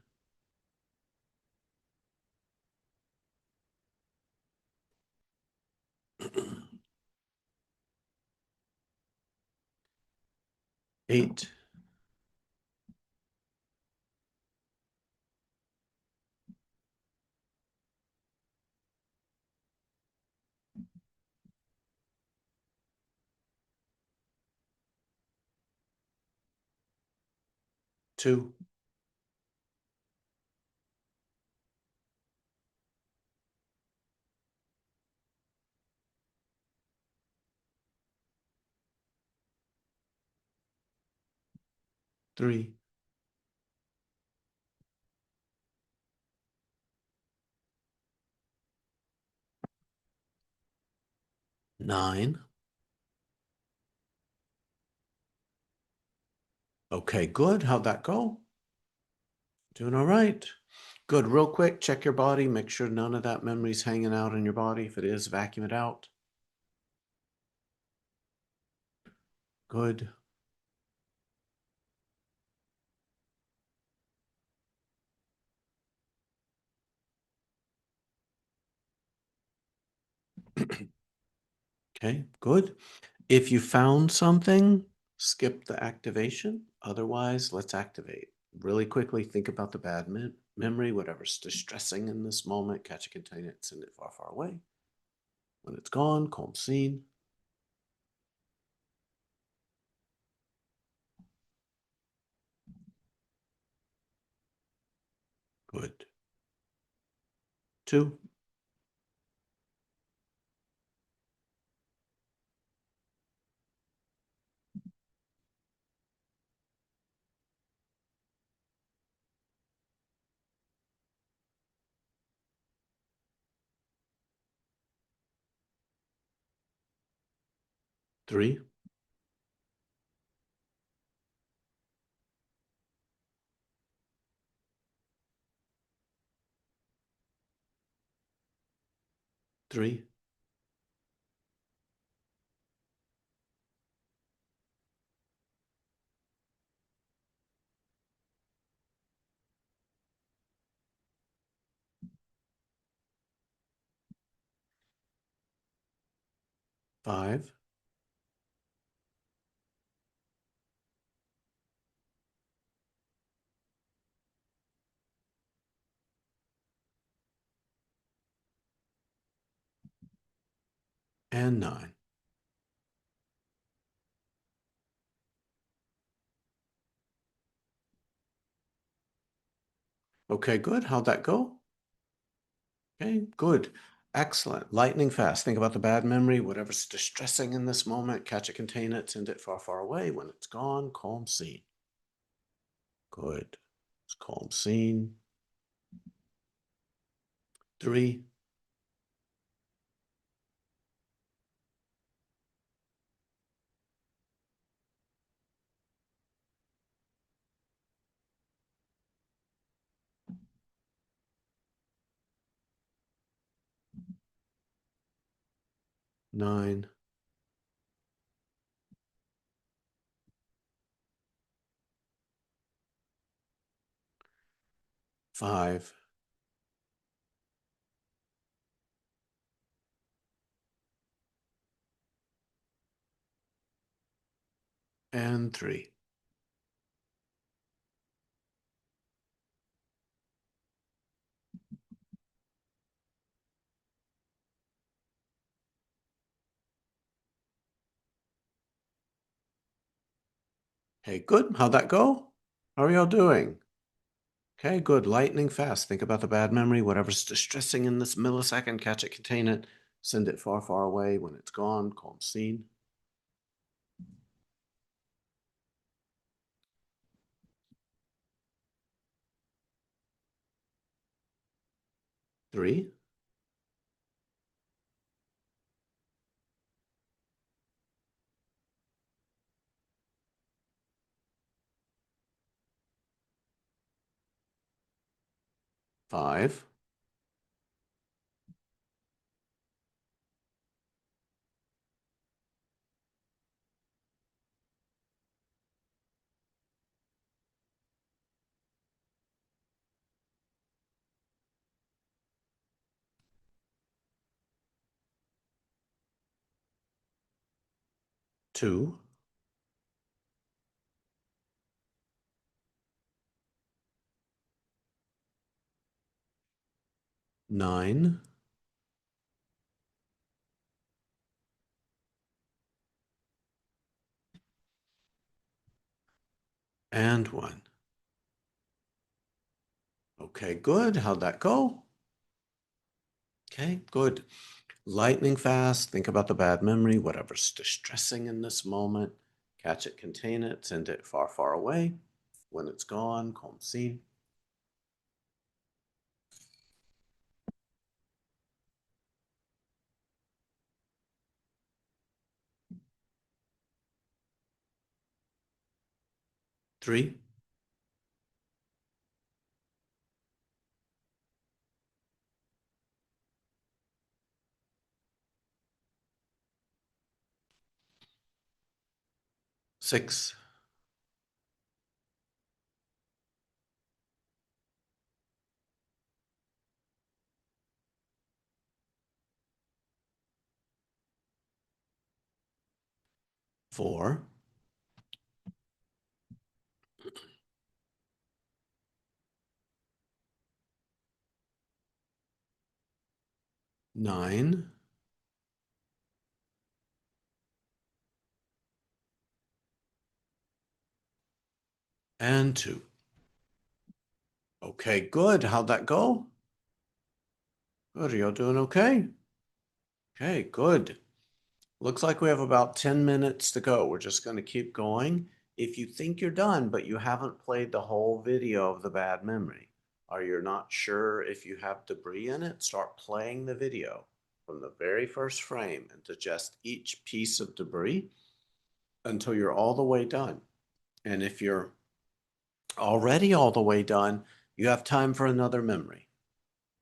8, 2, 3, 9. Okay, good. How'd that go? Doing all right. Good. Real quick, check your body. Make sure none of that memory's hanging out in your body. If it is, vacuum it out. Good. Okay, good. If you found something, skip the activation. Otherwise, let's activate. Really quickly, think about the bad memory, whatever's distressing in this moment. Catch it, contain it, send it far, far away. When it's gone, calm scene. Good. 2, 3, 3, 5, and 9. Okay, good. How'd that go? Okay, good. Excellent. Lightning fast. Think about the bad memory, whatever's distressing in this moment, catch it, contain it, send it far, far away. When it's gone, calm scene. Good. It's calm scene. 3, 9, 5, and 3. Hey, good. How'd that go? How are y'all doing? Okay, good. Lightning fast. Think about the bad memory, whatever's distressing in this millisecond, catch it, contain it, send it far, far away. When it's gone, calm scene. 3, 5, 2, 9, and 1. Okay, good. How'd that go? Okay, good. Lightning fast. Think about the bad memory, whatever's distressing in this moment. Catch it, contain it, send it far, far away. When it's gone, calm scene. 3, 6, 4, 9, and 2. Okay, good. How'd that go? Good. Are y'all doing okay? Okay, good. Looks like we have about 10 minutes to go. We're just going to keep going. If you think you're done, but you haven't played the whole video of the bad memory, or you're not sure if you have debris in it, start playing the video from the very first frame and digest each piece of debris. until you're all the way done. And if you're already all the way done, you have time for another memory.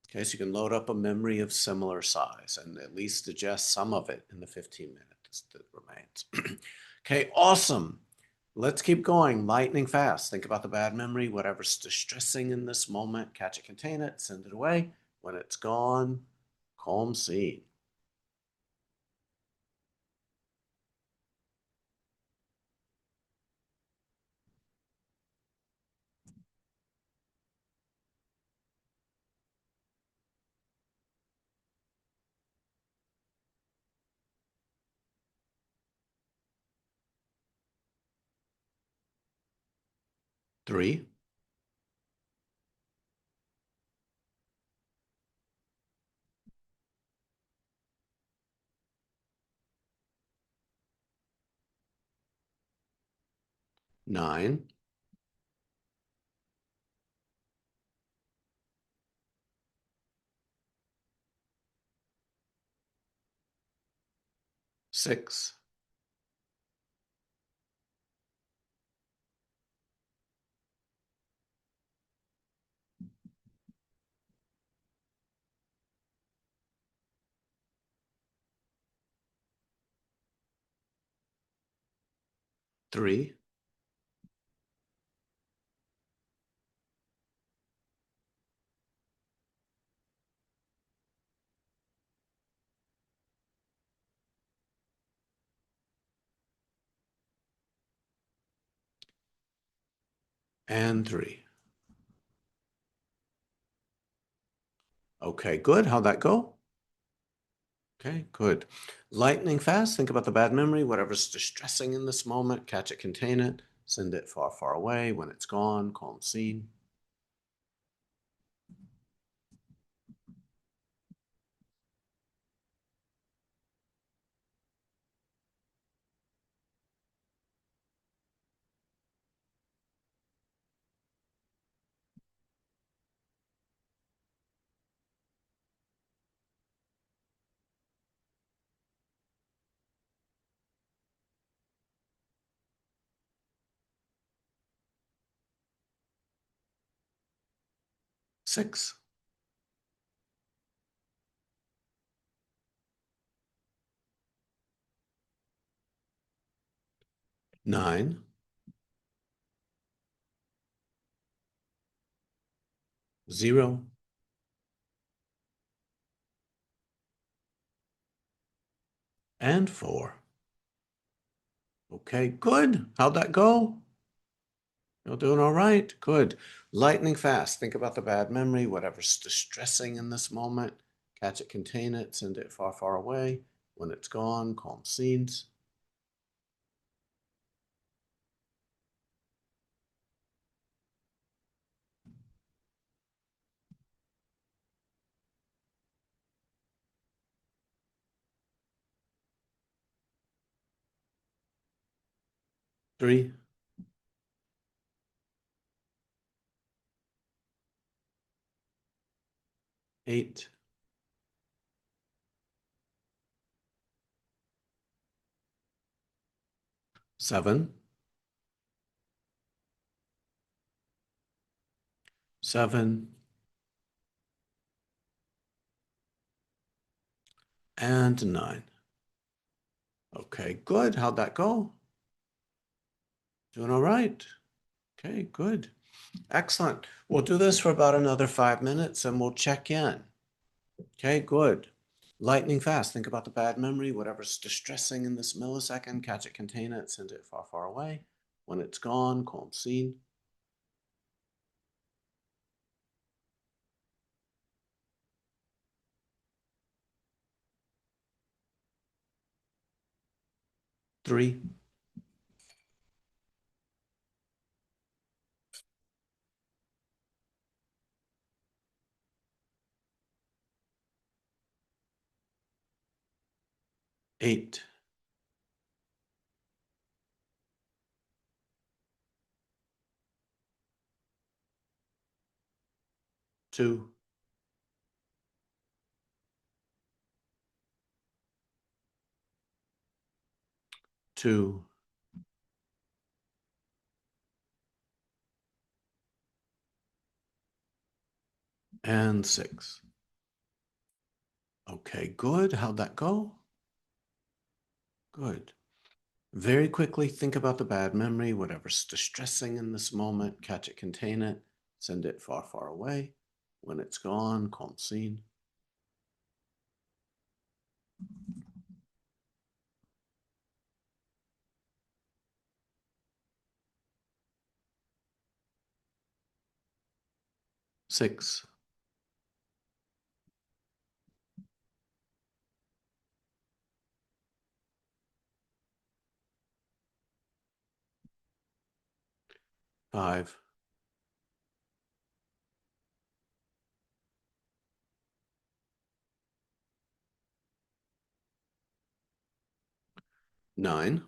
Okay, so you can load up a memory of similar size and at least digest some of it in the 15 minutes that remains. Okay, awesome. Let's keep going lightning fast. Think about the bad memory, whatever's distressing in this moment, catch it, contain it, send it away. When it's gone, calm scene. Three, nine, six, three, and three. Okay, good. How'd that go? Okay, good. Lightning fast. Think about the bad memory, whatever's distressing in this moment, catch it, contain it, send it far, far away. When it's gone, calm scene. Six, nine, zero, and four. Okay, good. How'd that go? You're doing all right. Good. Lightning fast. Think about the bad memory, whatever's distressing in this moment. Catch it, contain it, send it far, far away. When it's gone, calm scenes. Three, eight, seven, seven, and nine. Okay, good. How'd that go? Doing all right. Okay, good. Excellent. We'll do this for about another 5 minutes and we'll check in. Okay, good. Lightning fast. Think about the bad memory, whatever's distressing in this millisecond, catch it, contain it, send it far, far away. When it's gone, calm scene. Three, eight, two, two, and 6. Okay, good. How'd that go? Good. Very quickly think about the bad memory, whatever's distressing in this moment, catch it, contain it, send it far, far away. When it's gone, calm scene. Six. Five. Nine.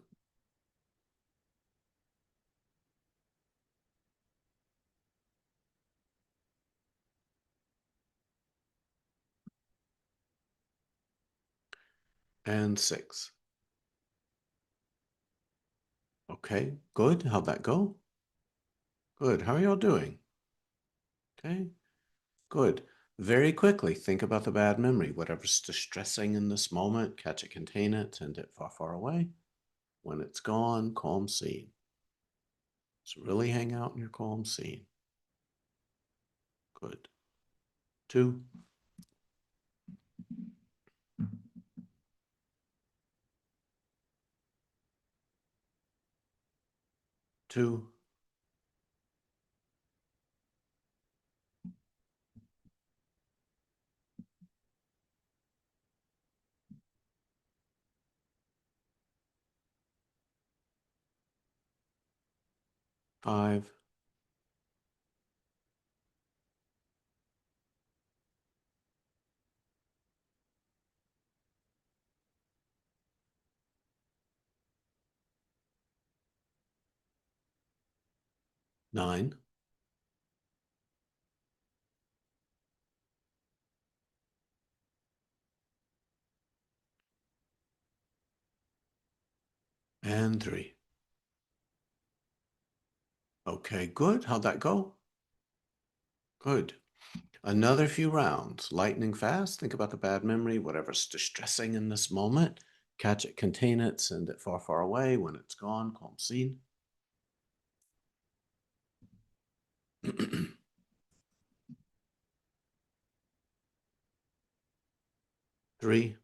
And 6. Okay, good. How'd that go? Good. How are y'all doing? Okay, good. Very quickly think about the bad memory, whatever's distressing in this moment, catch it, contain it, send it far, far away. When it's gone, calm scene. So really hang out in your calm scene. Good. 2. 2. 5. Nine. And 3. Okay, good. How'd that go? Good. Another few rounds. Lightning fast. Think about the bad memory, whatever's distressing in this moment. Catch it, contain it, send it far, far away. When it's gone, calm scene. 3.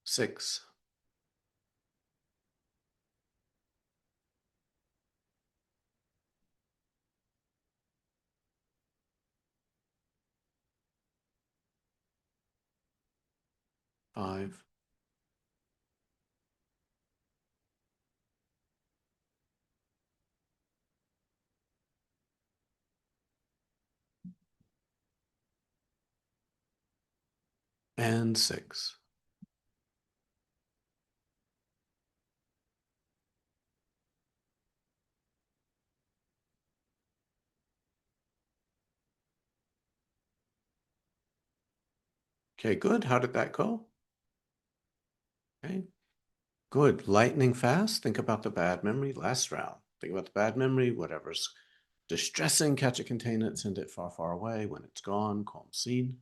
6. Five. And 6. Okay, good. How did that go? Okay, good. Lightning fast. Think about the bad memory. Last round. Think about the bad memory, whatever's distressing, catch it, contain it, send it far, far away. When it's gone, calm scene.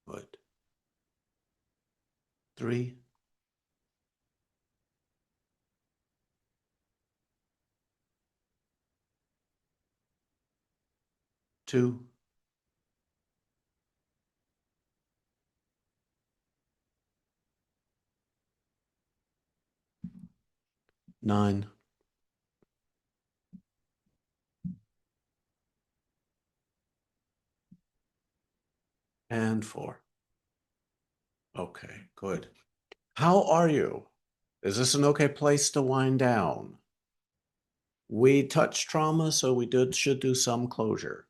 Good. 3. 2. 9. And 4. Okay, good. How are you? Is this an okay place to wind down? We touched trauma, so we should do some closure.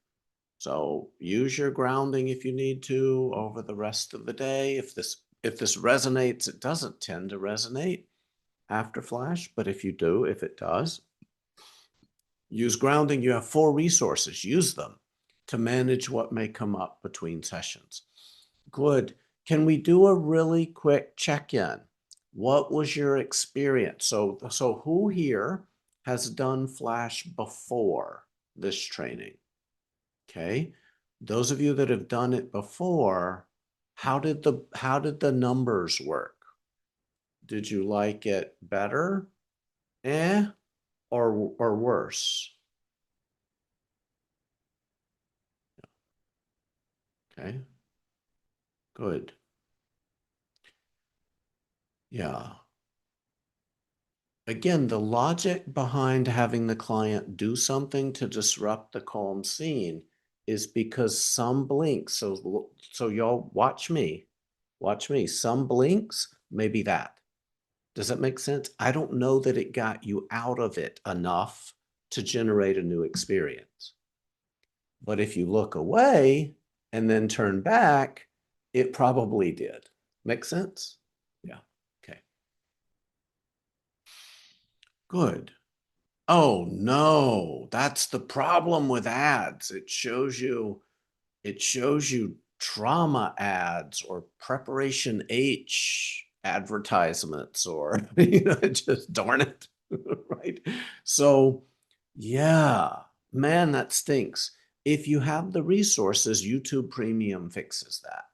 So use your grounding if you need to over the rest of the day. If this resonates, it doesn't tend to resonate after Flash, but if it does, use grounding. You have 4 resources. Use them to manage what may come up between sessions. Good. Can we do a really quick check-in? What was your experience? So who here has done Flash before this training? Okay. Those of you that have done it before, how did the numbers work? Did you like it better, or worse? Okay. Good. Yeah. Again, the logic behind having the client do something to disrupt the calm scene is because some blinks, so y'all watch me, some blinks, maybe that. Does that make sense? I don't know that it got you out of it enough to generate a new experience. But if you look away and then turn back, it probably did. Make sense? Yeah. Okay. Good. Oh no, that's the problem with ads. It shows you trauma ads or preparation H advertisements, or just darn it. Right? So yeah, man, that stinks. If you have the resources, YouTube Premium fixes that.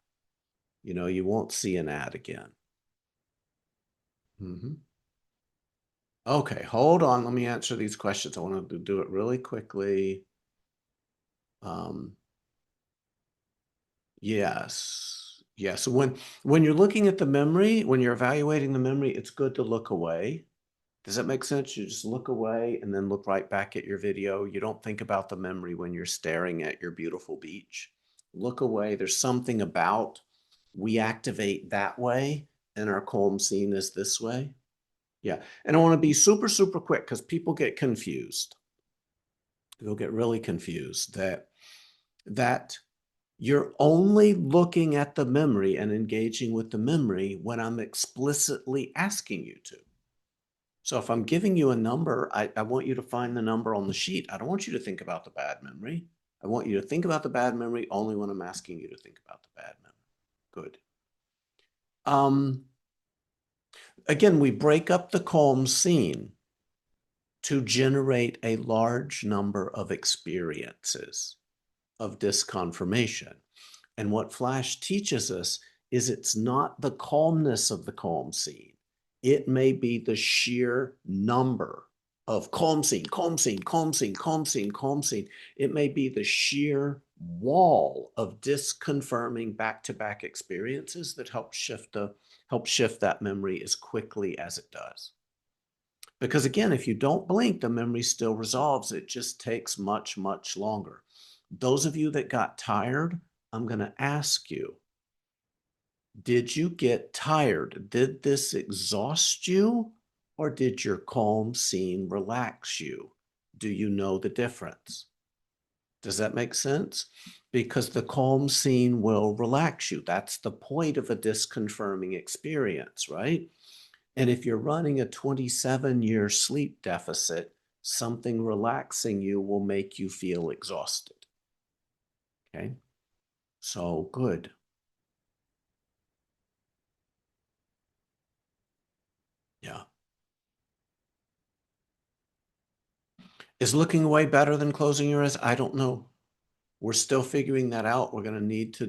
You won't see an ad again. Okay, hold on. Let me answer these questions. I want to do it really quickly. Um, yes. Yes. When you're looking at the memory, when you're evaluating the memory, it's good to look away. Does that make sense? You just look away and then look right back at your video. You don't think about the memory when you're staring at your beautiful beach. Look away. There's something about we activate that way and our calm scene is this way. Yeah. And I want to be super, super quick because people get confused. They'll get really confused that you're only looking at the memory and engaging with the memory when I'm explicitly asking you to. So if I'm giving you a number, I want you to find the number on the sheet. I don't want you to think about the bad memory. I want you to think about the bad memory only when I'm asking you to think about the bad memory. Good. Um, Again, we break up the calm scene to generate a large number of experiences of disconfirmation. And what Flash teaches us is it's not the calmness of the calm scene. It may be the sheer number of calm scene, calm scene, calm scene, calm scene, calm scene. It may be the sheer wall of disconfirming back-to-back experiences that help shift that memory as quickly as it does. Because again, if you don't blink, the memory still resolves. It just takes much, much longer. Those of you that got tired, I'm going to ask you, did you get tired? Did this exhaust you, or did your calm scene relax you? Do you know the difference? Does that make sense? Because the calm scene will relax you. That's the point of a disconfirming experience, right? And if you're running a 27-year sleep deficit, something relaxing you will make you feel exhausted. Okay? So good. Yeah. Is looking away better than closing your eyes? I don't know. We're still figuring that out. We're going to need to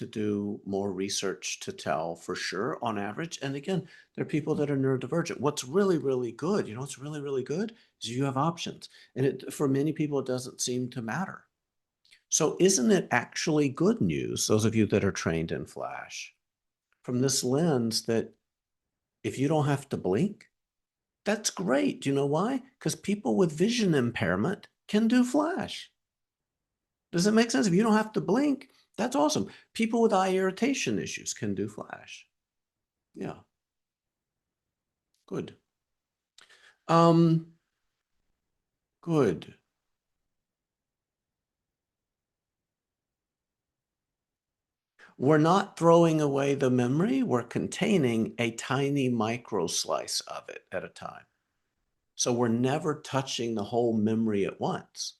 do more research to tell for sure on average. And again, there are people that are neurodivergent. What's really, really good, what's really, really good is you have options. And for many people, it doesn't seem to matter. So isn't it actually good news, those of you that are trained in Flash, from this lens that if you don't have to blink, that's great. Do you know why? Because people with vision impairment can do Flash. Does it make sense? If you don't have to blink, that's awesome. People with eye irritation issues can do Flash. Yeah, good. Um, Good. We're not throwing away the memory. We're containing a tiny micro slice of it at a time. So we're never touching the whole memory at once.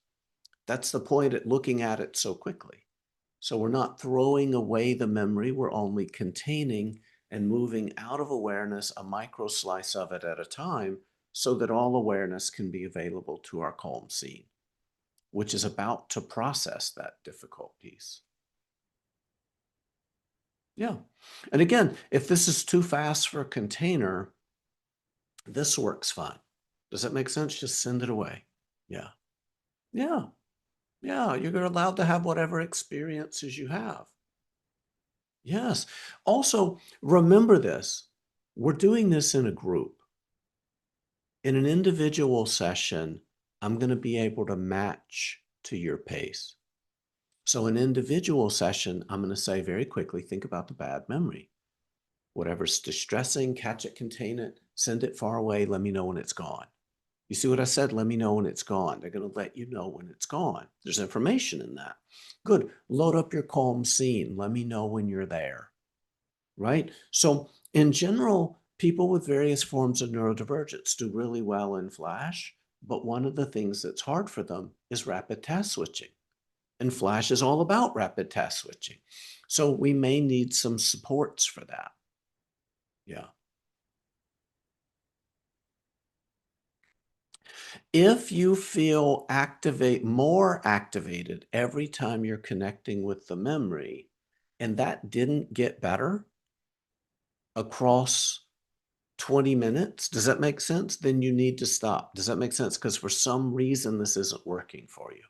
That's the point at looking at it so quickly. So we're not throwing away the memory, we're only containing and moving out of awareness a micro slice of it at a time so that all awareness can be available to our calm scene, which is about to process that difficult piece. Yeah. And again, if this is too fast for a container, this works fine. Does that make sense? Just send it away. Yeah. Yeah. Yeah. You're allowed to have whatever experiences you have. Yes. Also, remember this. We're doing this in a group. In an individual session, I'm going to be able to match to your pace. So an individual session, I'm going to say very quickly, think about the bad memory. Whatever's distressing, catch it, contain it, send it far away, let me know when it's gone. You see what I said? Let me know when it's gone. They're going to let you know when it's gone. There's information in that. Good. Load up your calm scene. Let me know when you're there. Right? So in general, people with various forms of neurodivergence do really well in Flash, but one of the things that's hard for them is rapid task switching. And Flash is all about rapid task switching. So we may need some supports for that. Yeah. If you feel more activated every time you're connecting with the memory, and that didn't get better across 20 minutes, does that make sense? Then you need to stop. Does that make sense? Because for some reason, this isn't working for you.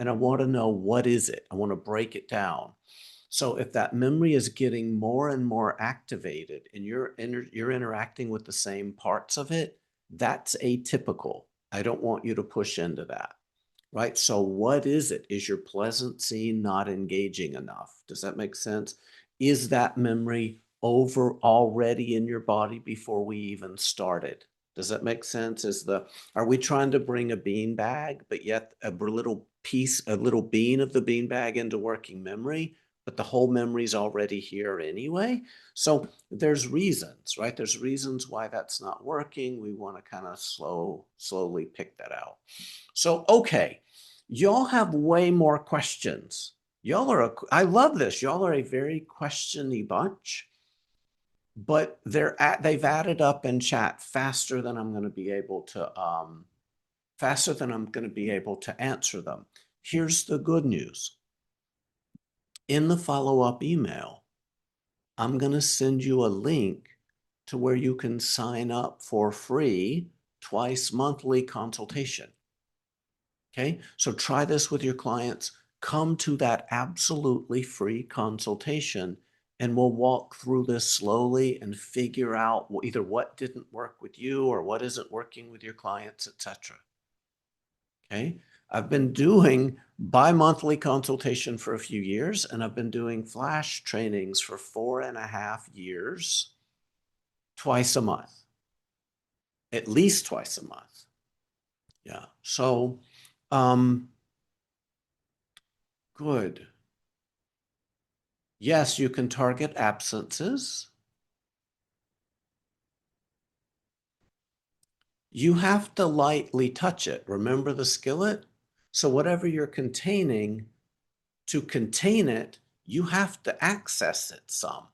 And I want to know, what is it? I want to break it down. So if that memory is getting more and more activated and you're interacting with the same parts of it, that's atypical. I don't want you to push into that, right? So what is it? Is your pleasant scene not engaging enough? Does that make sense? Is that memory over already in your body before we even started? Does that make sense? Are we trying to bring a bean bag, but yet a little bean of the bean bag into working memory, but the whole memory's already here anyway? So there's reasons, right? There's reasons why that's not working. We want to kind of slowly pick that out. So, okay, y'all have way more questions. I love this. Y'all are a very questiony bunch, but they've added up in chat faster than I'm going to be able to answer them. Here's the good news. In the follow-up email, I'm going to send you a link to where you can sign up for free twice monthly consultation. Okay, so try this with your clients. Come to that absolutely free consultation, and we'll walk through this slowly and figure out either what didn't work with you or what isn't working with your clients, etc. Okay, I've been doing bi-monthly consultation for a few years, and I've been doing Flash trainings for 4.5 years, twice a month, at least twice a month. Yeah, so good. Yes, you can target absences. You have to lightly touch it. Remember the skillet? So whatever you're containing, to contain it, you have to access it some.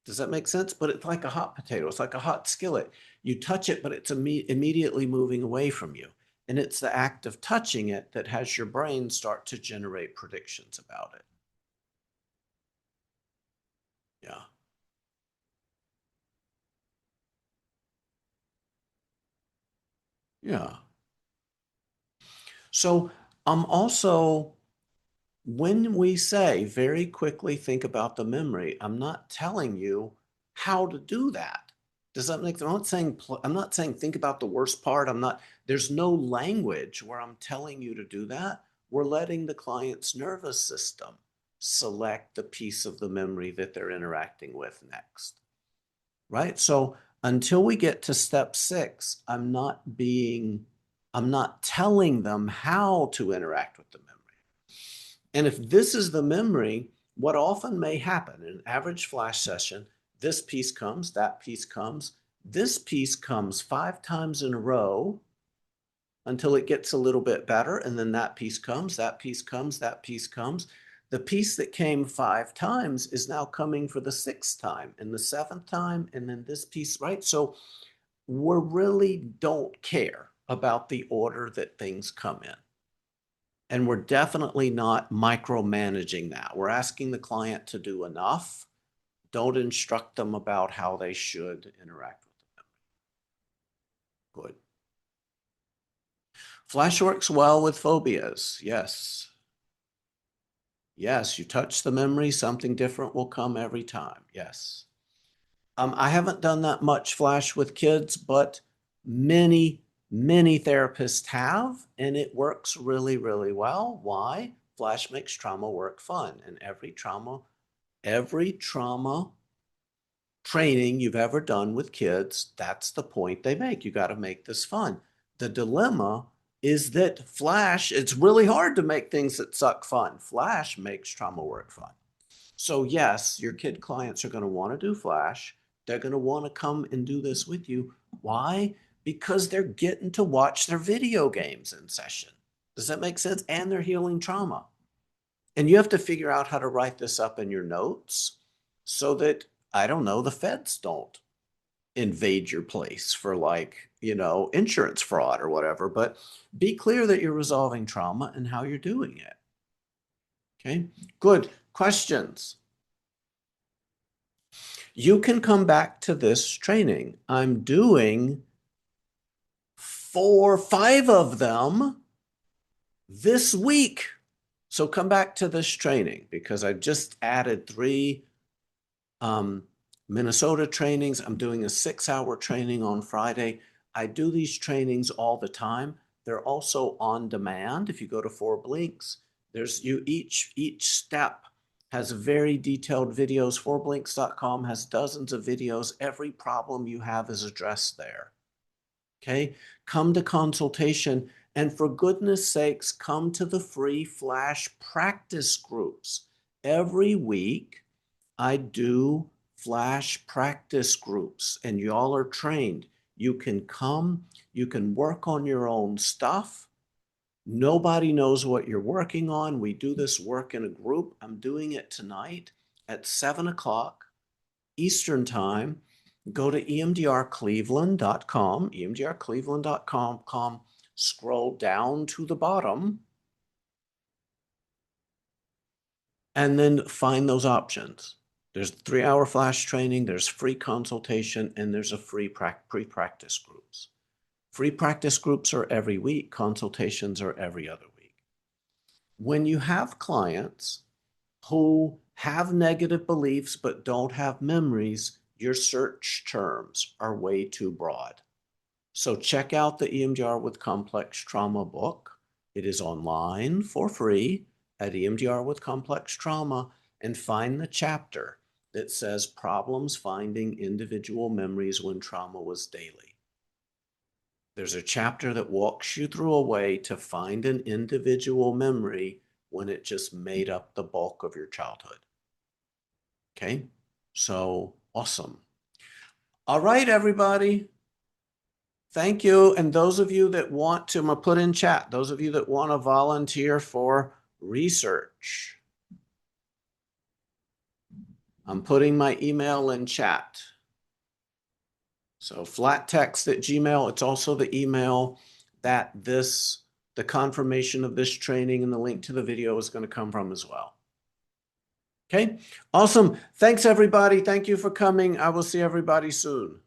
Does that make sense? But it's like a hot potato. It's like a hot skillet. You touch it, but it's immediately moving away from you. And it's the act of touching it that has your brain start to generate predictions about it. Yeah. Yeah. So I'm also, when we say very quickly think about the memory, I'm not telling you how to do that. Does that make sense? I'm not saying think about the worst part. There's no language where I'm telling you to do that. We're letting the client's nervous system select the piece of the memory that they're interacting with next. Right? So until we get to step 6, I'm not telling them how to interact with the memory. And if this is the memory, what often may happen in an average Flash session, this piece comes, that piece comes, this piece comes 5 times in a row until it gets a little bit better. And then that piece comes, that piece comes, that piece comes. The piece that came 5 times is now coming for the 6th time and the 7th time, and then this piece, right? So we really don't care about the order that things come in. And we're definitely not micromanaging that. We're asking the client to do enough. Don't instruct them about how they should interact with the memory. Good. Flash works well with phobias. Yes. Yes, you touch the memory, something different will come every time. Yes. I haven't done that much Flash with kids, but many therapists have, and it works really, really well. Why? Flash makes trauma work fun, and every trauma training you've ever done with kids, that's the point they make. You got to make this fun. The dilemma is that Flash, it's really hard to make things that suck fun. Flash makes trauma work fun. So yes, your kid clients are going to want to do Flash. They're going to want to come and do this with you. Why? Because they're getting to watch their video games in session. Does that make sense? And they're healing trauma. And you have to figure out how to write this up in your notes so that, I don't know, the feds don't invade your place for, like, insurance fraud or whatever. But be clear that you're resolving trauma and how you're doing it. Okay, good. Questions? You can come back to this training. I'm doing 4, 5 of them this week. So come back to this training because I just added 3 Minnesota trainings. I'm doing a 6-hour training on Friday. I do these trainings all the time. They're also on demand. If you go to 4 Blinks, there's each step has very detailed videos. 4blinks.com has dozens of videos. Every problem you have is addressed there. Okay, come to consultation, and for goodness sakes, come to the free Flash practice groups. Every week, I do Flash practice groups, and y'all are trained. You can come, you can work on your own stuff. Nobody knows what you're working on. We do this work in a group. I'm doing it tonight at 7 o'clock Eastern Time. Go to emdrcleveland.com, scroll down to the bottom, and then find those options. There's 3-hour Flash training, there's free consultation, and there's a free pre-practice groups. Free practice groups are every week, consultations are every other week. When you have clients who have negative beliefs but don't have memories, your search terms are way too broad. So check out the EMDR with Complex Trauma book. It is online for free at EMDR with Complex Trauma, and find the chapter that says Problems Finding Individual Memories When Trauma Was Daily. There's a chapter that walks you through a way to find an individual memory when it just made up the bulk of your childhood. Okay, so awesome. All right, everybody. Thank you. And those of you that want to, I'm going to put in chat, those of you that want to volunteer for research, I'm putting my email in chat. So flattext@gmail. It's also the email that the confirmation of this training and the link to the video is going to come from as well. Okay, awesome. Thanks, everybody. Thank you for coming. I will see everybody soon.